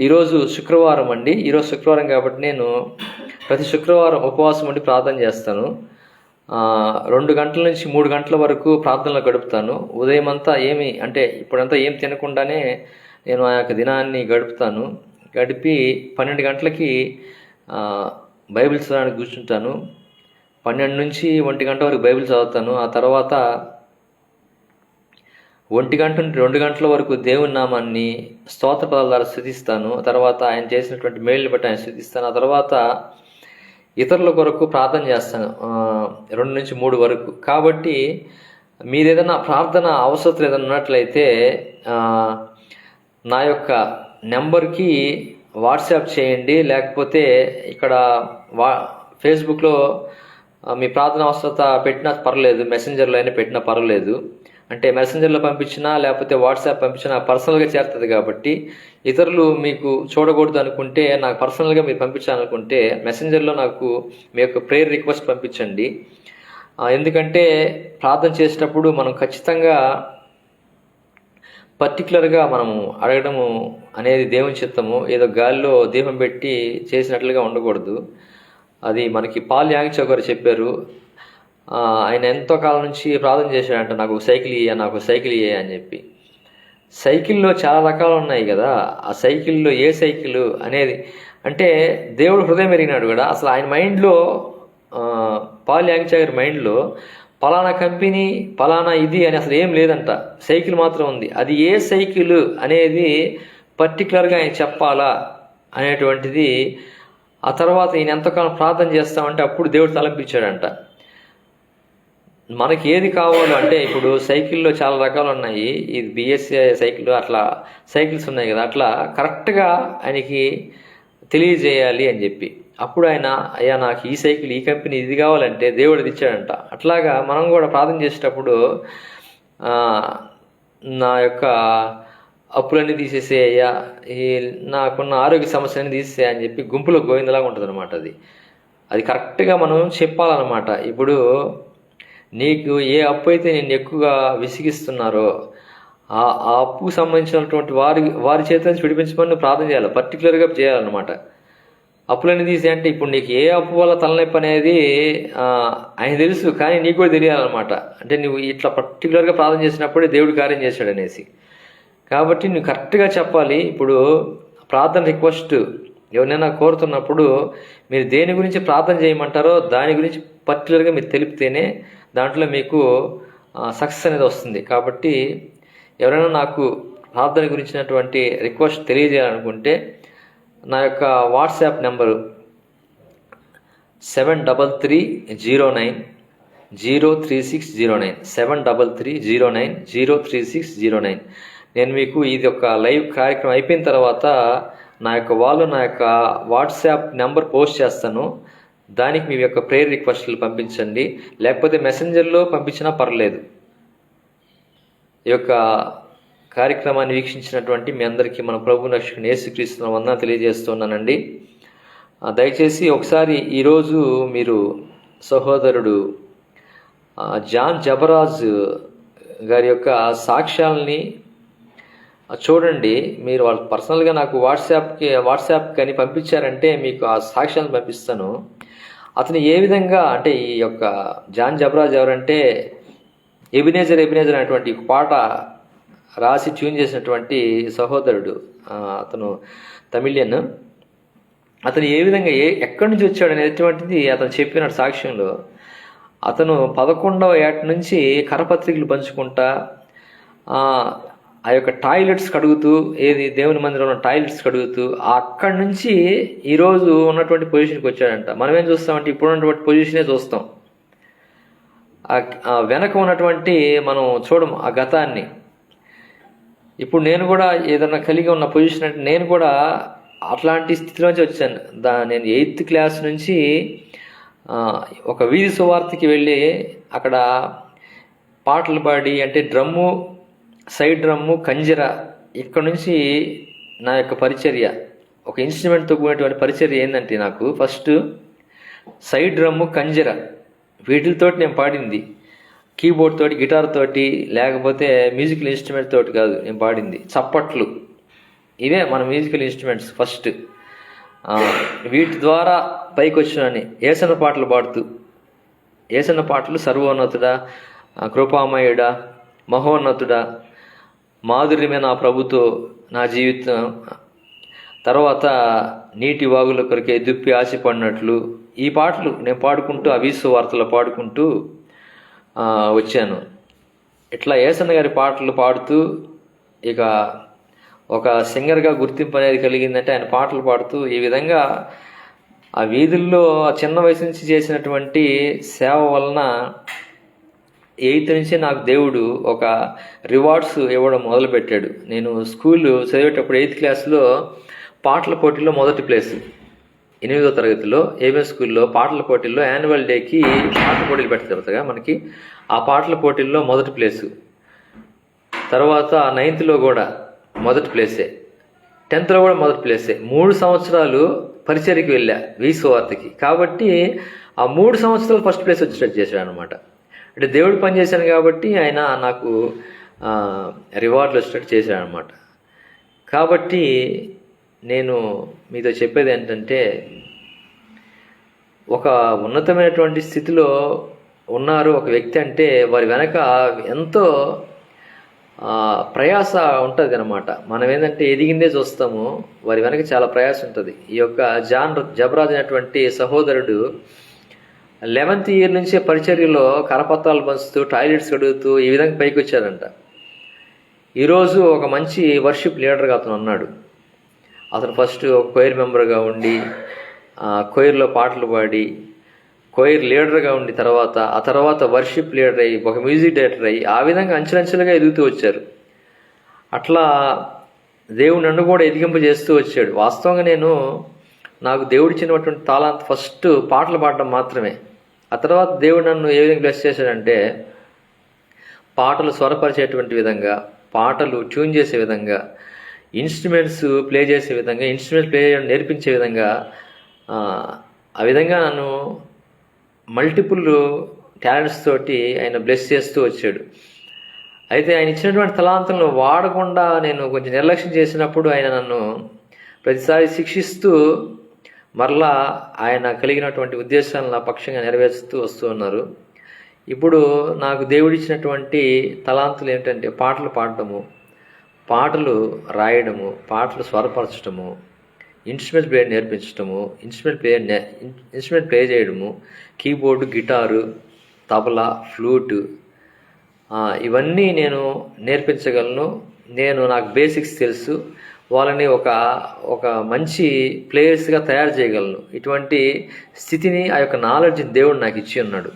ఈరోజు శుక్రవారం అండి. ఈరోజు శుక్రవారం కాబట్టి నేను ప్రతి శుక్రవారం ఉపవాసం ఉండి ప్రార్థన చేస్తాను. 2 గంటల నుంచి 3 గంటల వరకు ప్రార్థనలో గడుపుతాను. ఉదయం అంతా ఇప్పుడంతా ఏం తినకుండానే నేను ఆ యొక్క దినాన్ని గడుపుతాను. గడిపి 12 గంటలకి బైబిల్ చదవడానికి కూర్చుంటాను. 12 నుంచి 1 గంట వరకు బైబిల్ చదువుతాను. ఆ తర్వాత 1 గంట నుండి 2 గంటల వరకు దేవుని నామాన్ని స్తోత్ర పదాల ద్వారా స్తుతిస్తాను. తర్వాత ఆయన చేసినటువంటి మేలుని బట్టి ఆయన స్తుతిస్తాను. ఆ తర్వాత ఇతరుల కొరకు ప్రార్థన చేస్తాను 2 నుంచి 3 వరకు. కాబట్టి మీరు ఏదైనా ప్రార్థన అవసరం ఏదైనా ఉన్నట్లయితే నా యొక్క నెంబర్కి వాట్సాప్ చేయండి. లేకపోతే ఇక్కడ ఫేస్బుక్లో మీ ప్రార్థన అవసరత పెట్టినా పర్లేదు, మెసెంజర్లో అయినా పెట్టినా పర్లేదు. అంటే మెసెంజర్లో పంపించినా లేకపోతే వాట్సాప్ పంపించినా పర్సనల్గా చేరుతుంది. కాబట్టి ఇతరులు మీకు చూడకూడదు అనుకుంటే, నాకు పర్సనల్గా మీరు పంపించాలనుకుంటే మెసెంజర్లో నాకు మీ యొక్క ప్రేయర్ రిక్వెస్ట్ పంపించండి. ఎందుకంటే ప్రార్థన చేసేటప్పుడు మనం ఖచ్చితంగా పర్టికులర్గా మనము అడగడము అనేది దేవుని చిత్తము. ఏదో గాలిలో దీపం పెట్టి చేసినట్లుగా ఉండకూడదు. అది మనకి పాల్ యాంగ్చో గారు చెప్పారు. ఆయన ఎంతో కాలం నుంచి ప్రార్థన చేశాడంట, నాకు సైకిల్ ఇయ్య అని చెప్పి. సైకిల్లో చాలా రకాలు ఉన్నాయి కదా. ఆ సైకిల్లో ఏ సైకిల్ అనేది అంటే దేవుడు హృదయం ఎరిగినాడు కూడా. అసలు ఆయన మైండ్లో, పాల్ యాంగ్చో గారి మైండ్లో పలానా కంపెనీ, పలానా ఇది అని అసలు ఏం లేదంట. సైకిల్ మాత్రం ఉంది. అది ఏ సైకిల్ అనేది పర్టికులర్గా ఆయన చెప్పాలా అనేటువంటిది. ఆ తర్వాత ఈయన ఎంతకాలం ప్రార్థన చేస్తామంటే అప్పుడు దేవుడు తలంపించాడంట. మనకి ఏది కావాలో అంటే ఇప్పుడు సైకిల్లో చాలా రకాలు ఉన్నాయి. ఇది బిఎస్సి సైకిల్, అట్లా సైకిల్స్ ఉన్నాయి కదా. అట్లా కరెక్ట్గా ఆయనకి తెలియజేయాలి అని చెప్పి అప్పుడు ఆయన, అయ్యా నాకు ఈ సైకిల్, ఈ కంపెనీ ఇది కావాలంటే దేవుడు అది ఇచ్చాడంట. అట్లాగా మనం కూడా ప్రార్థన చేసేటప్పుడు నా యొక్క అప్పులన్నీ తీసేసే అయ్యా, నాకున్న ఆరోగ్య సమస్యలన్నీ తీసేసే అని చెప్పి గుంపులో గోవిందలాగా ఉంటుంది అనమాట. అది కరెక్ట్గా మనం చెప్పాలన్నమాట. ఇప్పుడు నీకు ఏ అప్పు అయితే నేను ఎక్కువగా విసిగిస్తున్నారో ఆ అప్పుకు సంబంధించినటువంటి వారి చేత నుంచి విడిపించమని నువ్వు ప్రార్థన చేయాలి. పర్టికులర్గా చేయాలన్నమాట. అప్పులన్నీ తీసే అంటే ఇప్పుడు నీకు ఏ అప్పు వల్ల తలనొప్పి అనేది ఆయన తెలుసు, కానీ నీకు కూడా తెలియాలన్నమాట. అంటే నువ్వు ఇట్లా పర్టికులర్గా ప్రార్థన చేసినప్పుడే దేవుడు కార్యం చేశాడు అనేసి. కాబట్టి నువ్వు కరెక్ట్గా చెప్పాలి. ఇప్పుడు ప్రార్థన రిక్వెస్ట్ ఎవరినైనా కోరుతున్నప్పుడు మీరు దేని గురించి ప్రార్థన చేయమంటారో దాని గురించి పర్టికులర్గా మీరు తెలిపితేనే దాంట్లో మీకు సక్సెస్ అనేది వస్తుంది. కాబట్టి ఎవరైనా నాకు ప్రార్థన గురించినటువంటి రిక్వెస్ట్ తెలియజేయాలనుకుంటే నా యొక్క వాట్సాప్ నెంబరు 7330903609 7330903609. నేను మీకు ఇది ఒక లైవ్ కార్యక్రమం అయిపోయిన తర్వాత నా యొక్క వాట్సాప్ నెంబర్ పోస్ట్ చేస్తాను. దానికి మీ యొక్క ప్రేయర్ రిక్వెస్ట్లు పంపించండి. లేకపోతే మెసెంజర్లో పంపించినా పర్లేదు. ఈ యొక్క కార్యక్రమాన్ని వీక్షించినటువంటి మీ అందరికీ మన ప్రభు రక్షకుని యేసుక్రీస్తు వందనాలు తెలియజేస్తున్నానండి. దయచేసి ఒకసారి ఈరోజు మీరు సహోదరుడు జాన్ జబరాజ్ గారి యొక్క సాక్ష్యాలని చూడండి. మీరు వాళ్ళు పర్సనల్గా నాకు వాట్సాప్ కానీ పంపించారంటే మీకు ఆ సాక్ష్యాలను పంపిస్తాను. అతను ఏ విధంగా అంటే ఈ యొక్క జాన్ జబరాజ్ ఎవరంటే ఎబినేజర్ అనేటువంటి పాట రాసి ట్యూన్ చేసినటువంటి సహోదరుడు. అతను తమిళియన్. అతను ఏ విధంగా ఎక్కడి నుంచి వచ్చాడు అనేటువంటిది అతను చెప్పిన సాక్ష్యంలో. అతను 11వ ఏట నుంచి కరపత్రికలు పంచుకుంటా ఆ యొక్క టాయిలెట్స్ కడుగుతూ, దేవుని మందిరంలో టాయిలెట్స్ కడుగుతూ అక్కడి నుంచి ఈరోజు ఉన్నటువంటి పొజిషన్కి వచ్చాడంట. మనం ఏం చూస్తామంటే ఇప్పుడు ఉన్నటువంటి పొజిషనే చూస్తాం. ఆ వెనక ఉన్నటువంటి మనం చూడము ఆ గతాన్ని. ఇప్పుడు నేను కూడా ఏదన్నా కలిగి ఉన్న పొజిషన్ అంటే నేను కూడా అట్లాంటి స్థితిలోంచి వచ్చాను. నేను 8th క్లాస్ నుంచి ఒక వీధి సువార్తకి వెళ్ళి అక్కడ పాటలు పాడి, అంటే డ్రమ్ము, సైడ్ డ్రమ్ము, కంజర, ఇక్కడ నుంచి నా యొక్క పరిచర్య, ఒక ఇన్స్ట్రుమెంట్తో కూడినటువంటి పరిచర్య ఏంటంటే నాకు ఫస్ట్ సైడ్ డ్రమ్ము, కంజర వీటితోటి నేను పాడింది. కీబోర్డ్ తోటి, గిటార్ తోటి, లేకపోతే మ్యూజికల్ ఇన్స్ట్రుమెంట్ తోటి కాదు నేను పాడింది. చప్పట్లు, ఇవే మన మ్యూజికల్ ఇన్స్ట్రుమెంట్స్ ఫస్ట్. వీటి ద్వారా పైకి వచ్చినాని ఏసన్న పాటలు పాడుతూ, ఏసన్న పాటలు సర్వోన్నతుడా, కృపామయుడా, మహోన్నతుడా, మాధుర్యమే నా ప్రభుతో నా జీవితం, తర్వాత నీటి వాగుల కొరికే దుప్పి ఆశపడినట్లు, ఈ పాటలు నేను పాడుకుంటూ ఆ వీసు వార్తలు పాడుకుంటూ వచ్చాను. ఇట్లా ఏసన్న గారి పాటలు పాడుతూ ఇక ఒక సింగర్గా గుర్తింపు అనేది కలిగిందంటే ఆయన పాటలు పాడుతూ ఈ విధంగా ఆ వీధుల్లో చిన్న వయసు నుంచి చేసినటువంటి సేవ వలన 8th నుంచి నాకు దేవుడు ఒక రివార్డ్స్ ఇవ్వడం మొదలుపెట్టాడు. నేను స్కూల్ చదివేటప్పుడు 8th క్లాస్లో పాటల పోటీల్లో మొదటి ప్లేస్. 8వ తరగతిలో ఏబిఎస్ స్కూల్లో పాటల పోటీల్లో యాన్యువల్ డేకి పాటల పోటీలు పెడతారుగా మనకి, ఆ పాటల పోటీల్లో మొదటి ప్లేసు. తర్వాత 9th కూడా మొదటి ప్లేసే, 10th కూడా మొదటి ప్లేసే. 3 సంవత్సరాలు పరిచర్యకి వెళ్ళా వీసువార్తకి. కాబట్టి ఆ 3 సంవత్సరాలు ఫస్ట్ ప్లేస్ వచ్చేటట్టు చేశాడు అనమాట. అంటే దేవుడు పని చేశాను కాబట్టి ఆయన నాకు రివార్డులు వచ్చేటట్టు చేశాడు అనమాట. కాబట్టి నేను మీతో చెప్పేది ఏంటంటే, ఒక ఉన్నతమైనటువంటి స్థితిలో ఉన్నారు ఒక వ్యక్తి అంటే వారి వెనక ఎంతో ప్రయాస ఉంటుంది అనమాట. మనం ఏంటంటే ఎదిగిందే చూస్తాము, వారి వెనక చాలా ప్రయాస ఉంటుంది. ఈ యొక్క జబరాజ్ అనేటువంటి సహోదరుడు 11th ఇయర్ నుంచే పరిచర్యలో కరపత్రాలు పంచుతూ, టాయిలెట్స్ కడుగుతూ ఈ విధంగా పైకి వచ్చారంట. ఈరోజు ఒక మంచి వర్షిప్ లీడర్గా అతను ఉన్నాడు. అతను ఫస్ట్ ఒక కొయిర్ మెంబర్గా ఉండి, కొయిర్లో పాటలు పాడి, కొయిర్ లీడర్గా ఉండి, ఆ తర్వాత వర్షిప్ లీడర్ అయ్యి, ఒక మ్యూజిక్ డైరెక్టర్ అయ్యి, ఆ విధంగా అంచెలంచెలుగా ఎదుగుతూ వచ్చారు. అట్లా దేవుడు నన్ను కూడా ఎదిగింపజేస్తూ వచ్చాడు. వాస్తవంగా నాకు దేవుడిచ్చినటువంటి తాళంత ఫస్ట్ పాటలు పాడడం మాత్రమే. ఆ తర్వాత దేవుడు నన్ను ఏ విధంగా బ్లెస్ చేశాడంటే, పాటలు స్వరపరిచేటువంటి విధంగా, పాటలు ట్యూన్ చేసే విధంగా, ఇన్స్ట్రుమెంట్స్ ప్లే చేసే విధంగా, ఇన్స్ట్రుమెంట్స్ ప్లే చేయడం నేర్పించే విధంగా, ఆ విధంగా నన్ను మల్టిపుల్ టాలెంట్స్ తోటి ఆయన బ్లెస్ చేస్తూ వచ్చాడు. అయితే ఆయన ఇచ్చినటువంటి తలాంతులను వాడకుండా నేను కొంచెం నిర్లక్ష్యం చేసినప్పుడు ఆయన నన్ను ప్రతిసారి శిక్షిస్తూ మరలా ఆయన కలిగినటువంటి ఉద్దేశాలను నా పక్షంగా నెరవేరుస్తూ వస్తూ ఉన్నారు. ఇప్పుడు నాకు దేవుడిచ్చినటువంటి తలాంతులు ఏంటంటే పాటలు పాడటము, పాటలు రాయడము, పాటలు స్వరపరచడము, ఇన్స్ట్రుమెంట్ ప్లే నేర్పించడము, ఇన్స్ట్రుమెంట్ ప్లే చేయడము, కీబోర్డు, గిటారు, తబలా, ఫ్లూటు, ఇవన్నీ నేను నేర్పించగలను. నాకు బేసిక్స్ తెలుసు. వాళ్ళని ఒక మంచి ప్లేయర్స్గా తయారు చేయగలను. ఇటువంటి స్థితిని, ఆ యొక్క నాలెడ్జ్ని దేవుడు నాకు ఇచ్చి ఉన్నాడు.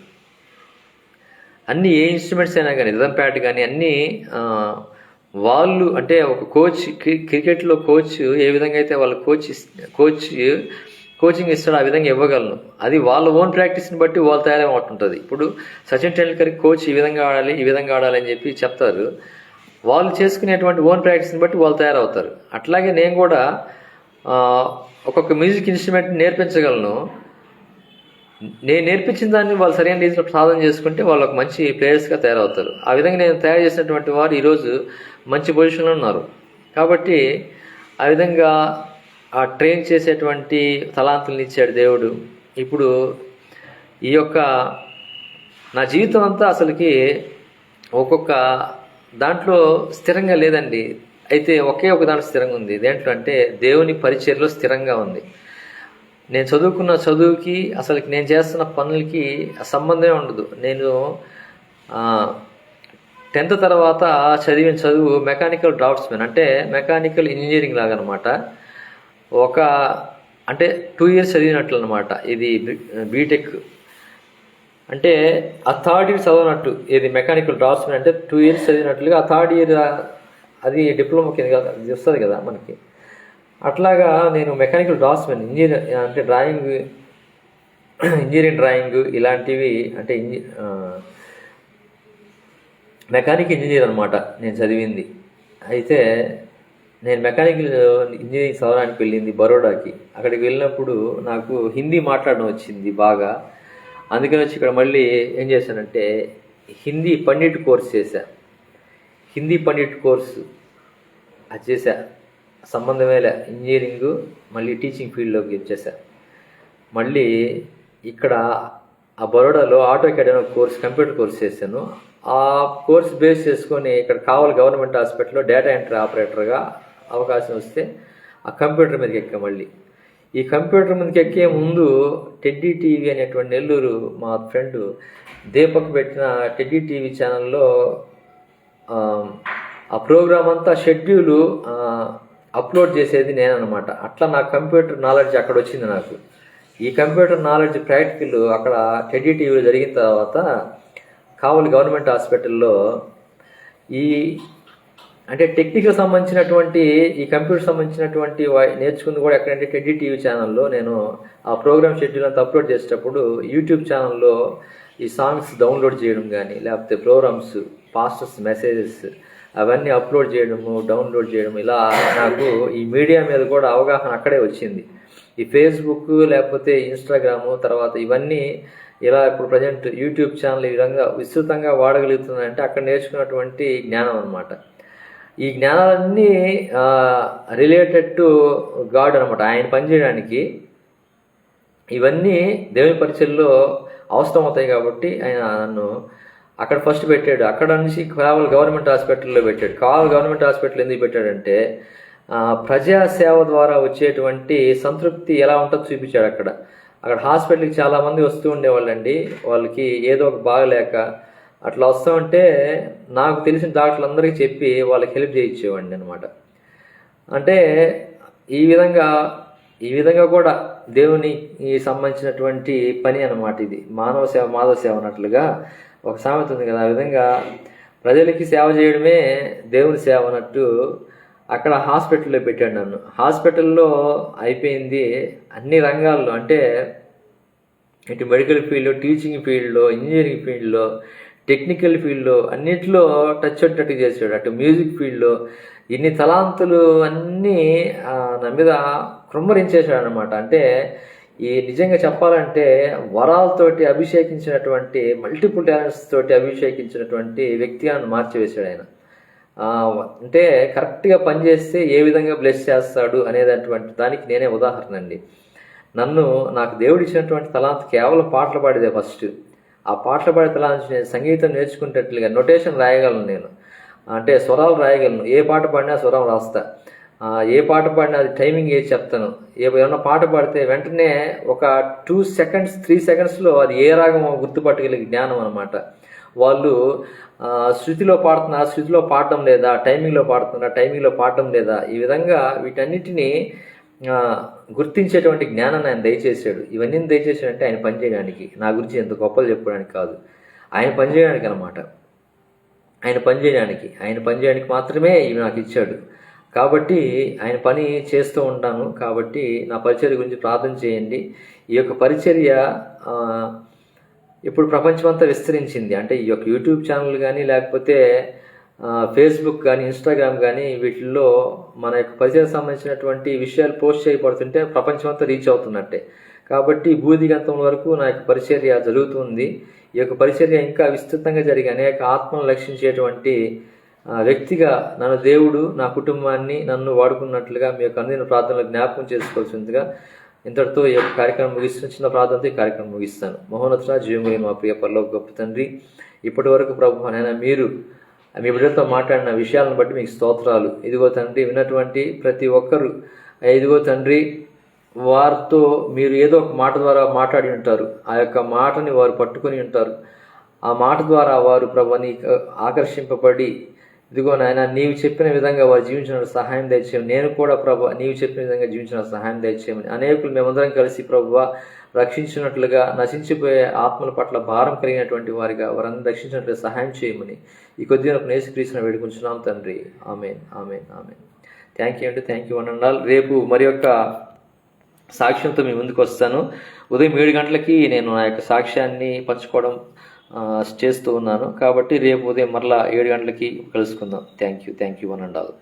అన్నీ ఏ ఇన్స్ట్రుమెంట్స్ అయినా కానీ, రిథమ్ ప్యాడ్ కానీ అన్నీ వాళ్ళు, అంటే ఒక కోచ్, క్రికెట్లో కోచ్ ఏ విధంగా అయితే వాళ్ళ కోచింగ్ ఇస్తాడో ఆ విధంగా ఇవ్వగలను. అది వాళ్ళ ఓన్ ప్రాక్టీస్ని బట్టి వాళ్ళు తయారవుతుంటుంది. ఇప్పుడు సచిన్ టెండూల్కర్ కోచ్ ఈ విధంగా ఆడాలి, ఈ విధంగా ఆడాలి అని చెప్పి చెప్తారు. వాళ్ళు చేసుకునేటువంటి ఓన్ ప్రాక్టీస్ని బట్టి వాళ్ళు తయారవుతారు. అట్లాగే నేను కూడా ఒక్కొక్క మ్యూజిక్ ఇన్స్ట్రుమెంట్ నేర్పించగలను. నేను నేర్పించిన దాన్ని వాళ్ళు సరైన రీతిలో సాధన చేసుకుంటే వాళ్ళు ఒక మంచి ప్లేయర్స్గా తయారవుతారు. ఆ విధంగా నేను తయారు చేసినటువంటి వారు ఈరోజు మంచి పొజిషన్లో ఉన్నారు. కాబట్టి ఆ విధంగా ఆ ట్రైన్ చేసేటువంటి తలాంతులను ఇచ్చాడు దేవుడు. ఇప్పుడు ఈ యొక్క నా జీవితం అంతా అసలుకి ఒక్కొక్క దాంట్లో స్థిరంగా లేదండి. అయితే ఒకే ఒక దాంట్లో స్థిరంగా ఉంది. దేంట్లో అంటే దేవుని పరిచర్యలో స్థిరంగా ఉంది. నేను చదువుకున్న చదువుకి అసలు నేను చేస్తున్న పనులకి సంబంధమే ఉండదు. నేను 10th తర్వాత చదివిన చదువు మెకానికల్ డ్రాఫ్ట్స్మెన్, అంటే మెకానికల్ ఇంజనీరింగ్ లాగా అనమాట. అంటే 2 years చదివినట్లు అనమాట. ఇది బీటెక్ అంటే ఆ 3rd year చదివినట్టు. ఇది మెకానికల్ డ్రాఫ్ట్స్మెన్ అంటే 2 years చదివినట్లుగా ఆ 3rd year అది డిప్లొమా కింద కదా వస్తుంది కదా మనకి. అట్లాగా నేను మెకానికల్ డ్రాఫ్ట్స్మెన్, అంటే ఇంజనీరింగ్ డ్రాయింగ్ ఇలాంటివి, అంటే మెకానికల్ ఇంజనీర్ అనమాట నేను చదివింది. అయితే నేను మెకానికల్ ఇంజనీరింగ్ చదవడానికి వెళ్ళింది బరోడాకి. అక్కడికి వెళ్ళినప్పుడు నాకు హిందీ మాట్లాడడం వచ్చింది బాగా. అందుకని వచ్చి ఇక్కడ మళ్ళీ ఏం చేశానంటే హిందీ పండిట్ కోర్స్ చేశా. హిందీ పండిట్ కోర్సు అది చేశా, సంబంధమేలే ఇంజనీరింగ్ మళ్ళీ టీచింగ్ ఫీల్డ్లోకి వచ్చేసా. మళ్ళీ ఇక్కడ ఆ బరోడాలో auto academy course, computer course చేశాను. ఆ కోర్స్ బేస్ చేసుకొని ఇక్కడ కావాలి గవర్నమెంట్ హాస్పిటల్లో డేటా ఎంట్రీ ఆపరేటర్గా అవకాశం వస్తే ఆ కంప్యూటర్ మీదకి ఎక్కా. మళ్ళీ ఈ కంప్యూటర్ మీదకి ఎక్కే ముందు టెడ్డీ టీవీ అనేటువంటి నెల్లూరు మా ఫ్రెండ్ దీపక్ పెట్టిన టెడ్డీ టీవీ ఛానల్లో ఆ ప్రోగ్రామ్ అంతా షెడ్యూలు అప్లోడ్ చేసేది నేనన్నమాట. అట్లా నా కంప్యూటర్ నాలెడ్జ్ అక్కడ వచ్చింది నాకు. ఈ కంప్యూటర్ నాలెడ్జ్ ప్రాక్టికల్ అక్కడ టెడ్డీ టీవీలో జరిగిన తర్వాత కావలి గవర్నమెంట్ హాస్పిటల్లో అంటే టెక్నికల్ సంబంధించినటువంటి ఈ కంప్యూటర్ సంబంధించినటువంటి నేర్చుకుంది కూడా ఎక్కడంటే టెడ్డీ టీవీ ఛానల్లో. నేను ఆ ప్రోగ్రామ్ షెడ్యూల్ అంతా అప్లోడ్ చేసేటప్పుడు యూట్యూబ్ ఛానల్లో ఈ సాంగ్స్ డౌన్లోడ్ చేయడం కానీ, లేకపోతే ప్రోగ్రామ్స్, పాస్టర్స్ మెసేజెస్ అవన్నీ అప్లోడ్ చేయడము, డౌన్లోడ్ చేయడం, ఇలా నాకు ఈ మీడియా మీద కూడా అవగాహన అక్కడే వచ్చింది. ఈ ఫేస్బుక్ లేకపోతే ఇన్స్టాగ్రాము తర్వాత ఇవన్నీ ఇలా ఇప్పుడు ప్రజెంట్ యూట్యూబ్ ఛానల్ ఈ విధంగా విస్తృతంగా వాడగలుగుతుందంటే అక్కడ నేర్చుకున్నటువంటి జ్ఞానం అనమాట. ఈ జ్ఞానాలన్నీ రిలేటెడ్ టు గాడ్ అనమాట. ఆయన పనిచేయడానికి ఇవన్నీ దేవుని పరిచయంలో అవసరం అవుతాయి కాబట్టి ఆయన నన్ను అక్కడ ఫస్ట్ పెట్టాడు. అక్కడ నుంచి కావలి గవర్నమెంట్ హాస్పిటల్లో పెట్టాడు. కావలి గవర్నమెంట్ హాస్పిటల్ ఎందుకు పెట్టాడంటే ప్రజాసేవ ద్వారా వచ్చేటువంటి సంతృప్తి ఎలా ఉంటుందో చూపించాడు. అక్కడ హాస్పిటల్కి చాలామంది వస్తూ ఉండేవాళ్ళండి. వాళ్ళకి ఏదో ఒక బాగలేక అట్లా వస్తూ ఉంటే నాకు తెలిసిన డాక్టర్లందరికీ చెప్పి వాళ్ళకి హెల్ప్ చేయించేవాడిని అనమాట. అంటే ఈ విధంగా కూడా దేవునికి సంబంధించినటువంటి పని అనమాట. ఇది మానవ సేవ మాధవ సేవ అన్నట్లుగా ఒక సామెత ఉంది కదా, ఆ విధంగా ప్రజలకి సేవ చేయడమే దేవుని సేవ అన్నట్టు అక్కడ హాస్పిటల్లో పెట్టాడు నన్ను. హాస్పిటల్లో అయిపోయింది అన్ని రంగాల్లో, అంటే ఇటు మెడికల్ ఫీల్డ్లో, టీచింగ్ ఫీల్డ్లో, ఇంజనీరింగ్ ఫీల్డ్లో, టెక్నికల్ ఫీల్డ్లో అన్నిట్లో టచ్ వచ్చేటట్టు చేసాడు. అటు మ్యూజిక్ ఫీల్డ్లో ఇన్ని తలాంతులు అన్నీ నా మీద కృమ్మరించేశాడు అనమాట. అంటే ఈ నిజంగా చెప్పాలంటే వరాలతోటి అభిషేకించినటువంటి, మల్టిపుల్ టాలెంట్స్ తోటి అభిషేకించినటువంటి వ్యక్తిగా నన్ను మార్చివేశాడు ఆయన. అంటే కరెక్ట్గా పనిచేస్తే ఏ విధంగా బ్లెస్ చేస్తాడు అనేటటువంటి దానికి నేనే ఉదాహరణ అండి. నాకు దేవుడు ఇచ్చినటువంటి తలాంత్ కేవలం పాటలు పాడేదే ఫస్ట్. ఆ పాటలు పాడే తలాంత్ నేను సంగీతం నేర్చుకునేటట్లుగా నొటేషన్ రాయగలను నేను, అంటే స్వరాలు రాయగలను. ఏ పాట పాడినా స్వరం రాస్తా, ఏ పాట పాడినా అది టైమింగ్ ఏది చెప్తాను. ఏమన్నా పాట పాడితే వెంటనే ఒక 2 seconds 3 secondsలో అది ఏ రాగమో గుర్తుపట్టగలిగే జ్ఞానం అనమాట. వాళ్ళు శృతిలో పాడుతున్నా, శృతిలో పాడటం లేదా, టైమింగ్లో పాడుతున్నా, టైమింగ్లో పాడటం లేదా, ఈ విధంగా వీటన్నిటినీ గుర్తించేటువంటి జ్ఞానాన్ని ఆయన దయచేశాడు. ఇవన్నీ దయచేశాడంటే ఆయన పనిచేయడానికి, నా గురించి ఎంత గొప్పలు చెప్పుకోవడానికి కాదు, ఆయన పనిచేయడానికి అనమాట. ఆయన పనిచేయడానికి మాత్రమే ఇవి నాకు ఇచ్చాడు. కాబట్టి ఆయన పని చేస్తూ ఉంటాను. కాబట్టి నా పరిచర్య గురించి ప్రార్థన చేయండి. ఈ యొక్క పరిచర్య ఇప్పుడు ప్రపంచమంతా విస్తరించింది. అంటే ఈ యొక్క యూట్యూబ్ ఛానల్ కానీ, లేకపోతే ఫేస్బుక్ కానీ, ఇన్స్టాగ్రామ్ కానీ, వీటిల్లో మన యొక్క పరిచయకు సంబంధించినటువంటి విషయాలు పోస్ట్ చేయబడుతుంటే ప్రపంచమంతా రీచ్ అవుతున్నట్టే. కాబట్టి భూదిగంతం వరకు నా యొక్క పరిచర్య జరుగుతుంది. ఈ యొక్క పరిచర్య ఇంకా విస్తృతంగా జరిగి అనేక ఆత్మను రక్షించేటువంటి వ్యక్తిగా నన్ను దేవుడు, నా కుటుంబాన్ని నన్ను వాడుకున్నట్లుగా మీ యొక్క అందిన ప్రార్థనలు జ్ఞాపకం చేసుకోవాల్సిందిగా ఇంతటితో ఈ యొక్క కార్యక్రమం ముగిస్తున్న చిన్న ప్రార్థనతో ఈ కార్యక్రమం ముగిస్తాను. మహోన్నతుడా, జీవమైన మా ప్రియ పరలోక గొప్ప తండ్రి, ఇప్పటి వరకు ప్రభు నైనా మీరు మీ బిడ్డలతో మాట్లాడిన విషయాలను బట్టి మీకు స్తోత్రాలు. ఇదిగో తండ్రి, విన్నటువంటి ప్రతి ఒక్కరు ఇదిగో తండ్రి వారితో మీరు ఏదో ఒక మాట ద్వారా మాట్లాడి ఉంటారు. ఆ యొక్క మాటని వారు పట్టుకొని ఉంటారు. ఆ మాట ద్వారా వారు ప్రభు నీకు ఆకర్షింపబడి, ఇదిగో నాయన నీవు చెప్పిన విధంగా వారు జీవించిన సహాయం దయచేయమని, నేను కూడా ప్రభు నీవు చెప్పిన విధంగా జీవించిన సహాయం దయచేయమని, అనేకులు మేమందరం కలిసి ప్రభువా రక్షించినట్లుగా, నశించిపోయే ఆత్మల పట్ల భారం కలిగినటువంటి వారిగా వారందరూ రక్షించినట్లుగా సహాయం చేయమని ఈ కొద్దిగా యేసుక్రీస్తుని వేడుకుంటున్నాం తండ్రి. ఆమేన్, ఆమేన్, ఆమేన్. థ్యాంక్ యూ అండి. Thank you one and all. రేపు మరి యొక్క సాక్ష్యంతో మీ ముందుకు వస్తాను. ఉదయం 7 గంటలకి నేను నా యొక్క సాక్ష్యాన్ని పంచుకోవడం చేస్తూ ఉన్నాను. కాబట్టి రేపు ఉదయం మరలా 7 గంటలకి కలుసుకుందాం. Thank you one and all.